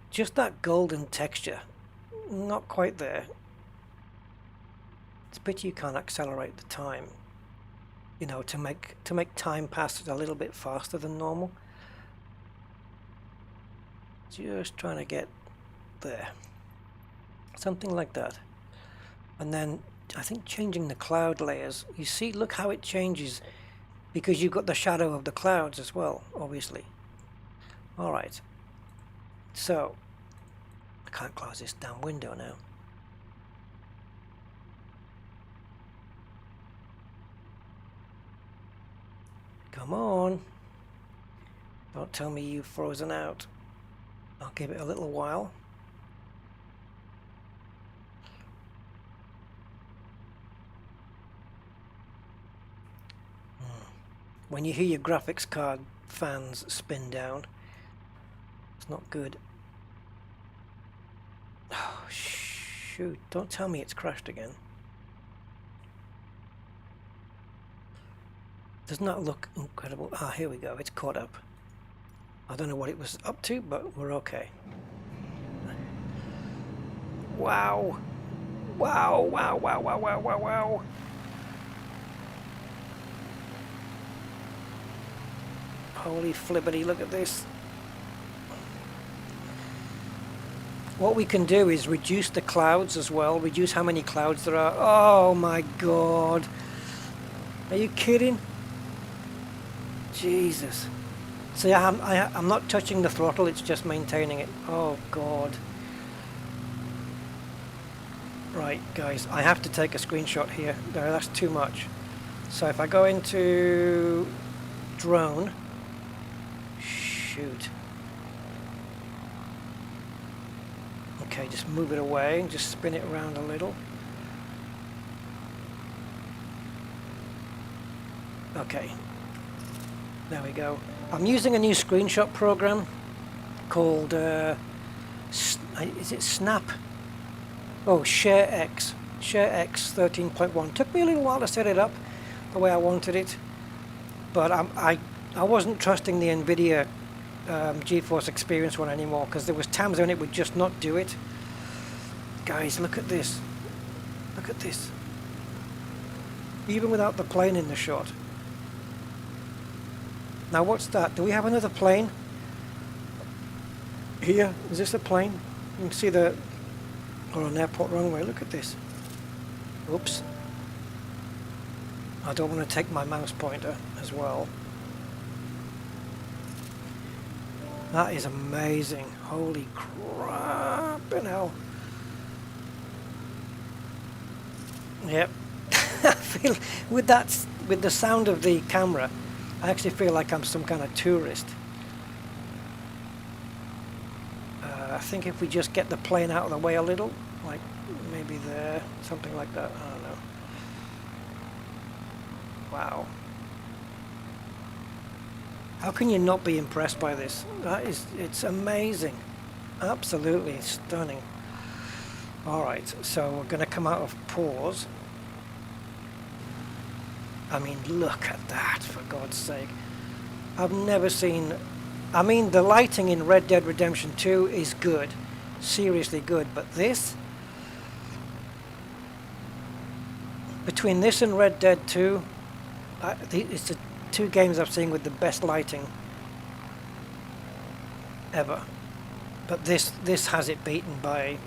Just that golden texture, not quite there. It's a pity you can't accelerate the time. you know, to make time pass a little bit faster than normal. Just trying to get there, something like that. And then I think changing the cloud layers, you see, look how it changes, because you've got the shadow of the clouds as well, obviously. All right, so I can't close this damn window now. Come on, don't tell me you've frozen out. I'll give it a little while. When you hear your graphics card fans spin down, it's not good. Oh, shoot, don't tell me it's crashed again. Doesn't that look incredible? Ah, here we go, it's caught up. I don't know what it was up to, but we're okay. Wow. Wow, wow, wow, wow, wow, wow, wow. Holy flippity, look at this. What we can do is reduce the clouds as well, reduce how many clouds there are. Oh my god. Are you kidding? Jesus. See, I'm not touching the throttle, it's just maintaining it. Oh god. Right, guys, I have to take a screenshot here. No, that's too much. So if I go into drone, shoot. Okay, just move it away and just spin it around a little. Okay, there we go. I'm using a new screenshot program called, is it Snap? Oh, ShareX 13.1. Took me a little while to set it up the way I wanted it, but I wasn't trusting the NVIDIA GeForce Experience one anymore, because there was times when it would just not do it. Guys, look at this. Look at this. Even without the plane in the shot. Now what's that? Do we have another plane? Here? Is this a plane? You can see the... or an airport runway. Look at this. Oops. I don't want to take my mouse pointer as well. That is amazing. Holy crap, you know. Yep. I feel with the sound of the camera, I actually feel like I'm some kind of tourist. I think if we just get the plane out of the way a little, like maybe there, something like that, I don't know. Wow. How can you not be impressed by this? It's amazing. Absolutely stunning. Alright, so we're going to come out of pause. I mean, look at that, for God's sake. I've never seen... I mean, the lighting in Red Dead Redemption 2 is good. Seriously good, but this... Between this and Red Dead 2, it's the two games I've seen with the best lighting ever. But this has it beaten by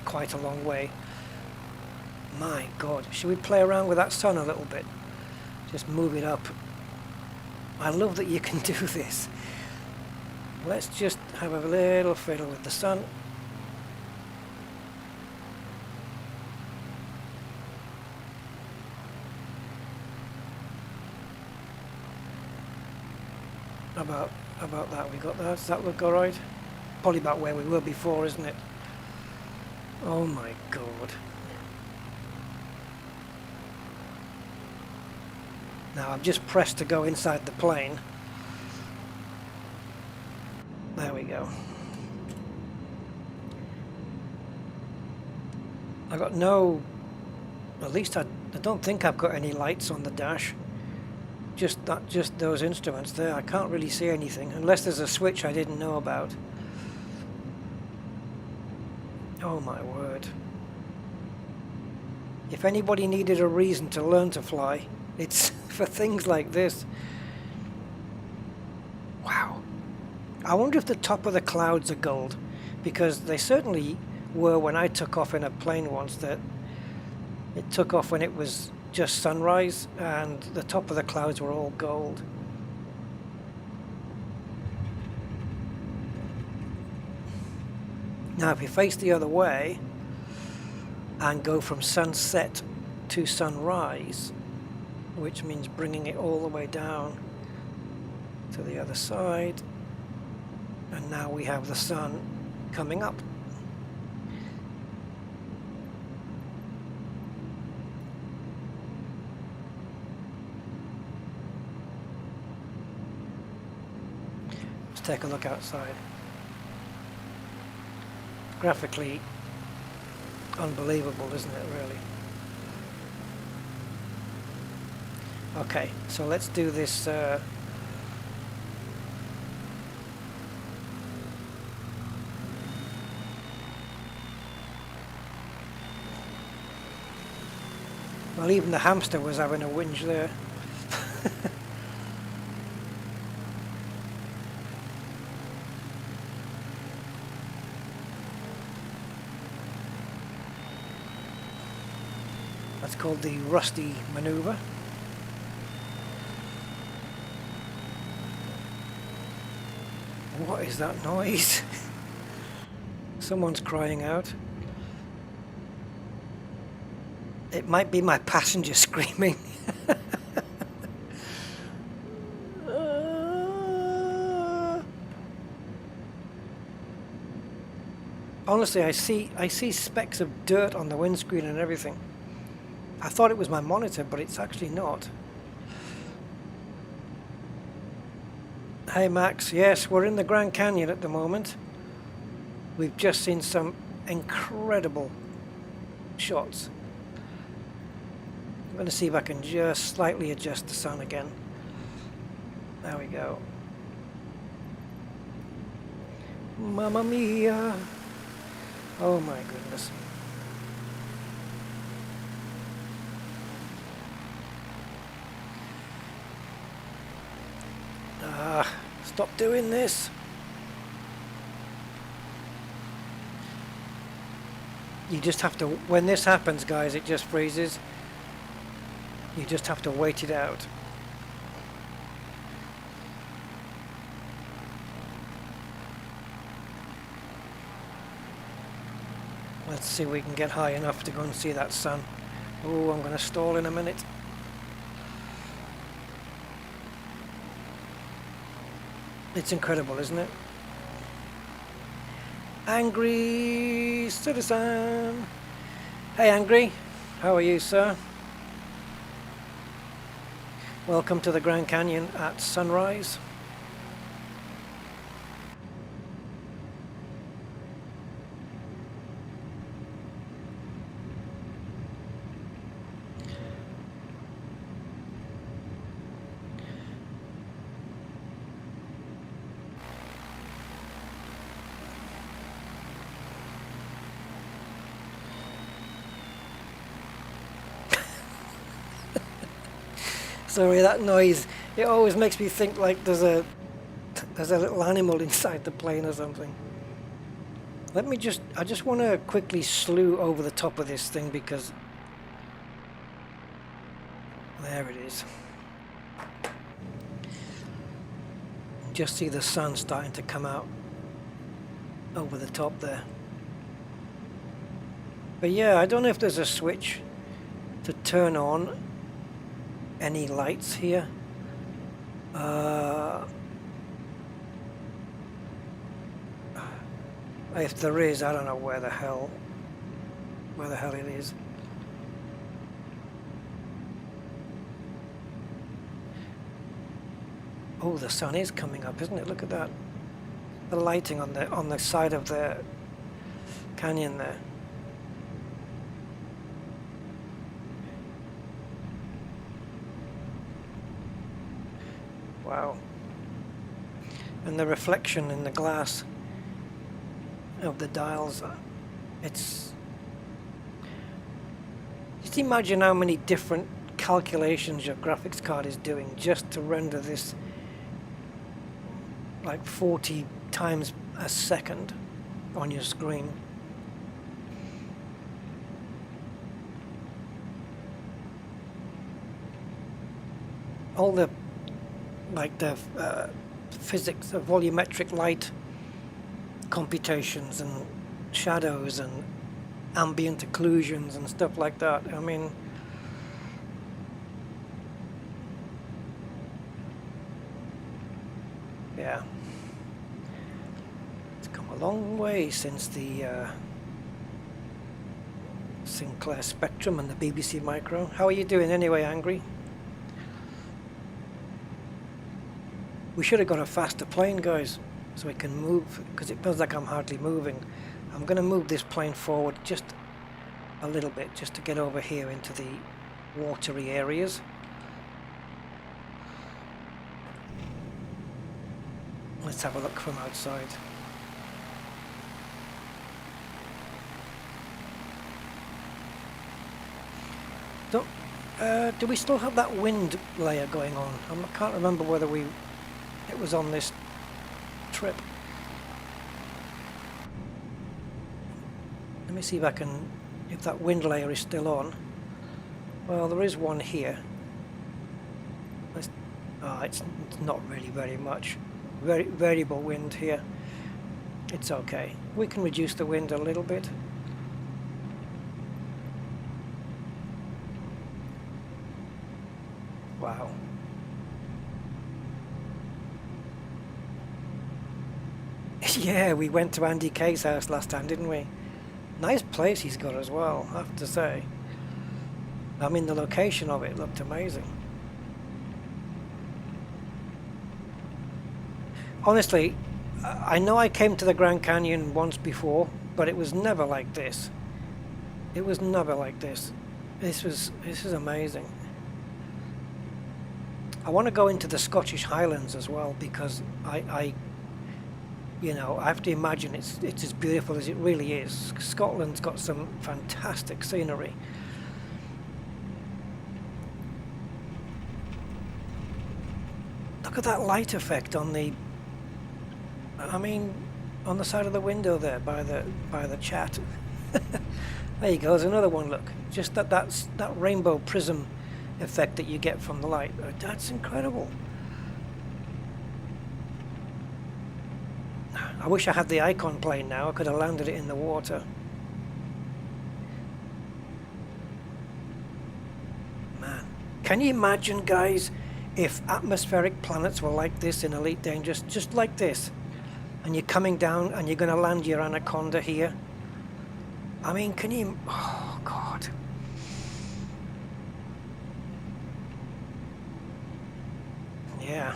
quite a long way. My God, should we play around with that sun a little bit? Just move it up. I love that you can do this. Let's just have a little fiddle with the sun. About that, we got that. Does that look alright? Probably about where we were before, isn't it? Oh my God. Now I've just pressed to go inside the plane. There we go. I got no... At least I don't think I've got any lights on the dash. Just those instruments there. I can't really see anything unless there's a switch I didn't know about. Oh my word. If anybody needed a reason to learn to fly, it's for things like this. Wow. I wonder if the top of the clouds are gold, because they certainly were when I took off in a plane once. That it took off when it was just sunrise and the top of the clouds were all gold. Now if you face the other way and go from sunset to sunrise, which means bringing it all the way down to the other side, and now we have the sun coming up. Let's take a look outside. Graphically unbelievable, isn't it, really? Okay, so let's do this well, even the hamster was having a whinge there. That's called the Rusty maneuver. What is that noise? Someone's crying out. It might be my passenger screaming. Honestly, I see specks of dirt on the windscreen and everything. I thought it was my monitor, but it's actually not. Hey Max, yes, we're in the Grand Canyon at the moment. We've just seen some incredible shots. I'm going to see if I can just slightly adjust the sun again. There we go. Mamma mia! Oh my goodness. Stop doing this. You just have to, when this happens, guys, it just freezes. You just have to wait it out. Let's see if we can get high enough to go and see that sun. Oh, I'm going to stall in a minute. It's incredible, isn't it? Angry citizen. Hey, Angry. How are you, sir? Welcome to the Grand Canyon at sunrise. Sorry, that noise, it always makes me think like there's a little animal inside the plane or something. I just want to quickly slew over the top of this thing because there it is. Just see the sun starting to come out over the top there. But yeah, I don't know if there's a switch to turn on any lights here. If there is, I don't know where the hell it is. Oh, the sun is coming up, isn't it? Look at that. The lighting on the side of the canyon there. Wow. And the reflection in the glass of the dials, it's... Just imagine how many different calculations your graphics card is doing just to render this like 40 times a second on your screen. All the physics of volumetric light computations and shadows and ambient occlusions and stuff like that. I mean, yeah, it's come a long way since the Sinclair Spectrum and the BBC Micro. How are you doing anyway, Angry? We should have got a faster plane, guys, so we can move, because it feels like I'm hardly moving. I'm going to move this plane forward just a little bit, just to get over here into the watery areas. Let's have a look from outside. Do we still have that wind layer going on? I can't remember whether it was on this trip. Let me see if that wind layer is still on. Well, there is one here. It's not really very much. Very variable wind here. It's okay. We can reduce the wind a little bit. Wow. Yeah, we went to Andy K's house last time, didn't we? Nice place he's got as well, I have to say. I mean, the location of it looked amazing. Honestly, I know I came to the Grand Canyon once before, but it was never like this. It was never like this. This is amazing. I want to go into the Scottish Highlands as well, because I have to imagine it's as beautiful as it really is. Scotland's got some fantastic scenery. Look at that light effect on the side of the window there by the chat. There you go, there's another one, look. Just that rainbow prism effect that you get from the light. That's incredible. I wish I had the Icon plane now. I could have landed it in the water. Man, can you imagine, guys, if atmospheric planets were like this in Elite Dangerous, just like this, and you're coming down and you're going to land your Anaconda here? I mean, can you... Oh, God. Yeah.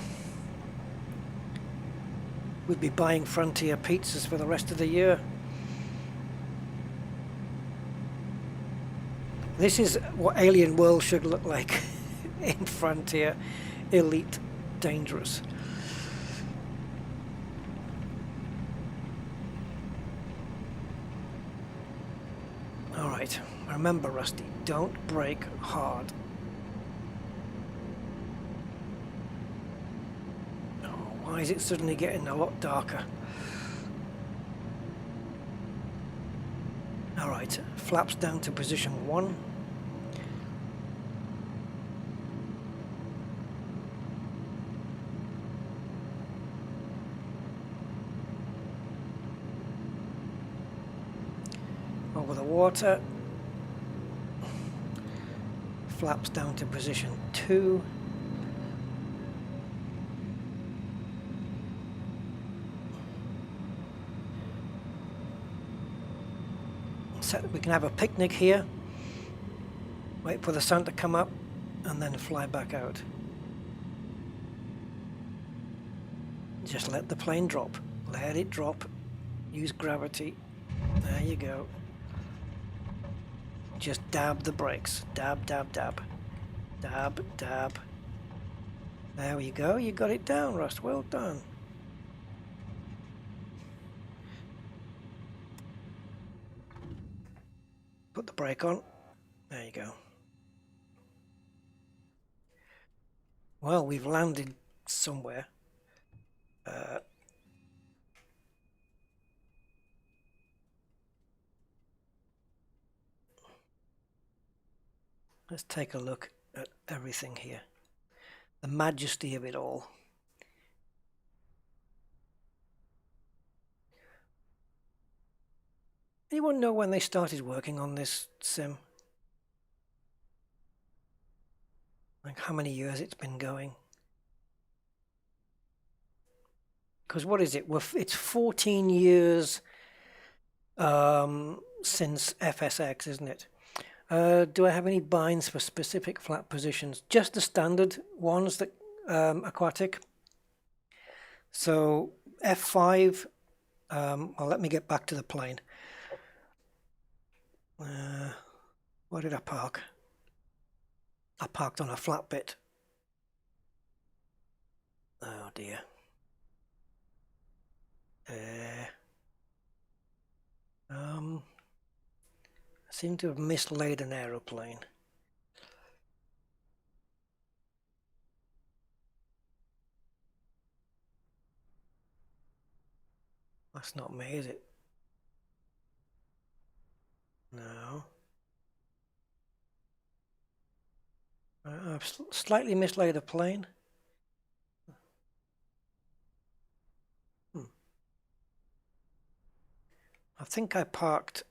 We'd be buying Frontier pizzas for the rest of the year. This is what Alien World should look like in Frontier Elite Dangerous. Alright, remember, Rusty, don't brake hard. Why is it suddenly getting a lot darker? Alright, flaps down to position 1. Over the water. Flaps down to position 2. We can have a picnic here, wait for the sun to come up, and then fly back out. Just let the plane drop. Let it drop. Use gravity. There you go. Just dab the brakes. Dab, dab, dab. Dab, dab. There we go. You got it down, Rust. Well done. Put the brake on. There you go. Well, we've landed somewhere. Let's take a look at everything here. The majesty of it all. Anyone know when they started working on this sim? Like how many years it's been going? Because what is it? It's 14 years since FSX, isn't it? Do I have any binds for specific flat positions? Just the standard ones that aquatic. So F5. Well, let me get back to the plane. Where did I park? I parked on a flat bit. Oh dear. I seem to have mislaid an aeroplane. That's not me, is it? No. I've slightly mislaid a plane. I think I parked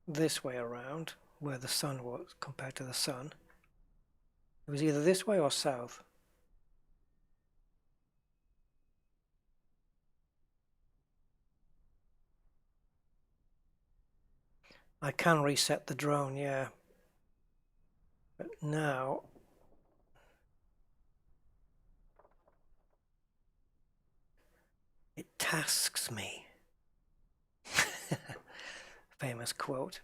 this way around, where the sun was compared to the sun. It was either this way or south. I can reset the drone, yeah. But now it tasks me. Famous quote.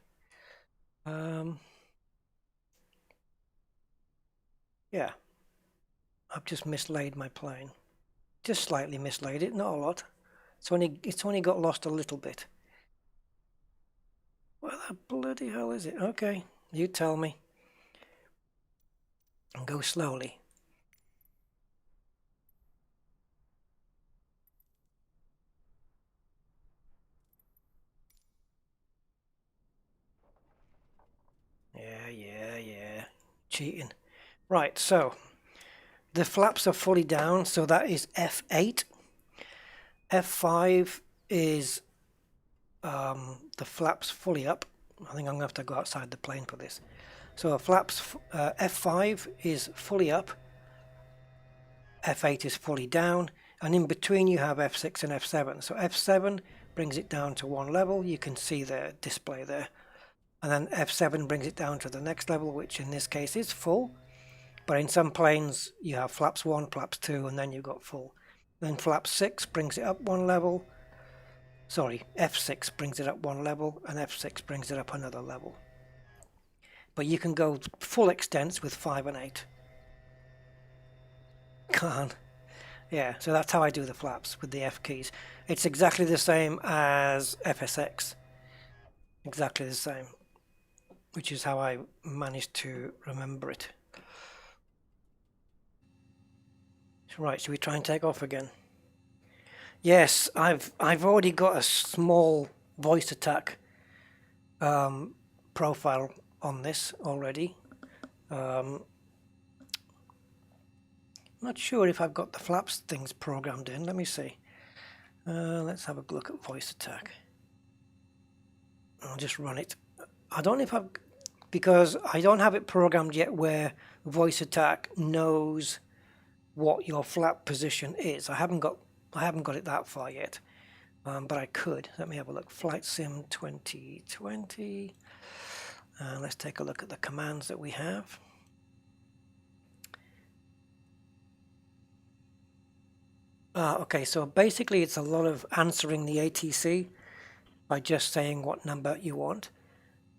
Yeah, I've just mislaid my plane. Just slightly mislaid it, not a lot. It's only got lost a little bit. What the bloody hell is it? Okay, you tell me. And go slowly. Yeah. Cheating. Right, so the flaps are fully down, so that is F8. F5 is the flaps fully up. I think I'm going to have to go outside the plane for this. So flaps F5 is fully up. F8 is fully down. And in between you have F6 and F7. So F7 brings it down to one level. You can see the display there. And then F7 brings it down to the next level, which in this case is full. But in some planes you have flaps 1, flaps 2, and then you've got full. Then flap 6 brings it up one level. Sorry, F6 brings it up one level, and F6 brings it up another level. But you can go full extents with 5 and 8. Can't. Yeah, so that's how I do the flaps with the F keys. It's exactly the same as FSX. Exactly the same. Which is how I managed to remember it. Right, should we try and take off again? Yes, I've already got a small voice attack profile on this already. Not sure if I've got the flaps things programmed in. Let me see. Let's have a look at voice attack. I'll just run it. I don't know if I've, because I don't have it programmed yet where voice attack knows what your flap position is. I haven't got it that far yet, but I could. Let me have a look. Flight Sim 2020. Let's take a look at the commands that we have. Okay, so basically it's a lot of answering the ATC by just saying what number you want.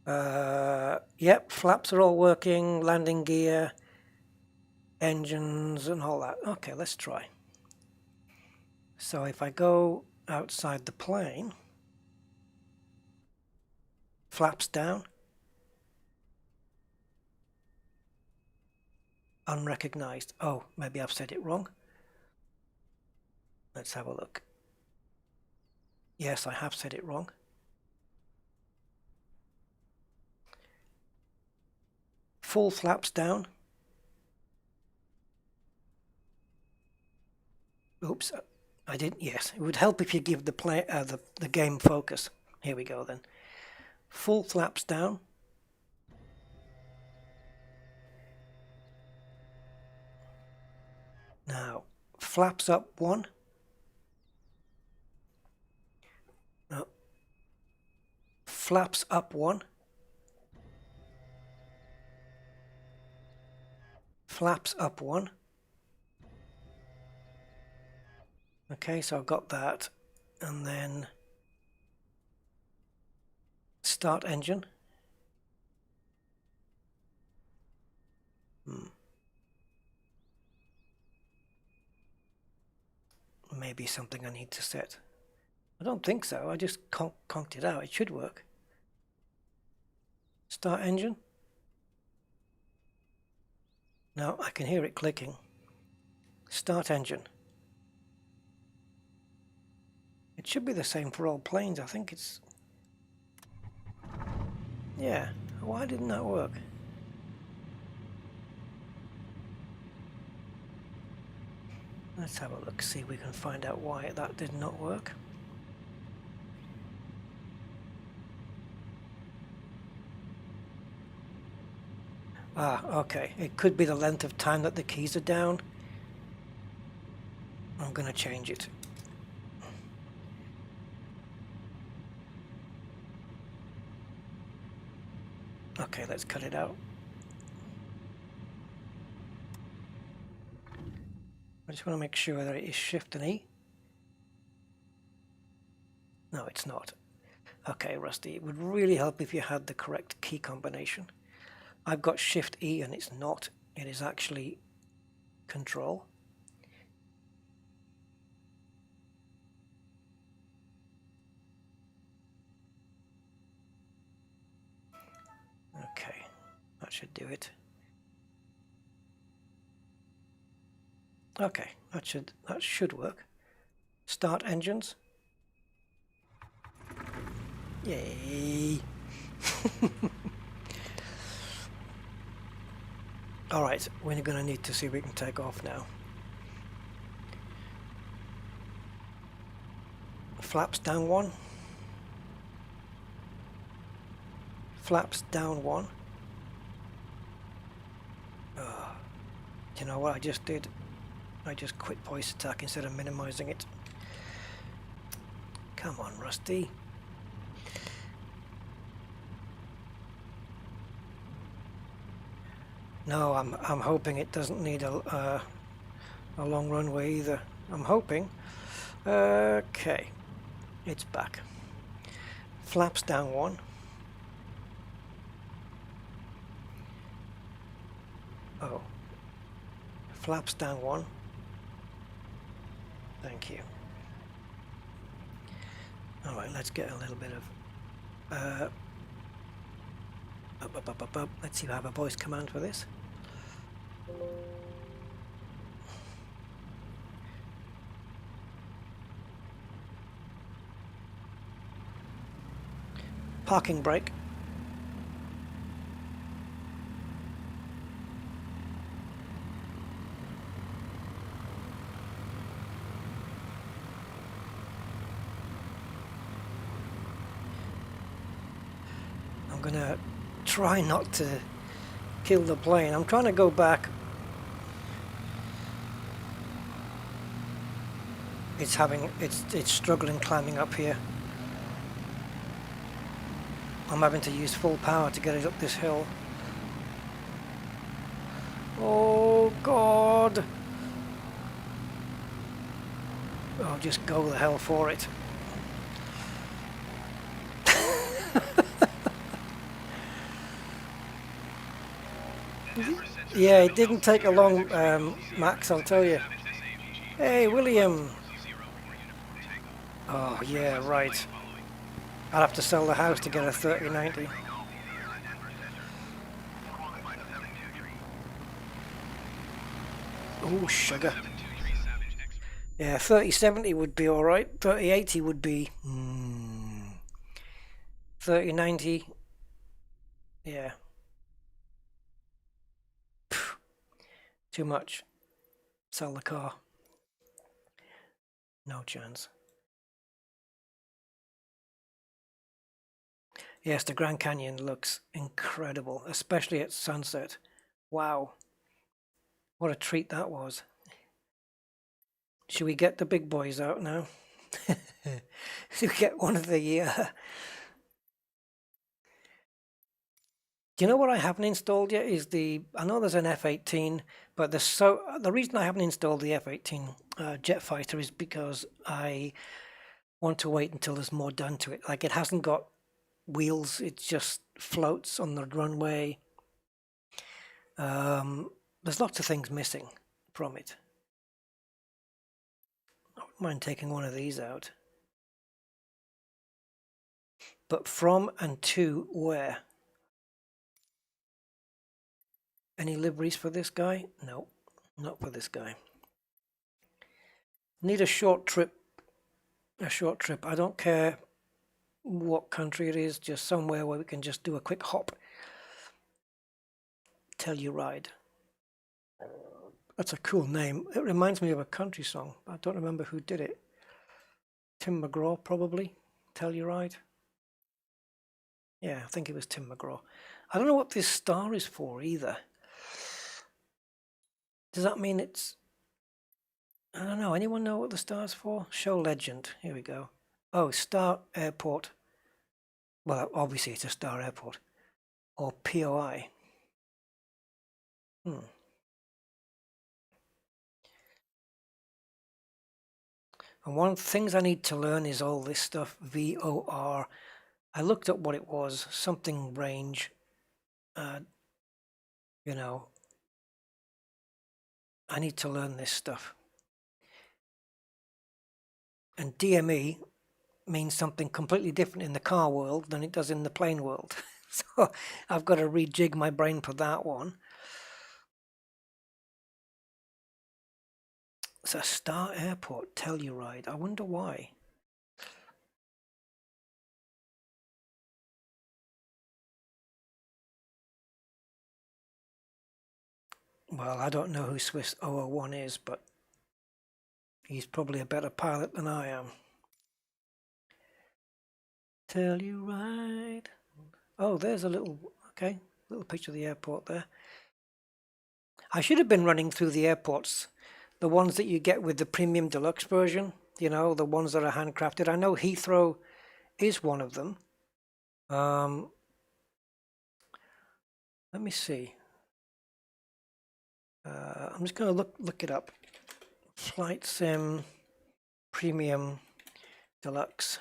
Yep, flaps are all working, landing gear, engines and all that. Okay, let's try. So if I go outside the plane, flaps down. Unrecognized. Oh, maybe I've said it wrong. Let's have a look. Yes, I have said it wrong. Full flaps down. Oops, I didn't. Yes, it would help if you give the game focus. Here we go then. Full flaps down. Now, flaps up 1. No. Flaps up 1. Flaps up 1. Okay, so I've got that. And then start engine. Maybe something I need to set. I don't think so. I just conked it out. It should work. Start engine. No, I can hear it clicking. Start engine. It should be the same for all planes. I think it's... Yeah. Why didn't that work? Let's have a look, see if we can find out why that did not work. Ah, okay. It could be the length of time that the keys are down. I'm going to change it. Okay, let's cut it out. I just want to make sure that it is Shift and E. No, it's not. Okay, Rusty, it would really help if you had the correct key combination. I've got Shift E and it's not. It is actually Control. Okay, that should do it. Okay, that should work. Start engines. Yay! Alright, we're going to need to see if we can take off now. Flaps down 1. Flaps down 1. Oh, do you know what I just did? I just quit voice attack instead of minimizing it. Come on, Rusty. No, I'm hoping it doesn't need a long runway either. I'm hoping. Okay, it's back. Flaps down 1. Oh, flaps down 1. Thank you. All right, let's get a little bit of up. Let's see if I have a voice command for this. Parking brake. I'm gonna try not to kill the plane. I'm trying to go back. It's struggling climbing up here. I'm having to use full power to get it up this hill. Oh God! Oh, just go the hell for it. Yeah, it didn't take a long, Max, I'll tell you. Hey, William! Oh, yeah, right. I'll have to sell the house to get a 3090. Oh, sugar. Yeah, 3070 would be all right. 3080 would be 3090. Yeah. Phew, too much. Sell the car. No chance. Yes, the Grand Canyon looks incredible, especially at sunset. Wow. What a treat that was. Should we get the big boys out now? Should we get one of the... Do you know what I haven't installed yet is I know there's an F-18, but the reason I haven't installed the F-18 jet fighter is because I want to wait until there's more done to it. Like, it hasn't got wheels, it just floats on the runway. There's lots of things missing from it. I wouldn't mind taking one of these out. But from and to where? Any liveries for this guy? No, not for this guy. Need a short trip. A short trip. I don't care what country it is, just somewhere where we can just do a quick hop. Telluride. That's a cool name. It reminds me of a country song. I don't remember who did it. Tim McGraw, probably. Telluride. Yeah, I think it was Tim McGraw. I don't know what this star is for either. Does that mean it's... I don't know. Anyone know what the star's for? Show legend. Here we go. Oh, Star Airport. Well, obviously it's a star airport. Or POI. And one of the things I need to learn is all this stuff. VOR. I looked up what it was. Something range. You know. I need to learn this stuff. And DME means something completely different in the car world than it does in the plane world. So I've got to rejig my brain for that one. It's a star airport, Telluride. I wonder why. Well, I don't know who Swiss 001 is, but he's probably a better pilot than I am. Telluride. Oh, there's a little picture of the airport there. I should have been running through the airports, the ones that you get with the premium deluxe version, you know, the ones that are handcrafted. I know Heathrow is one of them. Let me see. I'm just going to look it up. Flight Sim Premium Deluxe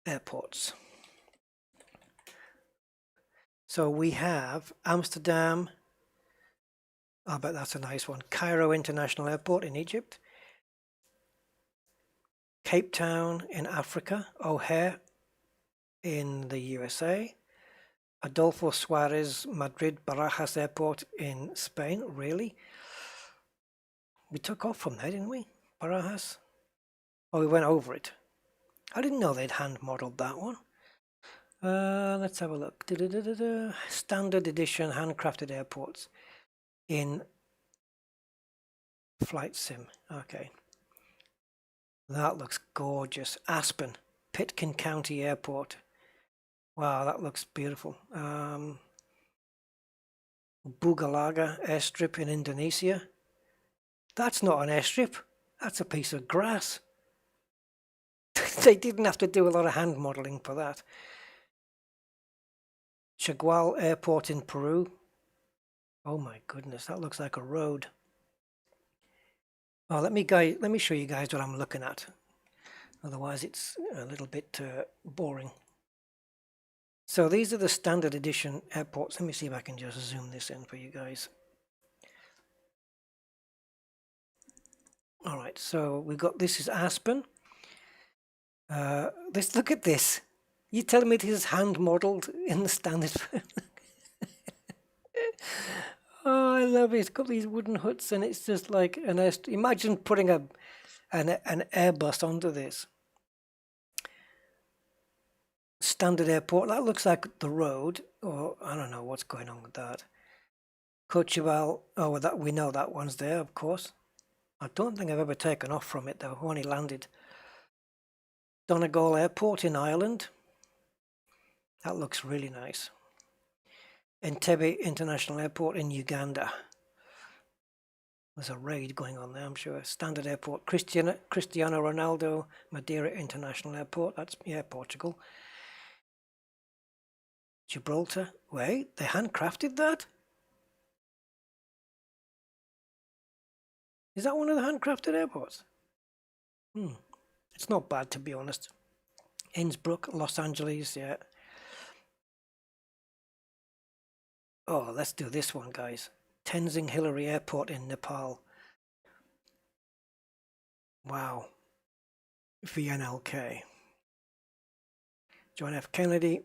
Airports. So we have Amsterdam. I bet that's a nice one. Cairo International Airport in Egypt. Cape Town in Africa. O'Hare in the USA. Adolfo Suarez Madrid Barajas Airport in Spain. Really? We took off from there, didn't we? Barajas? Oh, we went over it. I didn't know they'd hand-modeled that one. Let's have a look. Standard edition handcrafted airports in Flight Sim. Okay. That looks gorgeous. Aspen, Pitkin County Airport. Wow, that looks beautiful. Bugalaga Airstrip in Indonesia. That's not an airstrip. That's a piece of grass. They didn't have to do a lot of hand modeling for that. Chagual Airport in Peru. Oh my goodness, that looks like a road. Oh, let me show you guys what I'm looking at. Otherwise, it's a little bit boring. So these are the standard edition airports. Let me see if I can just zoom this in for you guys. All right, so we've got, this is Aspen. Look at this. You telling me this is hand modeled in the standard? Oh, I love it. It's got these wooden huts, and it's just like an imagine putting an Airbus onto this standard airport. That looks like the road, or I don't know what's going on with that. Coachella. Oh, well, that we know that one's there, of course. I don't think I've ever taken off from it though. I've only landed. Donegal Airport in Ireland. That looks really nice. Entebbe International Airport in Uganda. There's a raid going on there, I'm sure. Standard Airport. Cristiano Ronaldo Madeira International Airport. That's, yeah, Portugal. Gibraltar. Wait, they handcrafted that? Is that one of the handcrafted airports? It's not bad, to be honest. Innsbruck, Los Angeles, yeah. Oh, let's do this one, guys. Tenzing Hillary Airport in Nepal. Wow. VNLK. John F. Kennedy.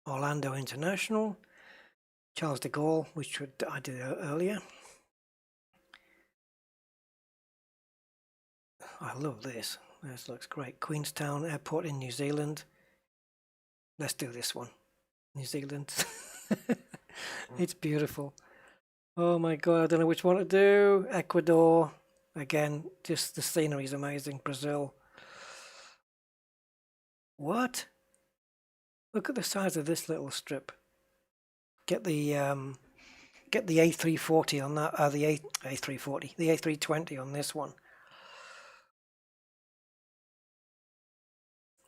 Orlando International. Charles de Gaulle, which I did earlier. I love this. This looks great. Queenstown Airport in New Zealand. Let's do this one. New Zealand. It's beautiful. Oh my God, I don't know which one to do. Ecuador. Again, just the scenery is amazing. Brazil. What? Look at the size of this little strip. Get the A340 on that. The A340. The A320 on this one.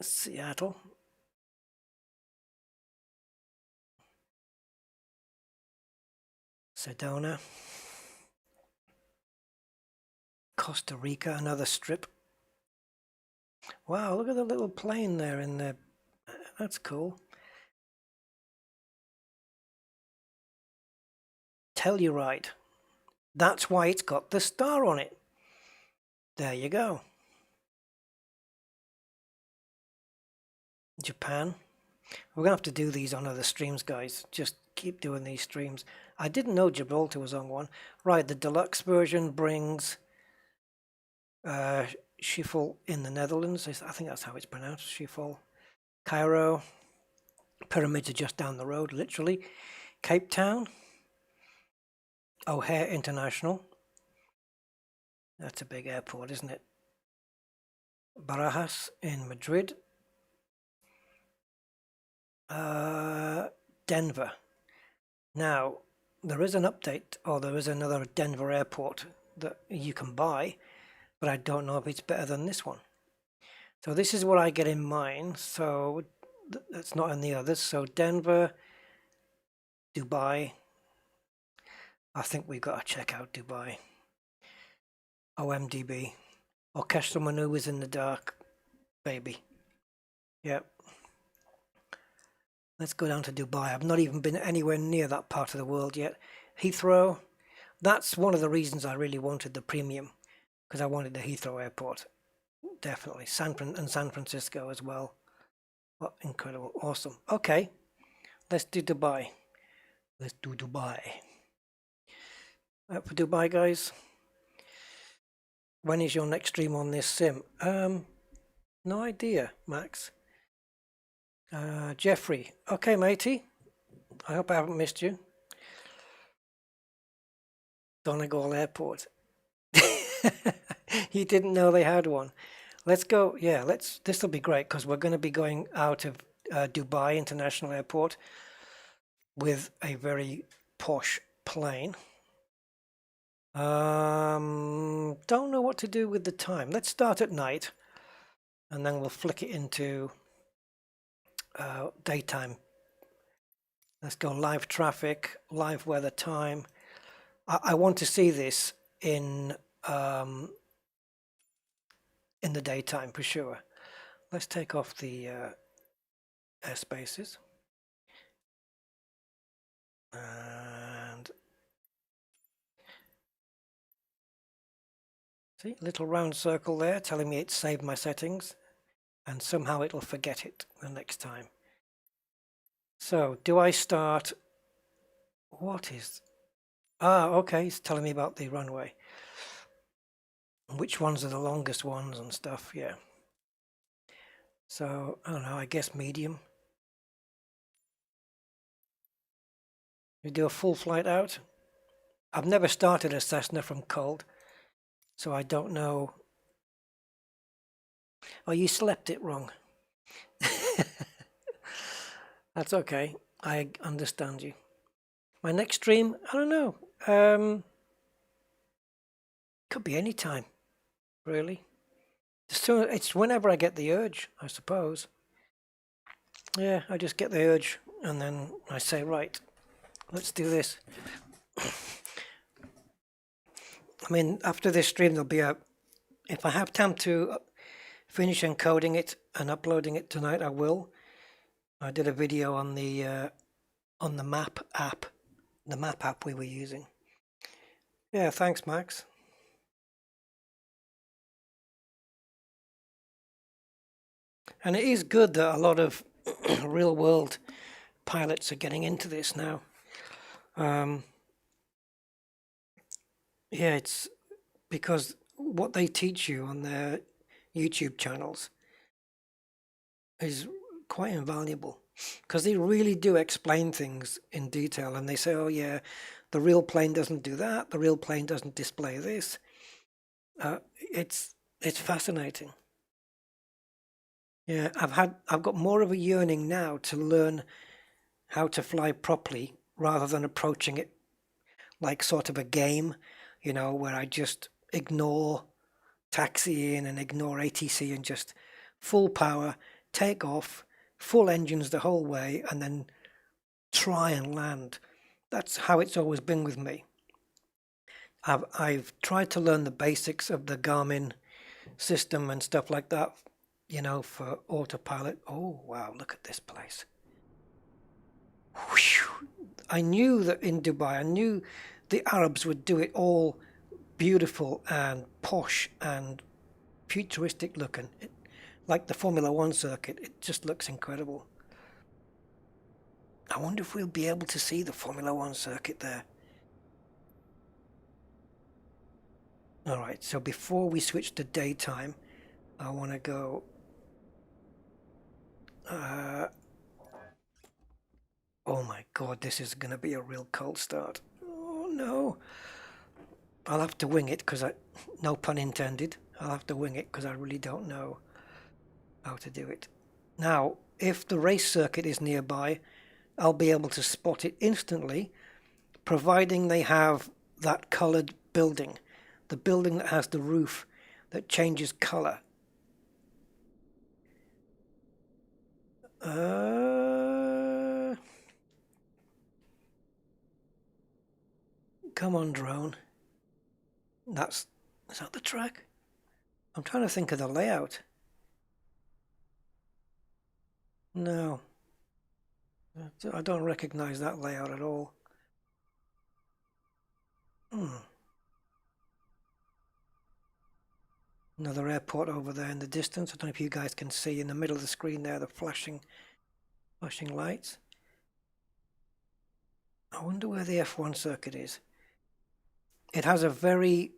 Seattle. Sedona. Costa Rica, another strip. Wow, look at the little plane there in the... That's cool. Telluride. That's why it's got the star on it. There you go. Japan. We're going to have to do these on other streams, guys. Just keep doing these streams. I didn't know Gibraltar was on one. Right, the deluxe version brings Schiphol in the Netherlands. I think that's how it's pronounced, Schiphol. Cairo. Pyramids are just down the road, literally. Cape Town. O'Hare International. That's a big airport, isn't it? Barajas in Madrid. Denver. Now, there is an update, or there is another Denver airport that you can buy, but I don't know if it's better than this one. So this is what I get in mind. So that's not in the others. So Denver, Dubai. I think we've got to check out Dubai. OMDB. Orchestral Maneuvers in the Dark. Baby. Yep. Let's go down to Dubai. I've not even been anywhere near that part of the world yet. Heathrow. That's one of the reasons I really wanted the premium, because I wanted the Heathrow airport. Definitely. San Francisco as well. Oh, incredible. Awesome. Okay. Let's do Dubai. Let's do Dubai. Up for Dubai, guys. When is your next stream on this sim? No idea, Max. Jeffrey. Okay, matey. I hope I haven't missed you. Donegal Airport. You didn't know they had one. Let's go. Yeah, this will be great because we're going to be going out of Dubai International Airport with a very posh plane. Don't know what to do with the time. Let's start at night and then we'll flick it into daytime. Let's go live traffic, live weather time. I want to see this in the daytime for sure. Let's take off the airspaces. And see, little round circle there telling me it's saved my settings, and somehow it'll forget it the next time. So do I start What is... Ah, okay, it's telling me about the runway. Which ones are the longest ones and stuff, yeah. So, I don't know, I guess medium. We do a full flight out. I've never started a Cessna from cold, so I don't know. Oh, you slept it wrong. That's okay. I understand you. My next stream, I don't know. Could be any time, really. It's whenever I get the urge, I suppose. Yeah, I just get the urge and then I say, right, let's do this. I mean, after this stream, there'll be if I have time to finish encoding it and uploading it tonight, I will. I did a video on the map app, we were using. Yeah, thanks, Max. And it is good that a lot of real world pilots are getting into this now. Yeah, it's because what they teach you on their YouTube channels is quite invaluable, because they really do explain things in detail, and they say, oh yeah, the real plane doesn't do that, the real plane doesn't display this. It's fascinating. Yeah, I've got more of a yearning now to learn how to fly properly rather than approaching it like sort of a game, where I just ignore taxiing and ignore ATC and just full power, take off, full engines the whole way, and then try and land. That's how it's always been with me. I've tried to learn the basics of the Garmin system and stuff like that, for autopilot. Oh, wow, look at this place. Whew. I knew that in Dubai, I knew the Arabs would do it all beautiful and posh and futuristic looking. Like the Formula One circuit, it just looks incredible. I wonder if we'll be able to see the Formula One circuit there. Alright, so before we switch to daytime, I want to go... oh my god, this is going to be a real cold start. Oh no. I'll have to wing it because no pun intended. I'll have to wing it because I really don't know how to do it. Now, if the race circuit is nearby, I'll be able to spot it instantly, providing they have that coloured building, the building that has the roof that changes colour. Come on, drone. Is that the track? I'm trying to think of the layout. No. I don't recognize that layout at all. Another airport over there in the distance. I don't know if you guys can see in the middle of the screen there, the flashing lights. I wonder where the F1 circuit is. It has a very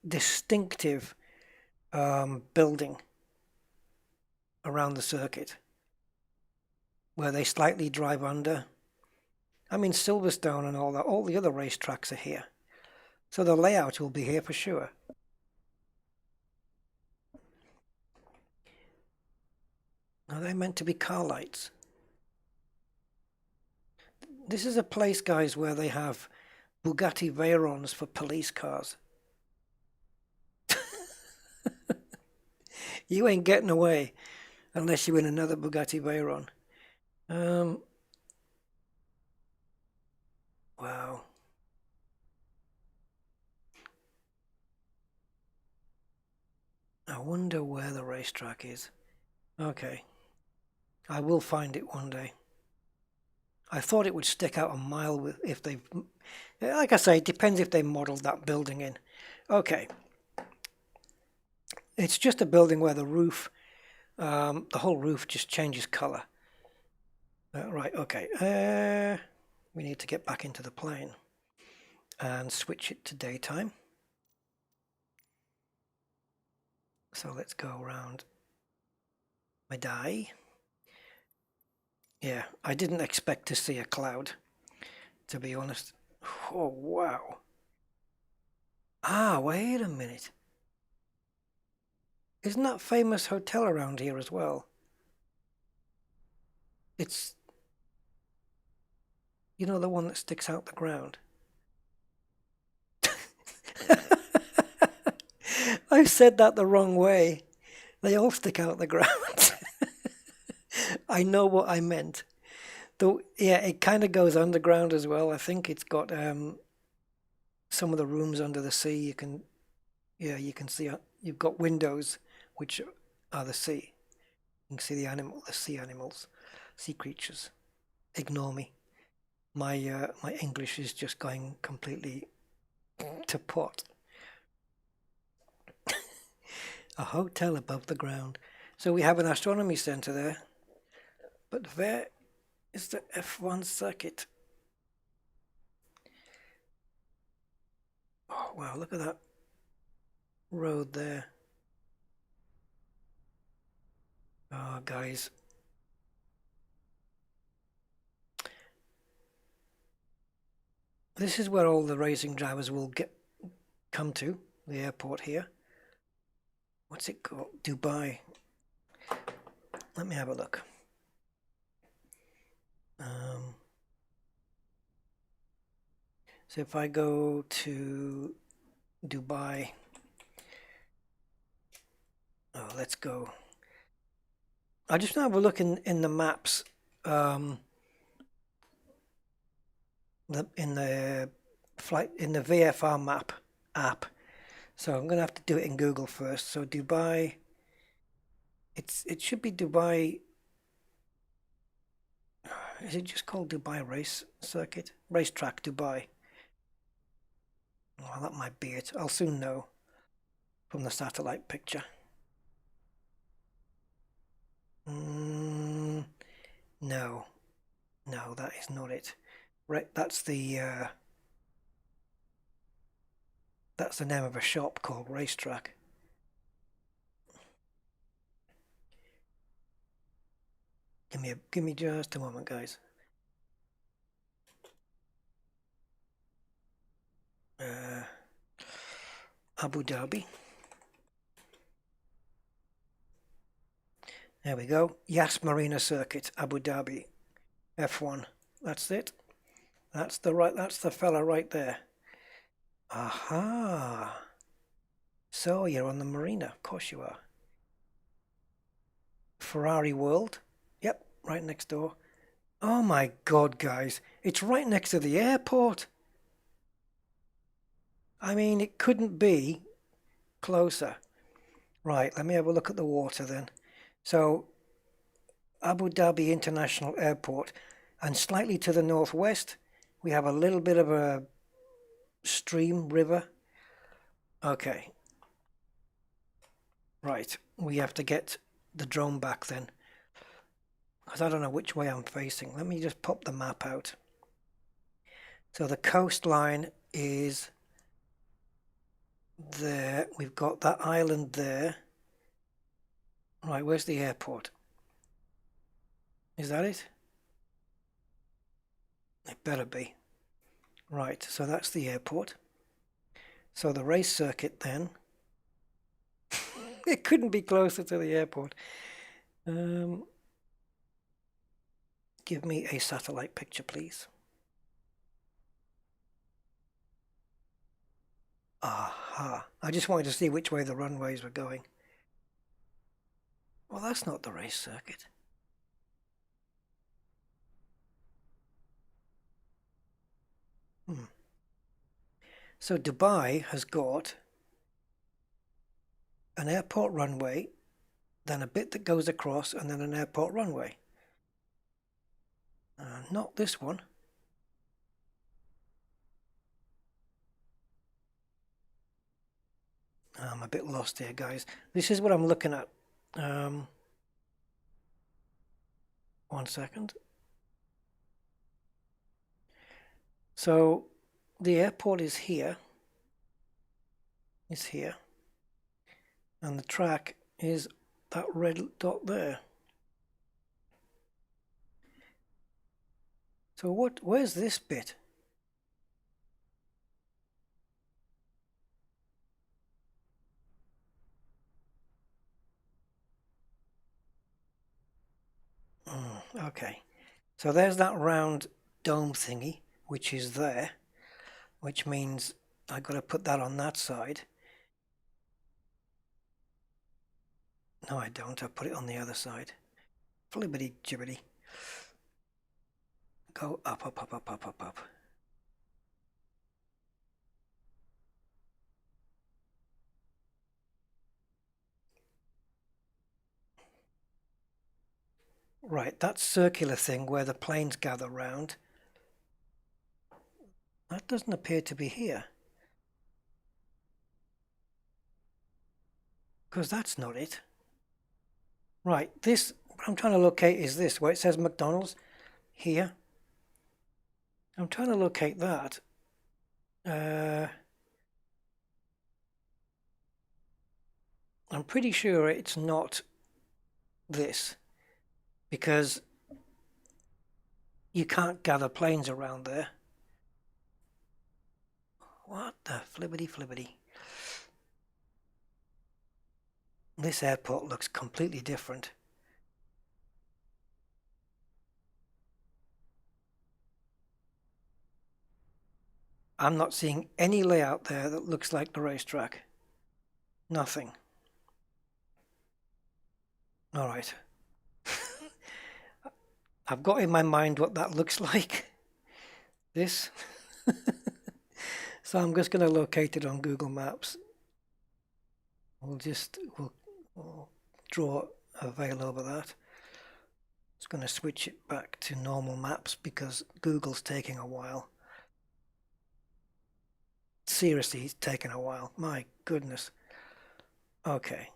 distinctive building around the circuit where they slightly drive under. I mean, Silverstone and all the other racetracks are here. So the layout will be here for sure. Are they meant to be car lights? This is a place, guys, where they have Bugatti Veyrons for police cars. You ain't getting away unless you win another Bugatti Veyron. Wow. I wonder where the racetrack is. Okay. I will find it one day. I thought it would stick out a mile if they've... Like I say, it depends if they modelled that building in. Okay. It's just a building where the roof, the whole roof just changes colour. Right, okay. we need to get back into the plane and switch it to daytime. So let's go around Madai. Yeah, I didn't expect to see a cloud, to be honest. Oh, wow. Ah, wait a minute. Isn't that famous hotel around here as well? It's, you know, the one that sticks out the ground. I said that the wrong way. They all stick out the ground. I know what I meant. Though, yeah, it kind of goes underground as well. I think it's got some of the rooms under the sea. You can, yeah, you can see. You've got windows, which are the sea. You can see the sea animals, sea creatures. Ignore me. My English is just going completely to pot. A hotel above the ground. So we have an astronomy center there. But where is the F1 circuit? Oh, wow, look at that road there. Oh, guys. This is where all the racing drivers will come to, the airport here. What's it called? Dubai. Let me have a look. So if I go to Dubai, oh, let's go. I just have a look in the maps, in the VFR map app. So I'm gonna have to do it in Google first. So Dubai, it should be Dubai. Is it just called Dubai Race Circuit? Racetrack Dubai. Well, that might be it. I'll soon know from the satellite picture. No, that is not it. Right, that's the name of a shop called Racetrack. Give me just a moment, guys. Abu Dhabi. There we go. Yas Marina Circuit, Abu Dhabi, F1. That's it. That's the fella right there. Aha. So you're on the marina, of course you are. Ferrari World. Yep, right next door. Oh my God, guys. It's right next to the airport. I mean, it couldn't be closer. Right, let me have a look at the water then. So, Abu Dhabi International Airport, and slightly to the northwest, we have a little bit of a stream, river. Okay. Right, we have to get the drone back then, because I don't know which way I'm facing. Let me just pop the map out. So the coastline is there. We've got that island there. Right, where's the airport? Is that it? It better be. Right, so that's the airport. So the race circuit then. It couldn't be closer to the airport. Give me a satellite picture, please. Aha. I just wanted to see which way the runways were going. Well, that's not the race circuit. So Dubai has got an airport runway, then a bit that goes across, and then an airport runway. Not this one. I'm a bit lost here, guys. This is what I'm looking at. 1 second. So the airport is here, and the track is that red dot there. So where's this bit? Okay, so there's that round dome thingy, which is there, which means I've got to put that on that side. No, I don't. I put it on the other side. Flibbity jibbity. Go up, up, up, up, up, up, up. Right, that circular thing where the planes gather round, that doesn't appear to be here. Because that's not it. Right, this, what I'm trying to locate is this, where it says McDonald's, here. I'm trying to locate that. I'm pretty sure it's not this, because you can't gather planes around there. What the flibbity flibbity? This airport looks completely different. I'm not seeing any layout there that looks like the racetrack. Nothing. All right. I've got in my mind what that looks like. This. So I'm just going to locate it on Google Maps. We'll draw a veil over that. It's going to switch it back to normal maps because Google's taking a while. Seriously, it's taking a while. My goodness. Okay.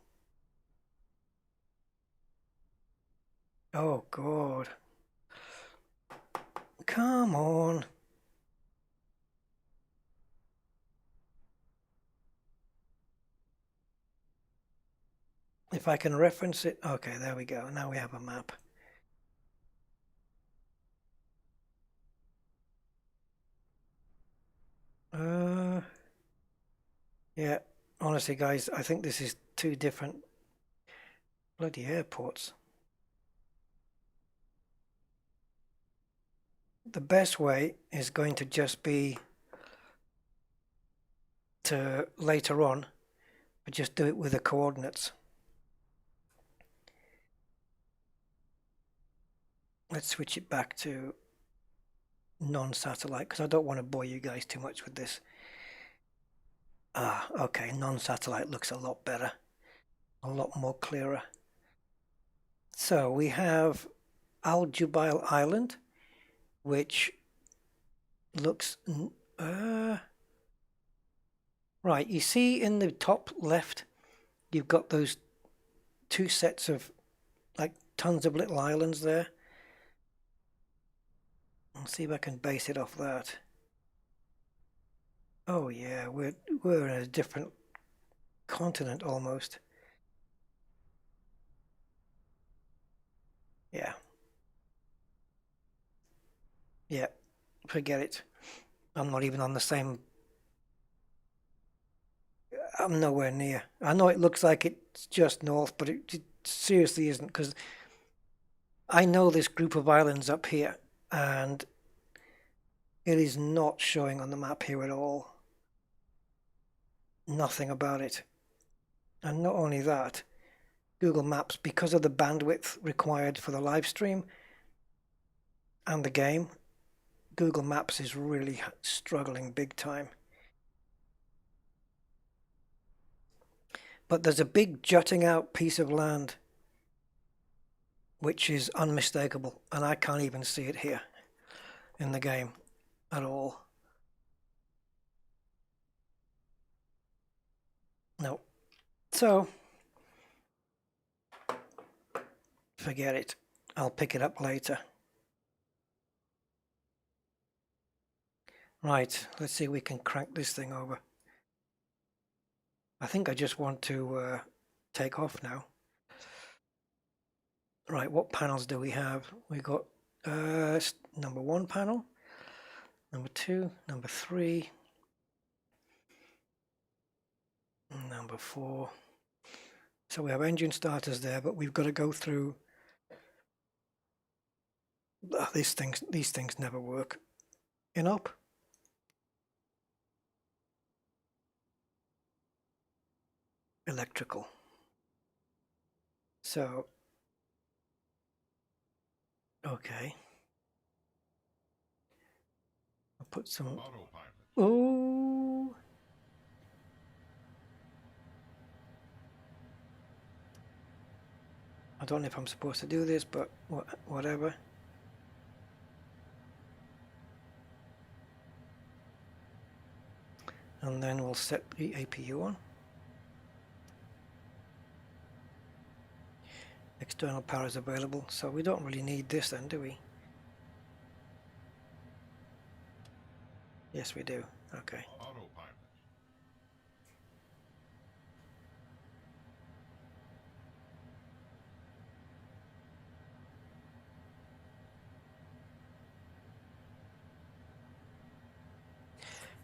Oh, God. Come on. If I can reference it. Okay, there we go. Now we have a map. Yeah, honestly, guys, I think this is two different bloody airports. The best way is going to just be to later on, but just do it with the coordinates. Let's switch it back to non-satellite because I don't want to bore you guys too much with this. Okay, non-satellite looks a lot better, a lot more clearer. So we have Al Jubail Island, which looks right. You see in the top left, you've got those two sets of like tons of little islands there. I'll see if I can base it off that. Oh yeah, we're in a different continent almost. Yeah. Yeah, forget it. I'm not even on the same. I'm nowhere near. I know it looks like it's just north, but it seriously isn't because I know this group of islands up here and it is not showing on the map here at all. Nothing about it. And not only that, Google Maps, because of the bandwidth required for the live stream and the game, Google Maps is really struggling big time. But there's a big jutting out piece of land which is unmistakable, and I can't even see it here in the game at all. No. So, forget it. I'll pick it up later. Right, let's see if we can crank this thing over. I think I just want to take off now. Right, what panels do we have? We got number 1 panel, number 2, number 3, number 4. So we have engine starters there, but we've got to go through. These things never work. Up. Electrical. So, okay. I'll put some. Autopilot. Oh. I don't know if I'm supposed to do this, but whatever. And then we'll set the APU on. External power is available, so we don't really need this then, do we? Yes, we do. Okay. Autopilot.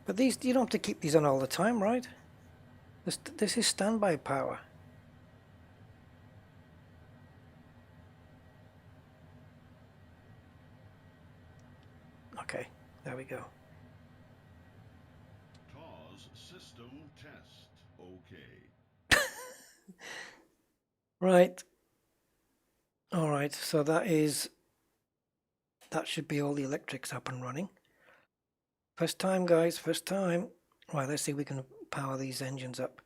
But these, you don't have to keep these on all the time, right? This is standby power. Okay, there we go. TAWS system test. Okay. Right. All right, so that should be all the electrics up and running. First time, guys, first time. Right, let's see if we can power these engines up.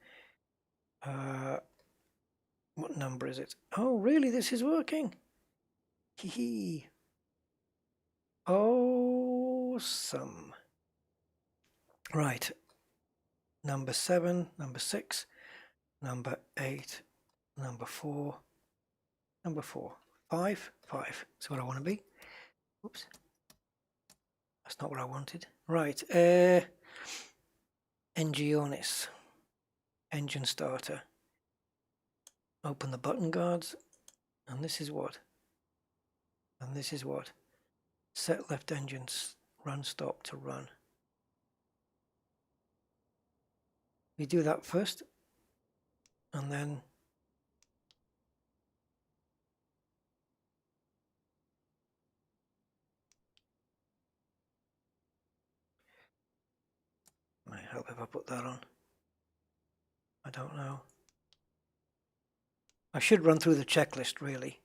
What number is it? Oh, really? This is working. Hee hee. Awesome. Right. Number 7, number 6, number 8, number 4, number 4. 5, 5. That's what I want to be. Oops. That's not what I wanted. Right. Engionis. Engine starter. Open the button guards. And this is what? And this is what? Set left engines. Run stop to run. We do that first. And then might help if I put that on. I don't know. I should run through the checklist, really.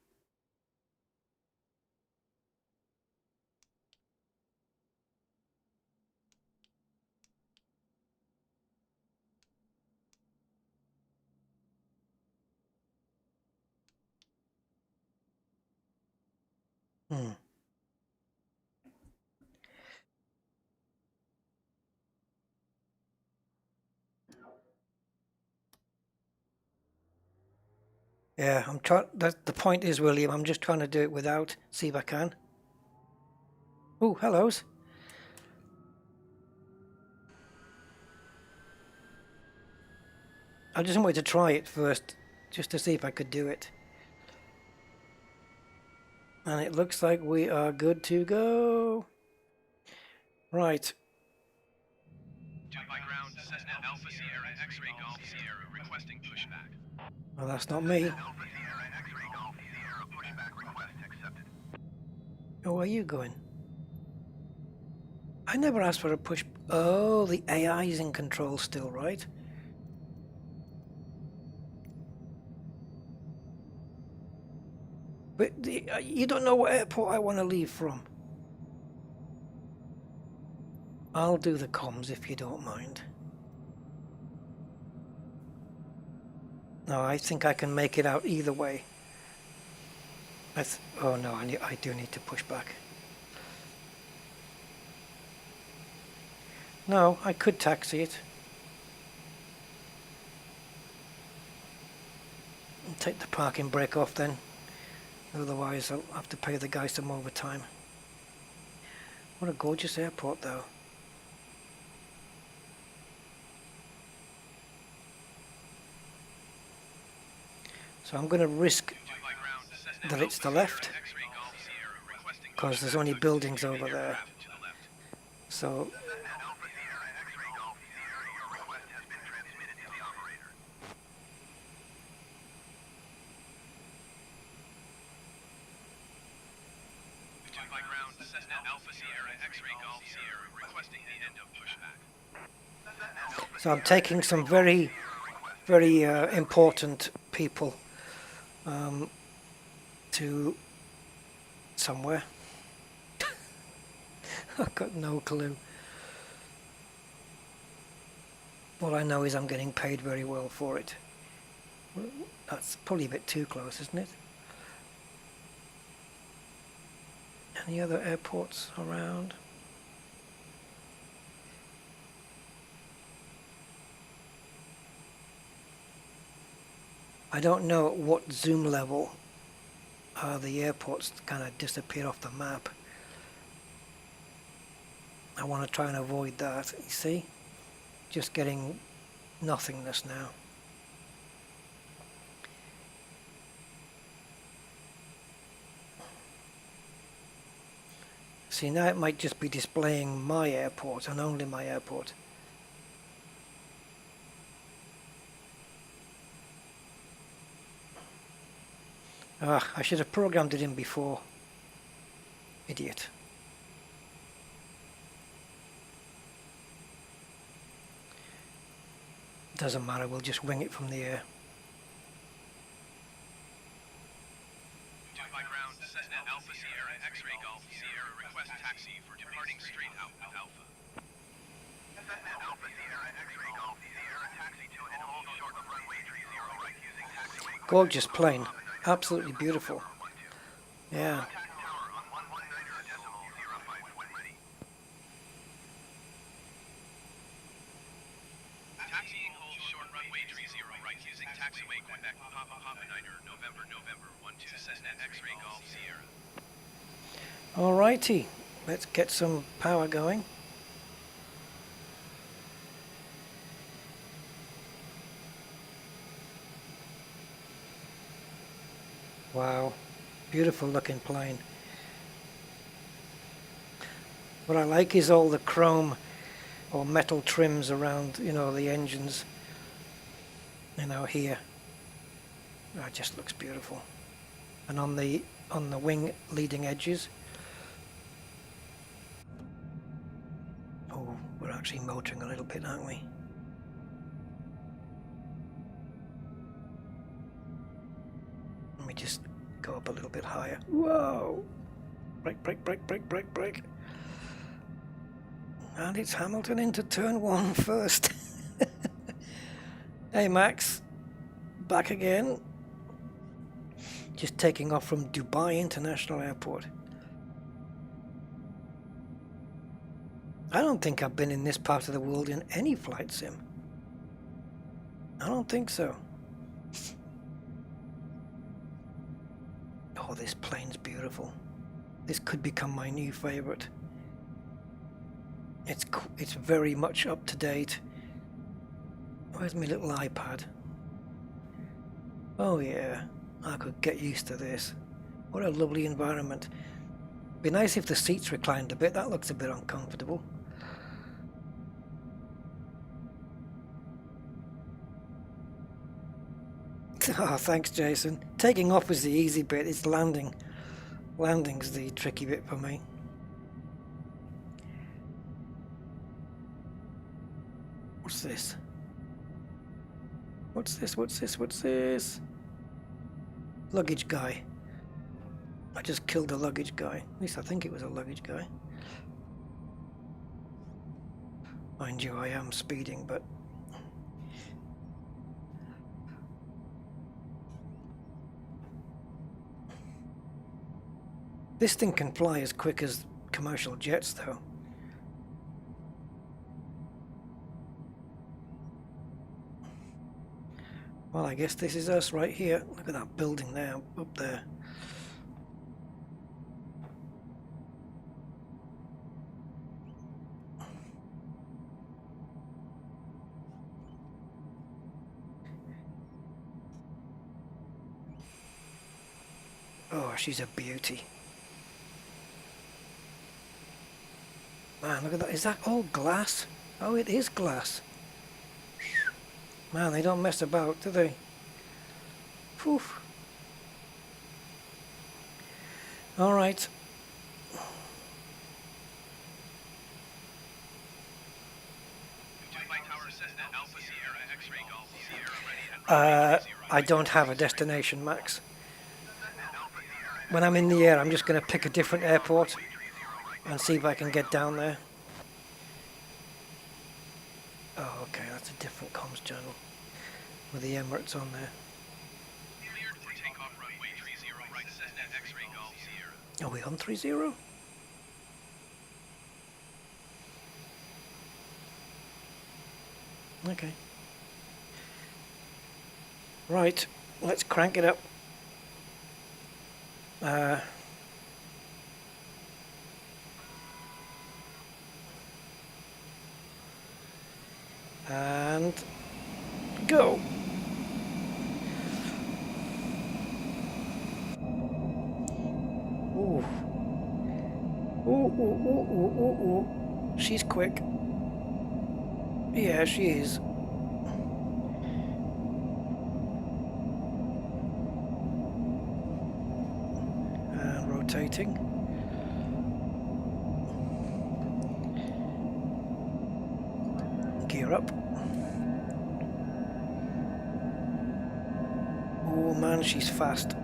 Yeah, I'm trying. The point is, William, I'm just trying to do it without. See if I can. Oh, hellos. I just wanted to try it first, just to see if I could do it. And it looks like we are good to go. Right. To by ground, Cessna Alpha Sierra X-Ray Golf Sierra requesting pushback. Well, that's not me. Alpha Sierra X-Ray Golf Sierra pushback request accepted. Oh, where are you going? I never asked for a push. Oh, the AI is in control still, right? But you don't know what airport I want to leave from. I'll do the comms if you don't mind. No, I think I can make it out either way. Oh no, I do need to push back. No, I could taxi it. And take the parking brake off then. Otherwise I'll have to pay the guy some overtime. What a gorgeous airport though. So I'm going to risk that it's the left, because there's only buildings over there. So Alpha Sierra X-ray Golf Sierra, your request has been transmitted to the operator. By ground, Cessna Alpha Sierra X-ray Golf Sierra, requesting the end of pushback. So I'm taking some very, very important people to somewhere. I've got no clue. All I know is I'm getting paid very well for it. That's probably a bit too close, isn't it? Any other airports around? I don't know at what zoom level the airports kind of disappear off the map. I want to try and avoid that, you see? Just getting nothingness now. See, now it might just be displaying my airport and only my airport. Ah, I should have programmed it in before. Idiot. Doesn't matter, we'll just wing it from the air. By ground, Cessna Alpha Sierra X-ray Golf Sierra, request taxi for departing straight out with Alpha. Cessna Alpha Sierra X-ray Golf Sierra, taxi to and hold short of runway 30 right using taxiway. Gorgeous plane. Absolutely beautiful. Yeah. Contact tower on 119.05 when ready. Taxiing hold short runway 30 right using taxiway Quebec Papa Papa Niner, November 12 Cessna X-ray Golf Sierra. Alrighty, let's get some power going. Wow, beautiful looking plane. What I like is all the chrome or metal trims around, you know, the engines, you know, here. That just looks beautiful. And on the wing leading edges. Oh, we're actually motoring a little bit, aren't we? Let me just go up a little bit higher. Whoa! Brake, brake, brake, brake, brake, brake. And it's Hamilton into turn 1 first. Hey Max, back again. Just taking off from Dubai International Airport. I don't think I've been in this part of the world in any flight sim. I don't think so. Oh, this plane's beautiful. This could become my new favorite. It's very much up to date. Where's my little iPad? Oh yeah, I could get used to this. What a lovely environment. Be nice if the seats reclined a bit. That looks a bit uncomfortable. Oh, thanks, Jason. Taking off is the easy bit. It's landing. Landing's the tricky bit for me. What's this? What's this? What's this? What's this? Luggage guy. I just killed the luggage guy. At least I think it was a luggage guy. Mind you, I am speeding, but... This thing can fly as quick as commercial jets, though. Well, I guess this is us right here. Look at that building there, up there. Oh, she's a beauty. Man, look at that. Is that all glass? Oh, it is glass. Man, they don't mess about, do they? Phew. All right. Dubai Tower Cessna Alpha Sierra X-Ray Golf Sierra ready at I don't have a destination, Max. When I'm in the air, I'm just going to pick a different airport and see if I can get down there. Oh, okay, that's a different comms channel with the Emirates on there. cleared for takeoff runway 30 right Cessna X-Ray Golf Sierra. Are we on 30? Okay. Right, let's crank it up. And go. Ooh. Ooh, ooh, ooh, ooh, ooh, ooh. She's quick. Yeah, she is. And rotating. Gear up. Oh man, she's fast.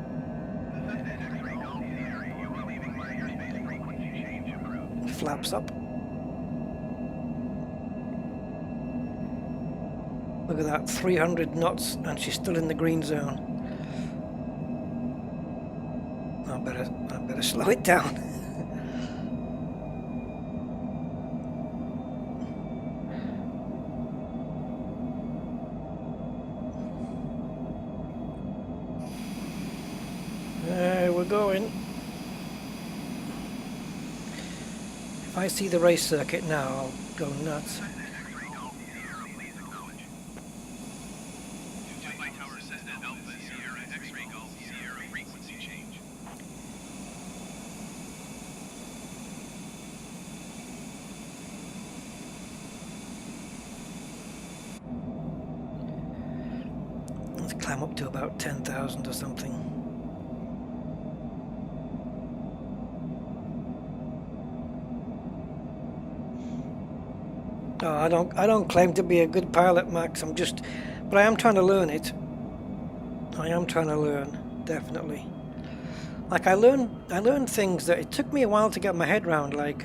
Flaps up. Look at that, 300 knots, and she's still in the green zone. I better slow it down. There we're going. If I see the race circuit now, I'll go nuts. Dubai Tower Cessna Alpha Sierra X-Ray Golf Sierra frequency change. Let's climb up to about 10,000 or something. Oh, I don't claim to be a good pilot, Max. But I am trying to learn it. I am trying to learn, definitely. Like I learned things that it took me a while to get my head around. Like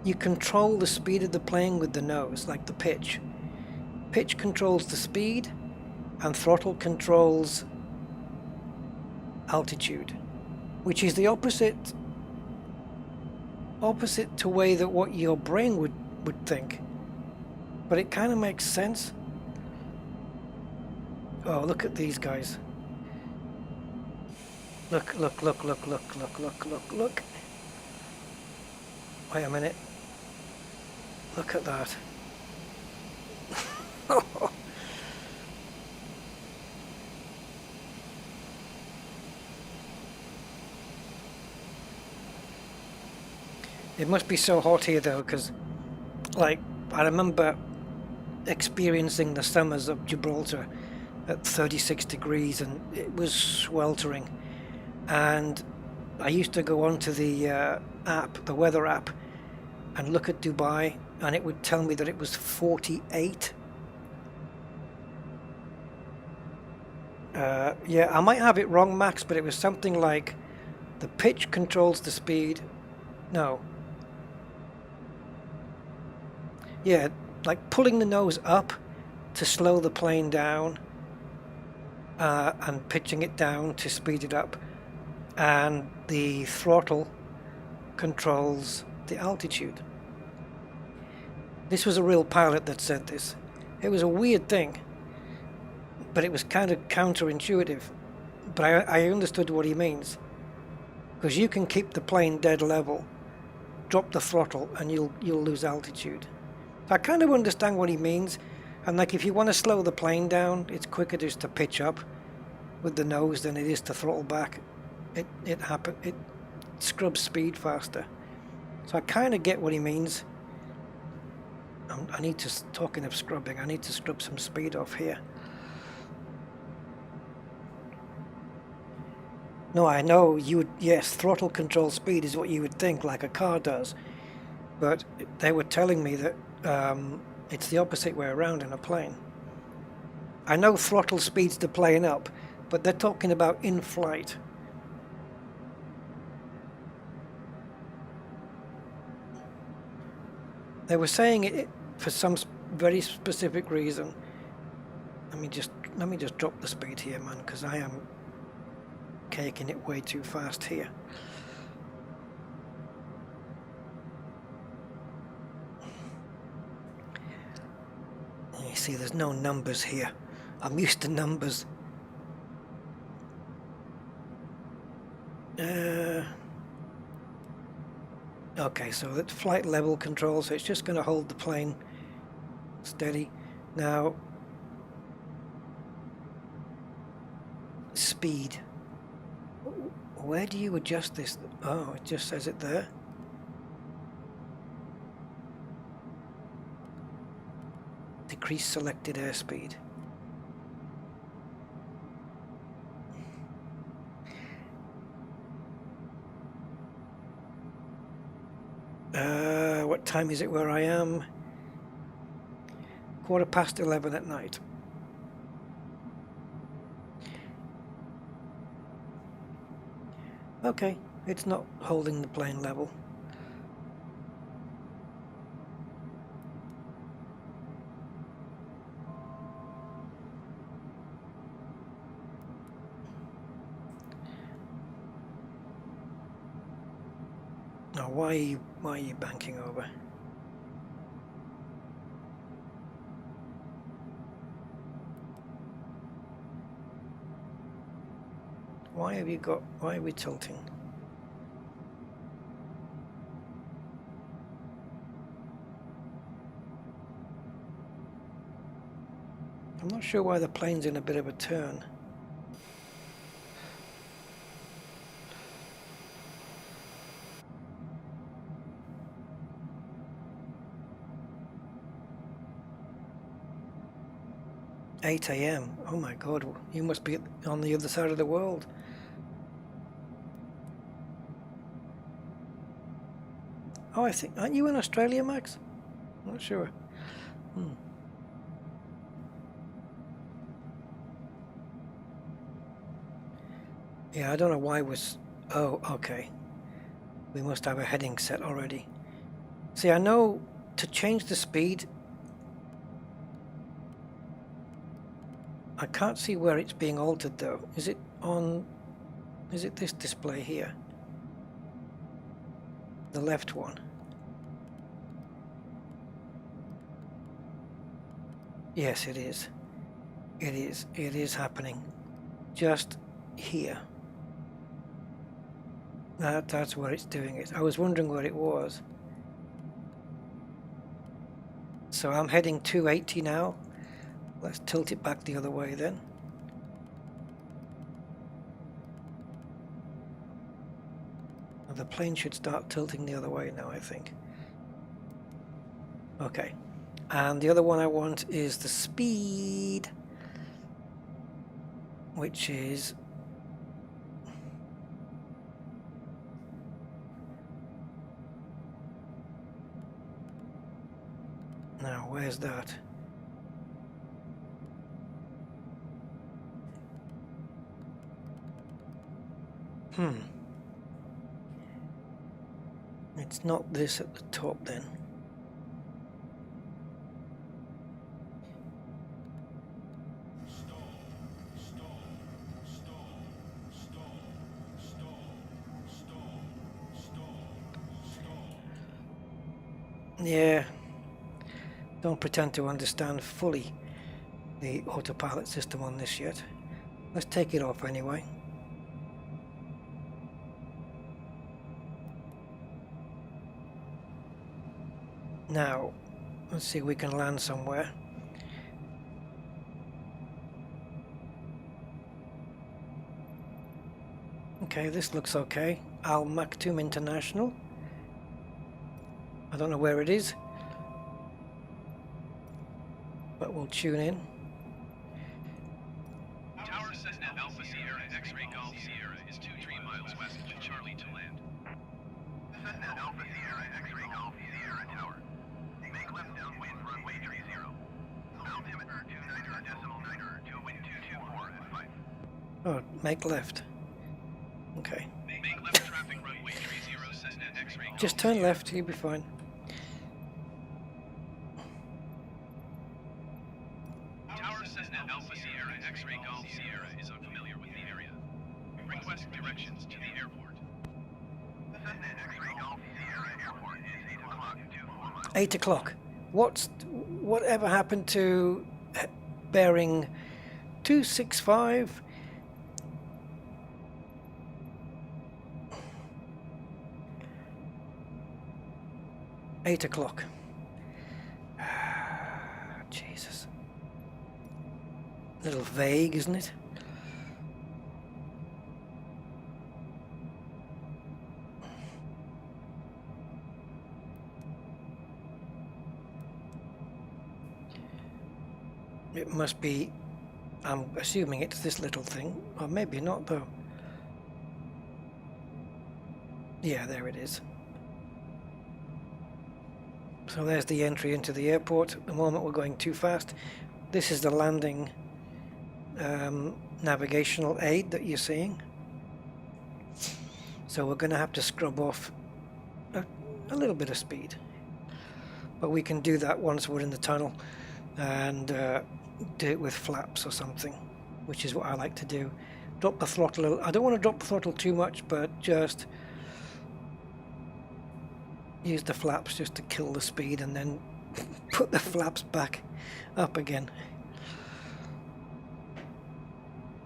you control the speed of the plane with the nose, like the pitch. Pitch controls the speed, and throttle controls altitude, which is the opposite to way that what your brain would think, but it kind of makes sense. Oh, look at these guys. Look. Wait a minute. Look at that. It must be so hot here though, because like I remember experiencing the summers of Gibraltar at 36 degrees and it was sweltering, and I used to go onto the app, the weather app, and look at Dubai, and it would tell me that it was 48. Yeah, I might have it wrong, Max, but it was something like the pitch controls the speed. No. Yeah, like pulling the nose up to slow the plane down, and pitching it down to speed it up, and the throttle controls the altitude. This was a real pilot that said this. It was a weird thing, but it was kind of counterintuitive. But I understood what he means, because you can keep the plane dead level, drop the throttle, and you'll lose altitude. I kind of understand what he means, and like if you want to slow the plane down, it's quicker just to pitch up with the nose than it is to throttle back. It scrubs speed faster. So I kind of get what he means. I need to, talking of scrubbing, I need to scrub some speed off here. No, I know you would, yes, throttle control speed is what you would think, like a car does. But they were telling me that it's the opposite way around in a plane. I know throttle speeds the plane up, but they're talking about in flight. They were saying it for some very specific reason. Let me just drop the speed here, man, because I am caking it way too fast here. You see, there's no numbers here. I'm used to numbers. Okay, so that's flight level control, so it's just going to hold the plane steady. Now, speed. Where do you adjust this? Oh, it just says it there. Decrease selected airspeed. What time is it where I am? 11:15 at night. Okay, it's not holding the plane level. Now, why are you banking over? Why are we tilting? I'm not sure why the plane's in a bit of a turn. $8 a.m. Oh my God, you must be on the other side of the world. Oh, aren't you in Australia, Max? Not sure. Yeah, I don't know why oh, okay. We must have a heading set already. See, I know to change the speed, I can't see where it's being altered though. Is it this display here? The left one. Yes, it is. It is happening. Just here. That's where it's doing it. I was wondering where it was. So I'm heading 280 now. Let's tilt it back the other way then. And the plane should start tilting the other way now, I think. Okay. And the other one I want is the speed, which is now, where's that? It's not this at the top then. Yeah, don't pretend to understand fully the autopilot system on this yet. Let's take it off anyway. Now, let's see if we can land somewhere. Okay, this looks okay. Al Maktoum International. I don't know where it is, but we'll tune in. Tower Cessna Alpha Sierra X-Ray Golf Sierra is 23 miles west of Charlie to land. Cessna Alpha Sierra X-Ray Golf Sierra Tower. Make left downwind runway 30. Altimeter 29.9 to wind 224 at 5. Oh, make left. Okay. Make left traffic runway 30 Cessna X-Ray Golf Just turn Sierra. left, you'll be fine. Tower Cessna Alpha Sierra X-Ray Golf Sierra is unfamiliar with the area. Request directions to the airport. Cessna X-Ray Golf Sierra Airport is 8 o'clock to 4 miles. 8 o'clock. Whatever happened to bearing 265? Eight o'clock. Jesus. A little vague, isn't it? It must be, I'm assuming it's this little thing, or maybe not though. Yeah, there it is. So there's the entry into the airport. At the moment we're going too fast. This is the landing navigational aid that you're seeing. So we're going to have to scrub off a little bit of speed. But we can do that once we're in the tunnel and do it with flaps or something, which is what I like to do. Drop the throttle a little. I don't want to drop the throttle too much, but just use the flaps just to kill the speed and then put the flaps back up again.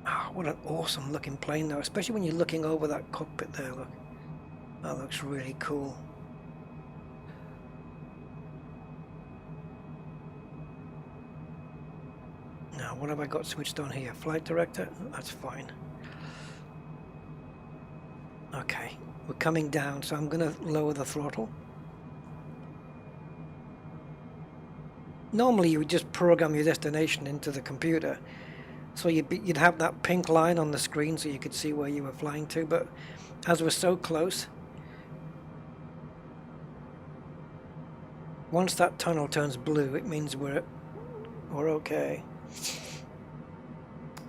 Oh, what an awesome looking plane though, especially when you're looking over that cockpit there. Look, that looks really cool. Now what have I got switched on here? Flight director? That's fine. Okay, we're coming down, so I'm going to lower the throttle. Normally you would just program your destination into the computer, so you'd have that pink line on the screen so you could see where you were flying to, but as we're so close, once that tunnel turns blue it means we're okay.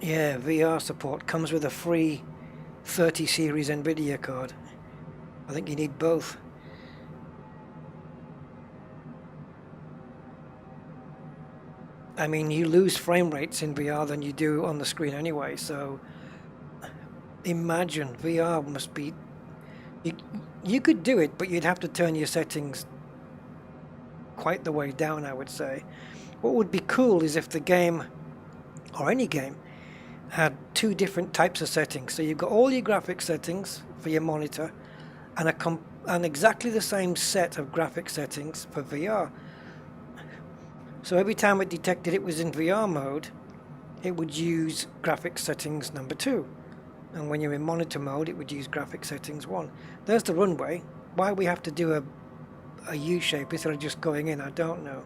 Yeah, VR support comes with a free 30 series NVIDIA card. I think you need both. I mean, you lose frame rates in VR than you do on the screen anyway, so imagine VR must be... You could do it, but you'd have to turn your settings quite the way down, I would say. What would be cool is if the game, or any game, had two different types of settings. So you've got all your graphics settings for your monitor and exactly the same set of graphic settings for VR. So every time it detected it was in VR mode, it would use graphics settings number 2. And when you're in monitor mode, it would use graphics settings 1. There's the runway. Why we have to do a U-shape instead of just going in, I don't know.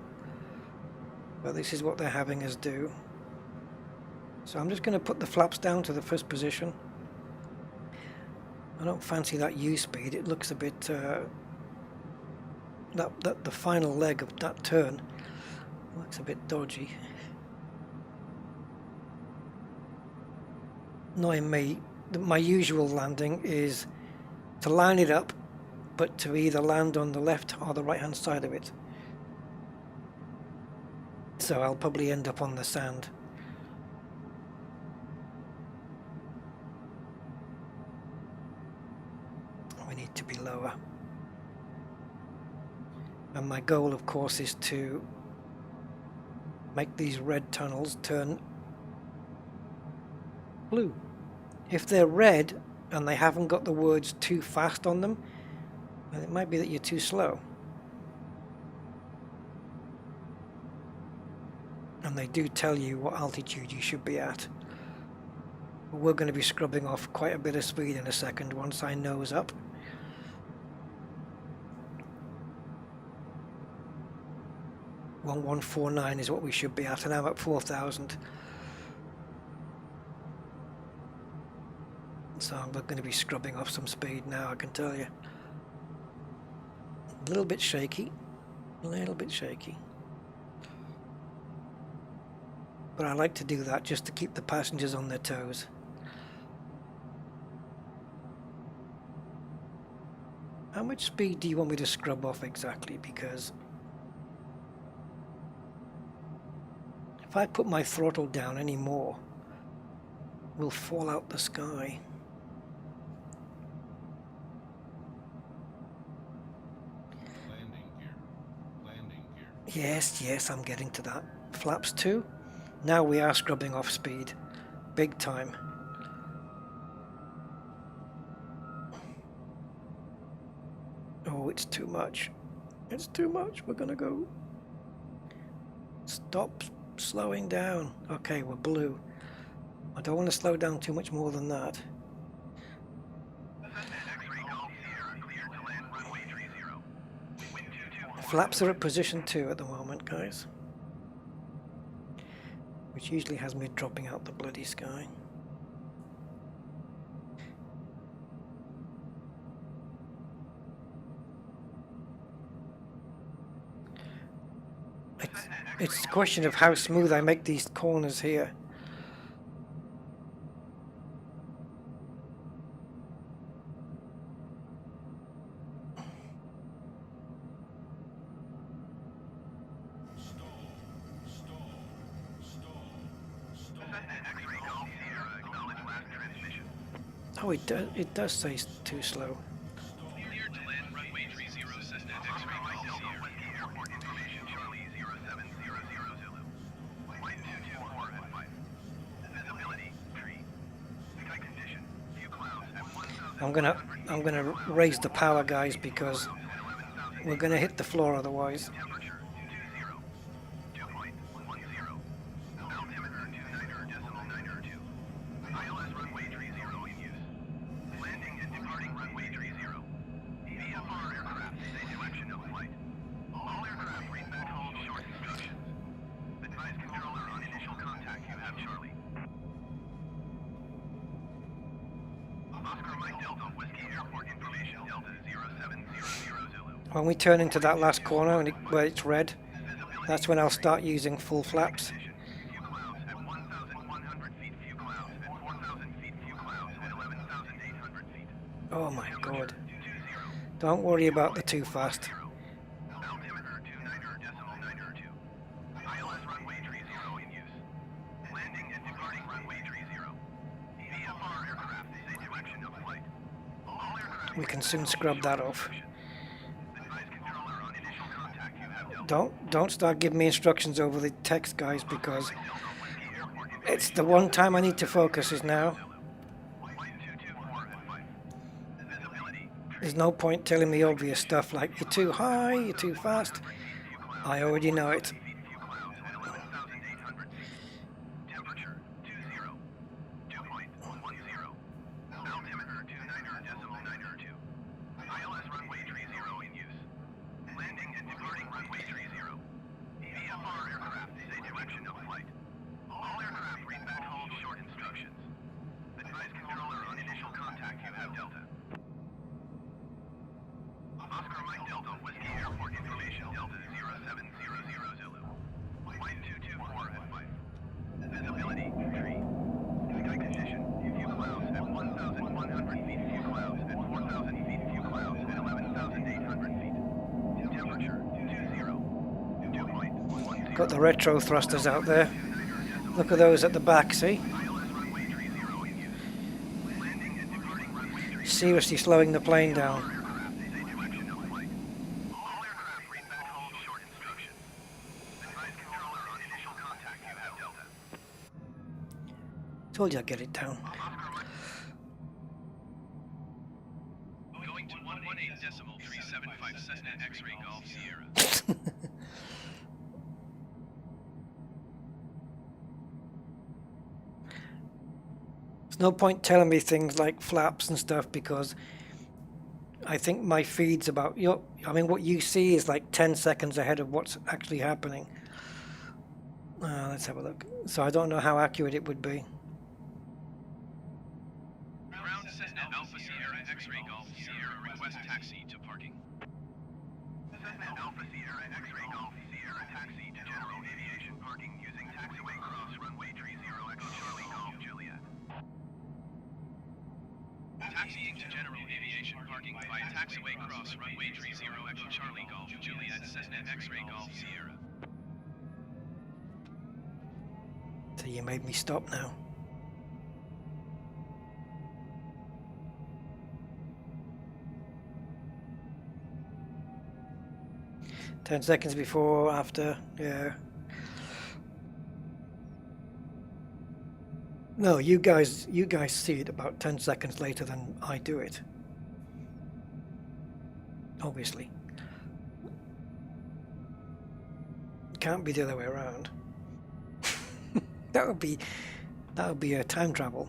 But this is what they're having us do. So I'm just going to put the flaps down to the first position. I don't fancy that U speed. It looks a bit... the final leg of that turn looks a bit dodgy. Knowing me, my usual landing is to line it up, but to either land on the left or the right hand side of it. So I'll probably end up on the sand. We need to be lower. And my goal, of course, is to make these red tunnels turn blue. If they're red and they haven't got the words too fast on them, then it might be that you're too slow. And they do tell you what altitude you should be at. We're going to be scrubbing off quite a bit of speed in a second once I nose up. .1149 is what we should be at, and I'm at 4,000. So we're going to be scrubbing off some speed now, I can tell you. A little bit shaky. A little bit shaky. But I like to do that just to keep the passengers on their toes. How much speed do you want me to scrub off exactly? Because if I put my throttle down any more, we'll fall out the sky. Landing gear. Landing gear. Yes, I'm getting to that. Flaps 2. Now we are scrubbing off speed. Big time. Oh, it's too much. It's too much. We're gonna go. Stop slowing down. Okay, we're blue. I don't want to slow down too much more than that. Flaps are at position 2 at the moment, guys. Which usually has me dropping out the bloody sky. It's a question of how smooth I make these corners here. Oh, it does say too slow. Clear to land runway 30 Cessna X-ray Golf Sierra. Airport information, Charlie 0700 Zulu. Flight 224 at 5. Visibility, tree. Sky condition, few clouds at 1,000. I'm gonna raise the power, guys, because we're gonna hit the floor otherwise. Temperature 220. 2.10. Altimeter 29.902. ILS runway 30 in use. Landing and departing runway 30. VFR aircraft, stay direction of flight. All aircraft read back home short instructions. Advise controller on initial contact you have Charlie. Oscar Mike Delta Whiskey Airport information Delta 0700 Zulu. When we turn into that last corner and where it's red, that's when I'll start using full flaps. Few clouds at 1,100 feet, few clouds at 4,000 feet, few clouds at 11,800 feet. Oh my god. Don't worry about the too fast. Altimeter 29.902. ILS runway 30 in use. Landing and departing runway 30. VFR aircraft, stay direction of flight. All aircraft We can soon scrub that off. advise controller on initial contact you have Delta. Don't start giving me instructions over the text, guys, because it's the one time I need to focus is now. Flight 224 at 5. Visibility, There's no point telling me obvious stuff like you're too high, you're too fast. I already know it. few clouds at 11,800 feet. Temperature 2.10. Altimeter 29.902. ILS runway 30 in use. Landing and departing runway 30. VFR aircraft, stay direction of flight. All aircraft read back home short instructions. Advise controller on initial contact you have Delta. Oscar Mike Delta Whiskey Airport information Delta 0700 Zulu. Flight 224 at 5. Visibility, tree. Sky condition, few clouds at 1,100 feet, few clouds at 4,000 feet, few clouds at 11,800 feet. Temperature 2.10. Got the retro thrusters out there. Look at those at the back, see? Seriously slowing the plane down. Told you I'd get it down. Going to 118.375 Cessna X-ray Golf Sierra. It's no point telling me things like flaps and stuff because I think my feed's about I mean, what you see is like 10 seconds ahead of what's actually happening. Let's have a look. So I don't know how accurate it would be. Ground Cessna Alpha Sierra X-Ray Golf Sierra request taxi to parking. Cessna Alpha Sierra X-Ray Golf Sierra taxi to general aviation parking using taxiway cross runway 30 Echo Charlie Golf Juliet. Taxiing to general aviation parking by taxiway cross runway 30 Echo Charlie Golf Juliet Cessna X-Ray Golf Sierra. So you made me stop now. Ten seconds before, after, yeah. No, you guys see it about 10 seconds later than I do it. Obviously. It can't be the other way around. That would be a time travel.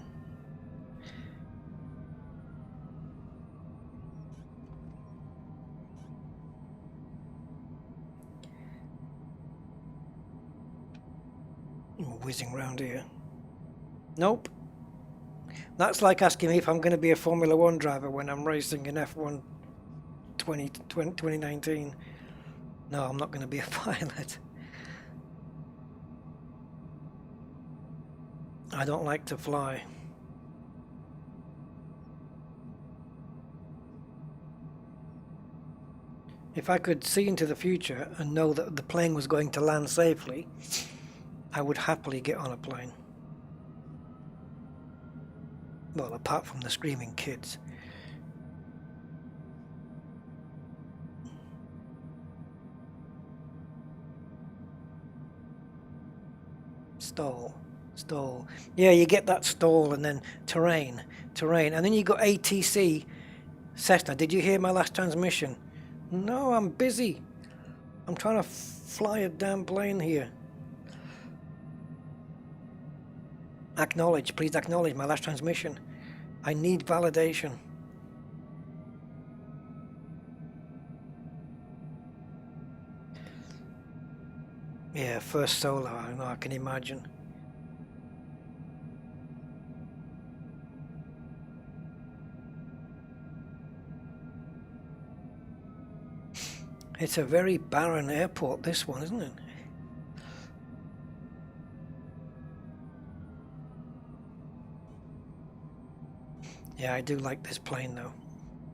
Whizzing around here. Nope. That's like asking me if I'm going to be a Formula One driver when I'm racing in F1 2019. No, I'm not going to be a pilot. I don't like to fly. If I could see into the future and know that the plane was going to land safely, I would happily get on a plane. Well, apart from the screaming kids. Stall. Yeah, you get that stall and then terrain, and then you got ATC. Cessna, did you hear my last transmission? No, I'm busy. I'm trying to fly a damn plane here. Please acknowledge my last transmission. I need validation. Yeah, first solo, I know, I can imagine. It's a very barren airport, this one, isn't it? Yeah, I do like this plane though.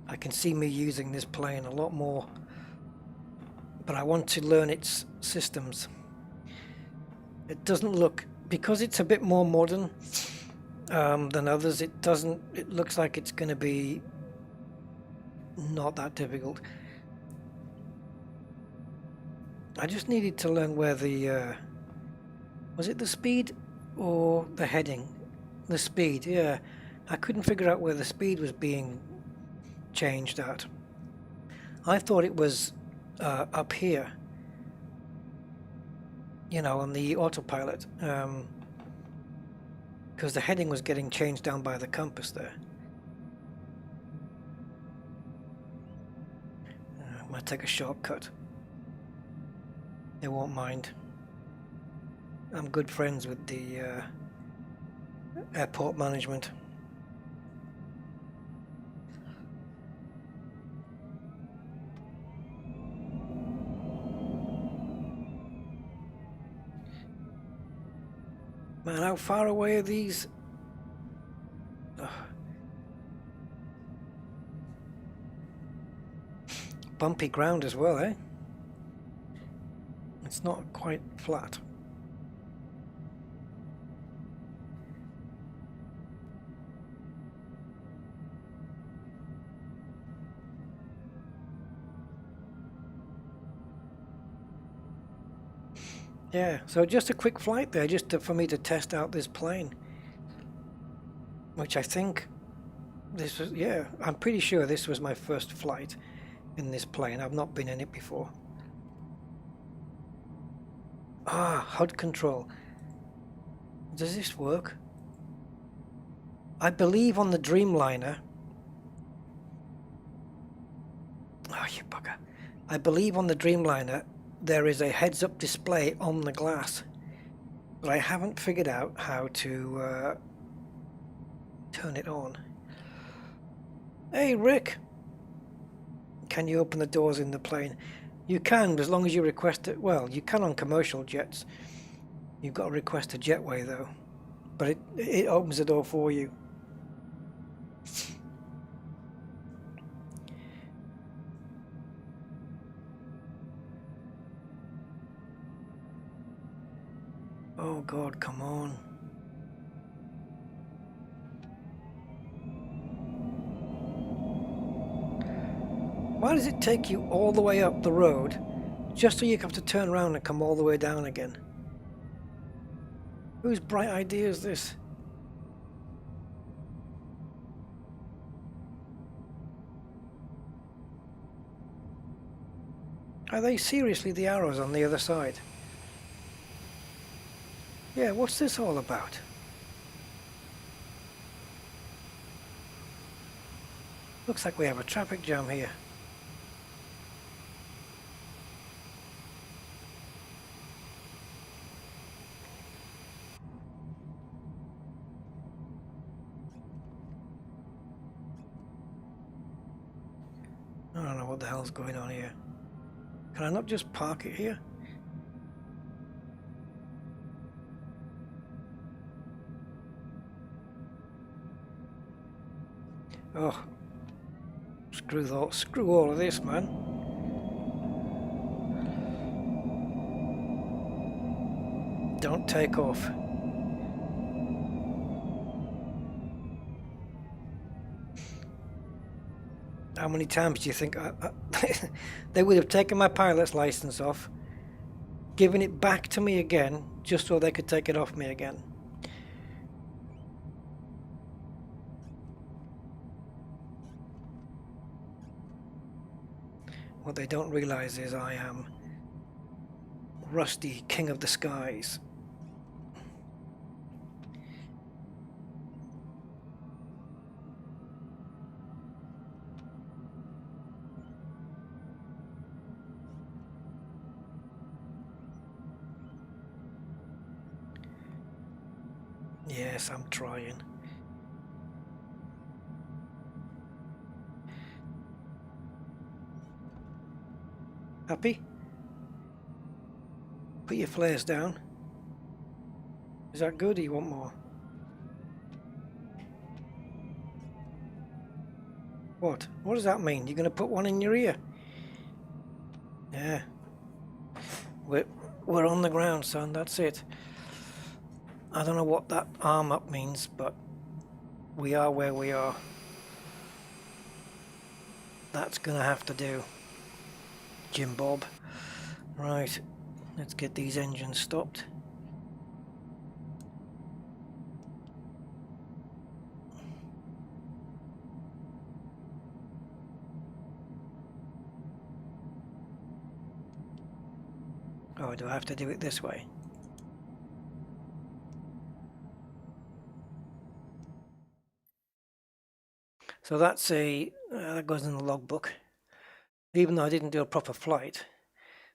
I can see me using this plane a lot more, but I want to learn its systems. It doesn't look, because it's a bit more modern than others, it looks like it's going to be not that difficult. I just needed to learn where the, was it the speed or the heading? The speed, yeah. I couldn't figure out where the speed was being changed at. I thought it was up here, you know, on the autopilot, because the heading was getting changed down by the compass there. I'm going to take a shortcut. They won't mind. I'm good friends with the airport management. Man, how far away are these? Ugh. Bumpy ground as well, eh? It's not quite flat. Yeah, so just a quick flight there, for me to test out this plane. Which I think this was, yeah, I'm pretty sure this was my first flight in this plane. I've not been in it before. Ah, HUD control. Does this work? I believe on the Dreamliner. Oh, you bugger. I believe on the Dreamliner there is a heads-up display on the glass, but I haven't figured out how to turn it on. Hey, Rick. Can you open the doors in the plane? You can, as long as you request it. Well, you can on commercial jets. You've got to request a jetway, though. But it opens the door for you. Oh, God, come on. Why does it take you all the way up the road just so you have to turn around and come all the way down again? Whose bright idea is this? Are they seriously the arrows on the other side? Yeah, what's this all about? Looks like we have a traffic jam here. I don't know what the hell's going on here. Can I not just park it here? Oh, screw all of this, man. Don't take off. How many times do you think they would have taken my pilot's license off, given it back to me again, just so they could take it off me again? What they don't realize is I am Rusty, King of the Skies. Yes, I'm trying. Happy? Put your flares down. Is that good or you want more? What? What does that mean? You're going to put one in your ear? Yeah. We're on the ground, son. That's it. I don't know what that arm up means, but we are where we are. That's going to have to do, Jim Bob. Right. Let's get these engines stopped. Oh, do I have to do it this way? So that's that goes in the logbook, even though I didn't do a proper flight.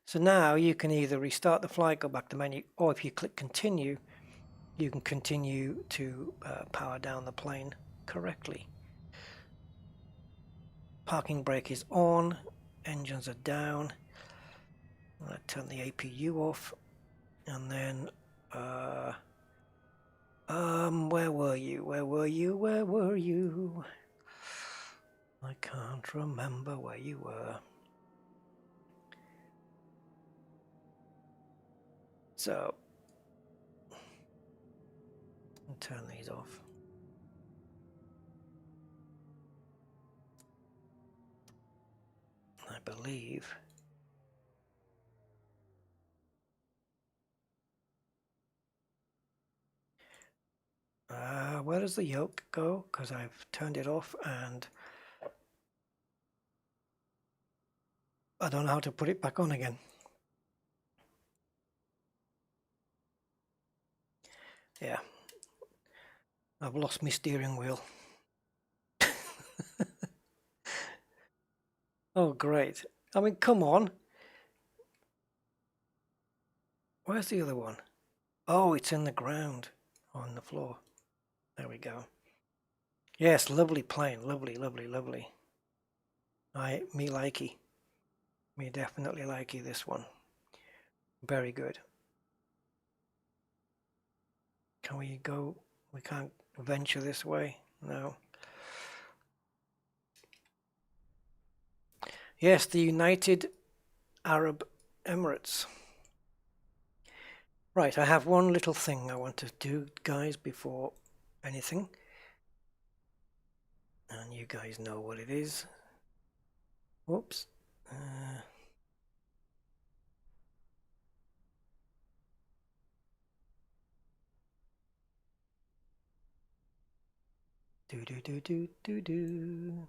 So now you can either restart the flight, go back to menu, or if you click continue, you can continue to power down the plane correctly. Parking brake is on, engines are down. I'm going to turn the APU off, and then where were you? Where were you? Where were you? I can't remember where you were. So, I'll turn these off. I believe where does the yoke go? Because I've turned it off and I don't know how to put it back on again. Yeah. I've lost my steering wheel. Oh, great. I mean, come on. Where's the other one? Oh, it's in the ground on the floor. There we go. Yes, lovely plane. Lovely, lovely, lovely. Me likey. Me definitely likey this one. Very good. Can we go? We can't venture this way. No. Yes, the United Arab Emirates. Right, I have one little thing I want to do, guys, before anything. And you guys know what it is. Whoops. Do.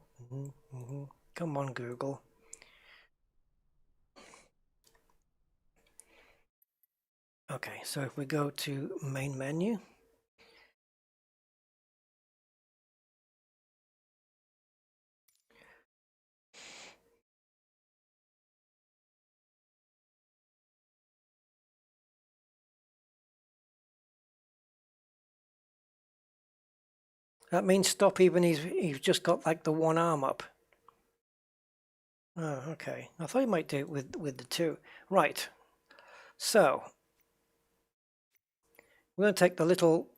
Come on, Google. Okay, so if we go to main menu, that means stop even he's just got like the one arm up. Oh, okay. I thought you might do it with the two. Right. So we're going to take the little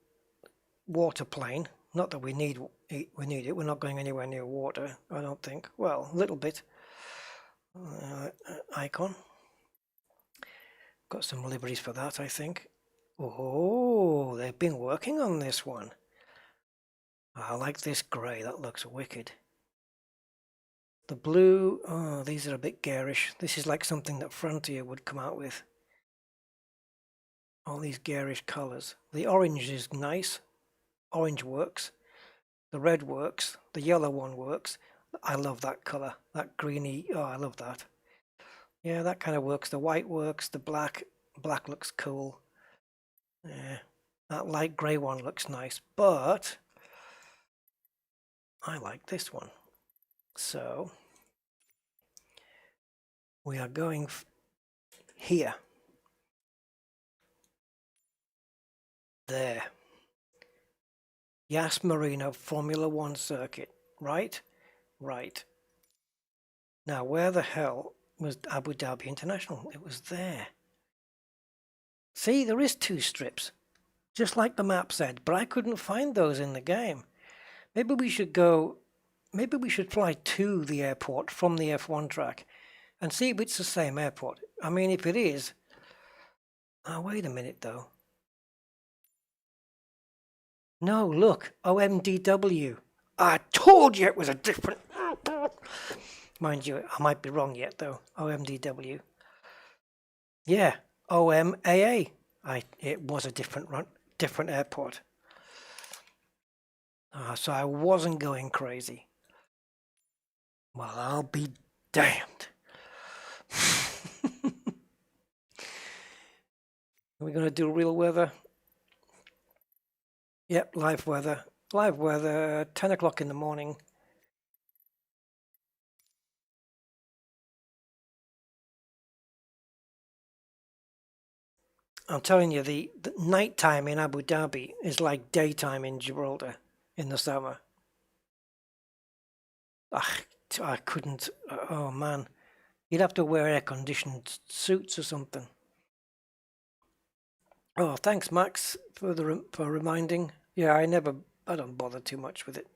water plane. Not that we need it. We're not going anywhere near water, I don't think. Well, a little bit. Icon. Got some liveries for that, I think. Oh, they've been working on this one. I like this grey. That looks wicked. The blue, oh, these are a bit garish. This is like something that Frontier would come out with. All these garish colours. The orange is nice. Orange works. The red works. The yellow one works. I love that colour. That greeny, oh, I love that. Yeah, that kind of works. The white works. The black looks cool. Yeah, that light grey one looks nice. But I like this one. So we are going here. There. Yas Marina Formula One circuit, right? Right. Now, where the hell was Abu Dhabi International? It was there. See, there is two strips, just like the map said, but I couldn't find those in the game. Maybe we should fly to the airport from the F1 track and see if it's the same airport. I mean, if it is, oh, wait a minute though. No, look, OMDW. I told you it was a different airport. Mind you, I might be wrong yet though. OMDW. Yeah, OMAA. It was a different airport. So I wasn't going crazy. Well, I'll be damned. Are we going to do real weather? Yep, live weather. Live weather, 10 o'clock in the morning. I'm telling you, the nighttime in Abu Dhabi is like daytime in Gibraltar in the summer. I couldn't. Oh man, you'd have to wear air-conditioned suits or something. Oh, thanks, Max, for reminding. Yeah, I don't bother too much with it.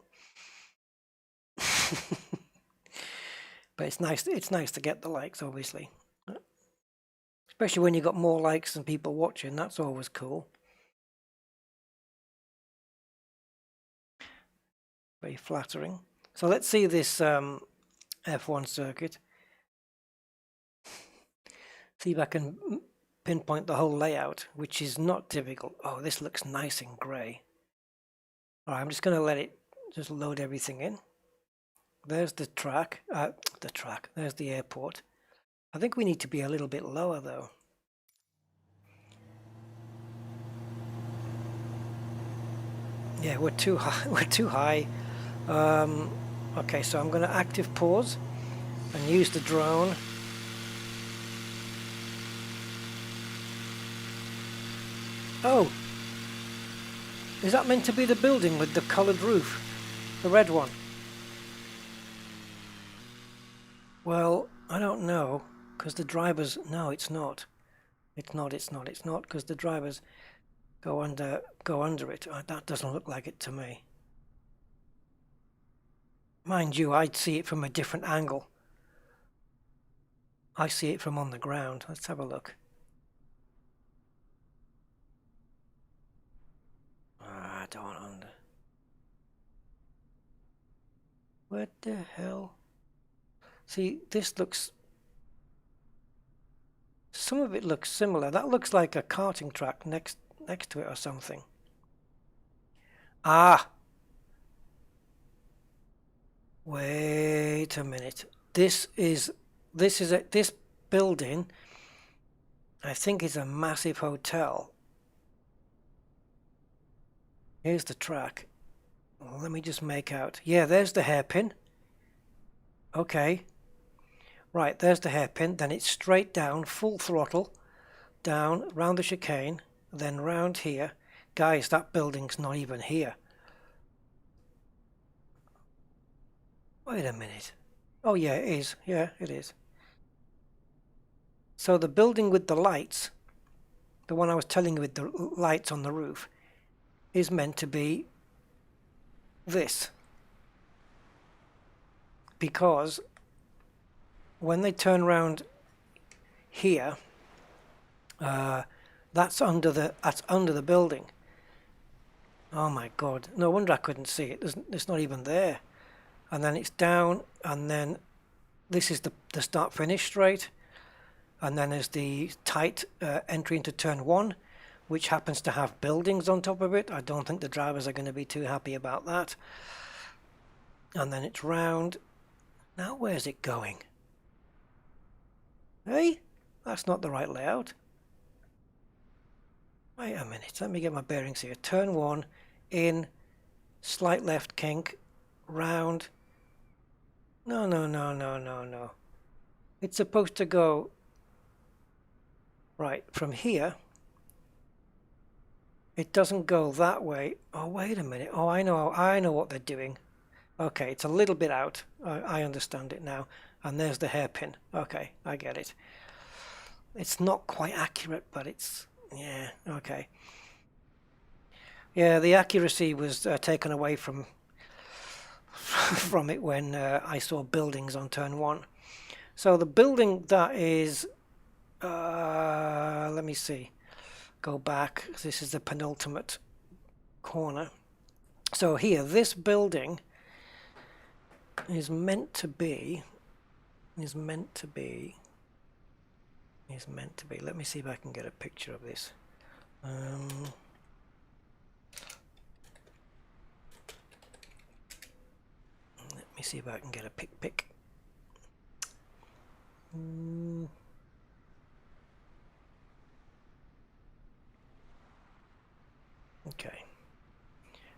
But it's nice. It's nice to get the likes, obviously. Especially when you got more likes than people watching. That's always cool. Very flattering. So let's see this F1 circuit. See if I can pinpoint the whole layout, which is not typical. Oh, this looks nice and grey. All right, I'm just going to let it just load everything in. There's the track. There's the airport. I think we need to be a little bit lower though. Yeah, we're too high. We're too high. Okay, so I'm going to active pause and use the drone. Oh, is that meant to be the building with the coloured roof? The red one? Well, I don't know, because the drivers... No, it's not. It's not, because the drivers go under it. That doesn't look like it to me. Mind you, I'd see it from a different angle. I see it from on the ground. Let's have a look. I don't under. What the hell? See, this looks... Some of it looks similar. That looks like a karting track next to it or something. Ah! Wait a minute. This building, I think, is a massive hotel. Here's the track. Well, let me just make out. Yeah, there's the hairpin. Okay. Right, there's the hairpin. Then it's straight down, full throttle, down, round the chicane, then round here. Guys, that building's not even here. Wait a minute. Oh yeah, it is. Yeah, it is. So the building with the lights, the one I was telling you with the lights on the roof, is meant to be this. Because when they turn around here, that's under the building. Oh my God! No wonder I couldn't see it. It's not even there. And then it's down, and then this is the start finish straight, and then there's the tight entry into turn 1, which happens to have buildings on top of it. I don't think the drivers are going to be too happy about that. And then it's round. Now where's it going? Hey, that's not the right layout. Wait a minute, let me get my bearings here. Turn 1, in, slight left kink, round. No. It's supposed to go right from here. It doesn't go that way. Oh, wait a minute. Oh, I know what they're doing. Okay, it's a little bit out. I understand it now. And there's the hairpin. Okay, I get it. It's not quite accurate, but it's... Yeah, okay. Yeah, the accuracy was taken away from it when I saw buildings on turn 1. So the building that is... let me see. Go back. This is the penultimate corner. So here, this building is meant to be... Let me see if I can get a picture of this. Let me see if I can get a pic. Okay.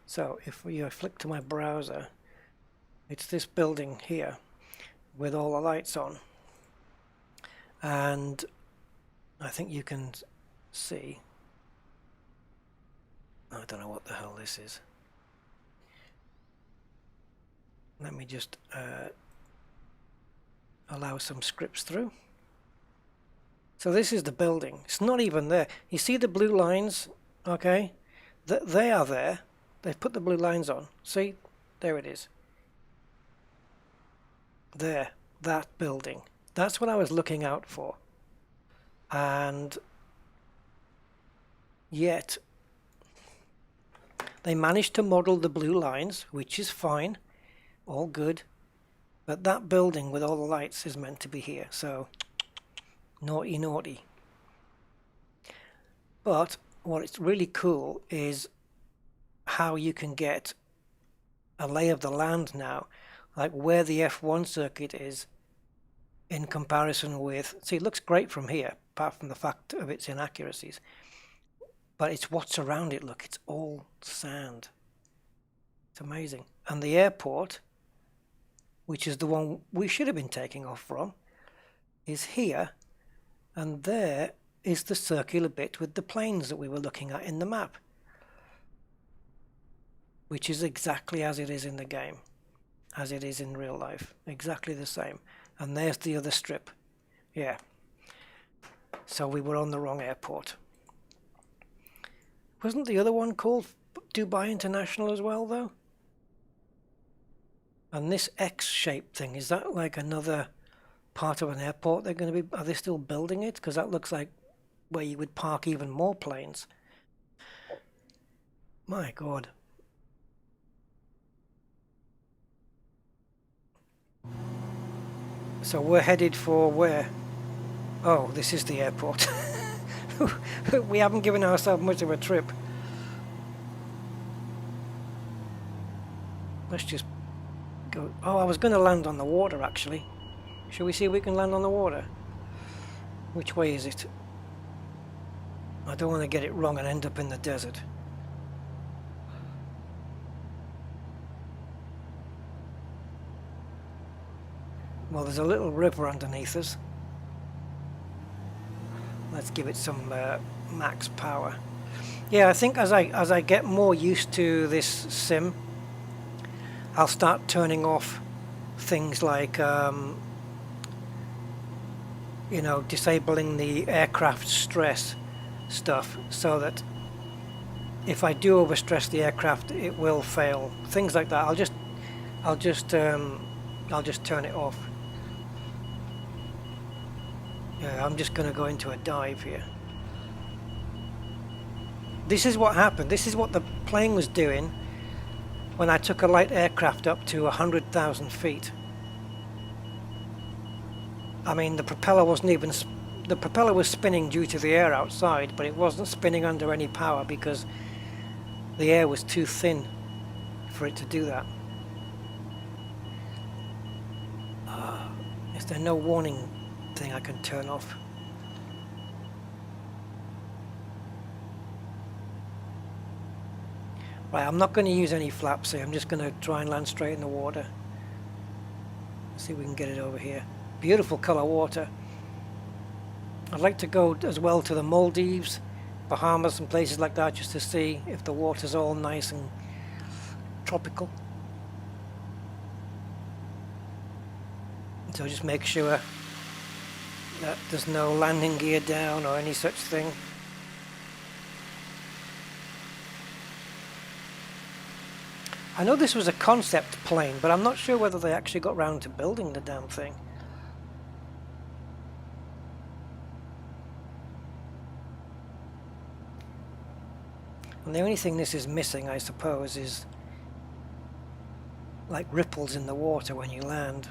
So if I flick to my browser, it's this building here with all the lights on. And I think you can see, I don't know what the hell this is. Let me just allow some scripts through. So this is the building. It's not even there. You see the blue lines? Okay. They are there. They've put the blue lines on. See? There it is. There. That building. That's what I was looking out for. And yet they managed to model the blue lines, which is fine. All good. But that building with all the lights is meant to be here. So naughty. But what's really cool is how you can get a lay of the land now, like where the F1 circuit is in comparison with... See, it looks great from here, apart from the fact of its inaccuracies. But it's what's around it. Look, it's all sand. It's amazing. And the airport, which is the one we should have been taking off from, is here, and there is the circular bit with the planes that we were looking at in the map, which is exactly as it is in the game, as it is in real life, exactly the same. And there's the other strip. Yeah. So we were on the wrong airport. Wasn't the other one called Dubai International as well, though? And this X-shaped thing, is that like another part of an airport they're going to be... Are they still building it? Because that looks like where you would park even more planes. My God. So we're headed for where? Oh, this is the airport. We haven't given ourselves much of a trip. Let's just go. Oh, I was going to land on the water, actually. Shall we see if we can land on the water? Which way is it? I don't want to get it wrong and end up in the desert. Well, there's a little river underneath us. Let's give it some max power. Yeah, I think as I get more used to this sim, I'll start turning off things like you know, disabling the aircraft stress stuff, so that if I do overstress the aircraft, it will fail. Things like that. I'll just turn it off. Yeah, I'm just going to go into a dive here. This is what happened. This is what the plane was doing when I took a light aircraft up to 100,000 feet. I mean, the propeller wasn't even... The propeller was spinning due to the air outside, but it wasn't spinning under any power because the air was too thin for it to do that. Is there no warning thing I can turn off? Right, I'm not going to use any flaps here. I'm just going to try and land straight in the water. See if we can get it over here. Beautiful colour water. I'd like to go as well to the Maldives, Bahamas and places like that, just to see if the water's all nice and tropical. So just make sure that there's no landing gear down or any such thing. I know this was a concept plane, but I'm not sure whether they actually got round to building the damn thing. And the only thing this is missing, I suppose, is like ripples in the water when you land.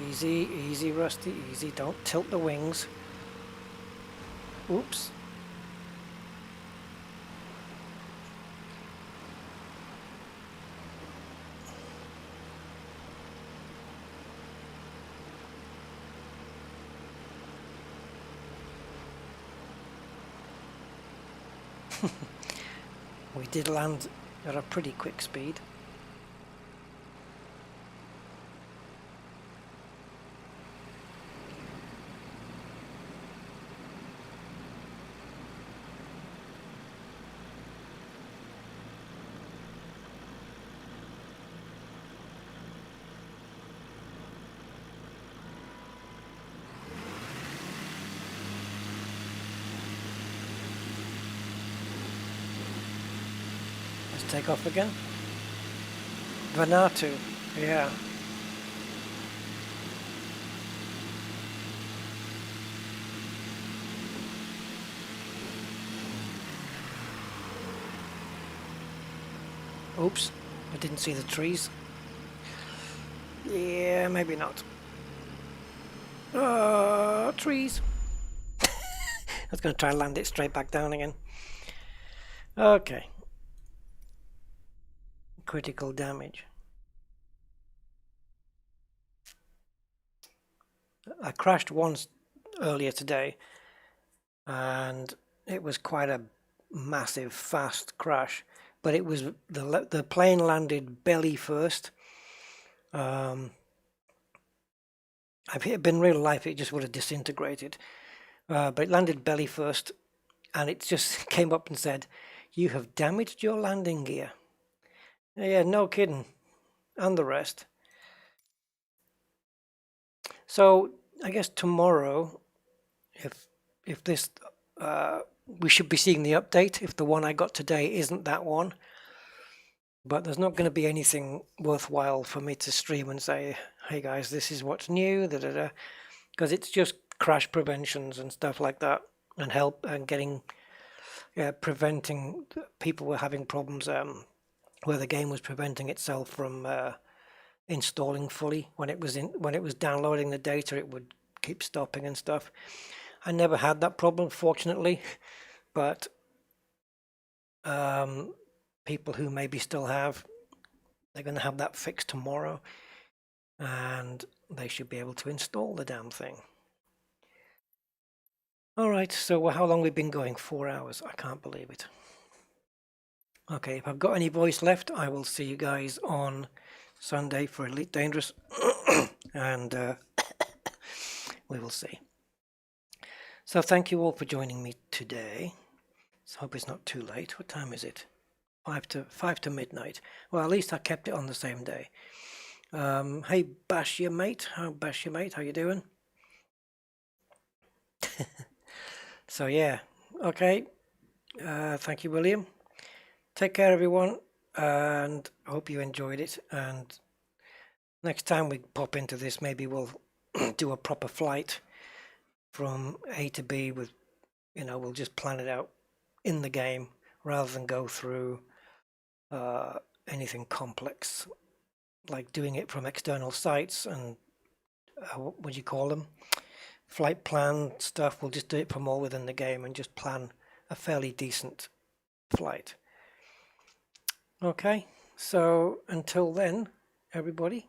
Easy, easy, Rusty, easy. Don't tilt the wings. Oops. We did land at a pretty quick speed. Take off again. Vanuatu, yeah. Oops, I didn't see the trees. Yeah, maybe not. Trees. I was going to try and land it straight back down again. Okay. Critical damage. I crashed once earlier today, and it was quite a massive, fast crash. But it was the plane landed belly first. If it had been real life, it just would have disintegrated. But it landed belly first, and it just came up and said, "You have damaged your landing gear." Yeah, no kidding, and the rest. So I guess tomorrow, if this, we should be seeing the update. If the one I got today isn't that one, but there's not going to be anything worthwhile for me to stream and say, "Hey guys, this is what's new," because it's just crash preventions and stuff like that, and help and preventing people were having problems where the game was preventing itself from installing fully. When it was downloading the data, it would keep stopping and stuff. I never had that problem, fortunately, but people who maybe still have, they're going to have that fixed tomorrow, and they should be able to install the damn thing. All right, so how long we've been going? 4 hours. I can't believe it. Okay, if I've got any voice left, I will see you guys on Sunday for Elite Dangerous, and we will see. So thank you all for joining me today. So hope it's not too late. What time is it? 5 to midnight. Well, at least I kept it on the same day. Hey, Bash your mate. How you doing? So yeah, okay. Thank you, William. Take care, everyone, and I hope you enjoyed it. And next time we pop into this, maybe we'll do a proper flight from A to B with, we'll just plan it out in the game rather than go through anything complex, like doing it from external sites and what would you call them? Flight plan stuff. We'll just do it from all within the game and just plan a fairly decent flight. Okay, so until then, everybody,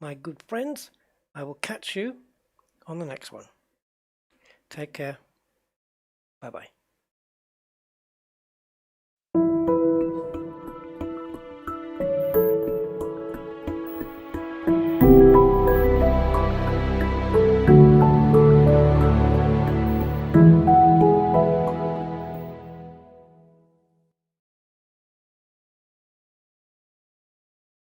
my good friends, I will catch you on the next one. Take care. Bye-bye.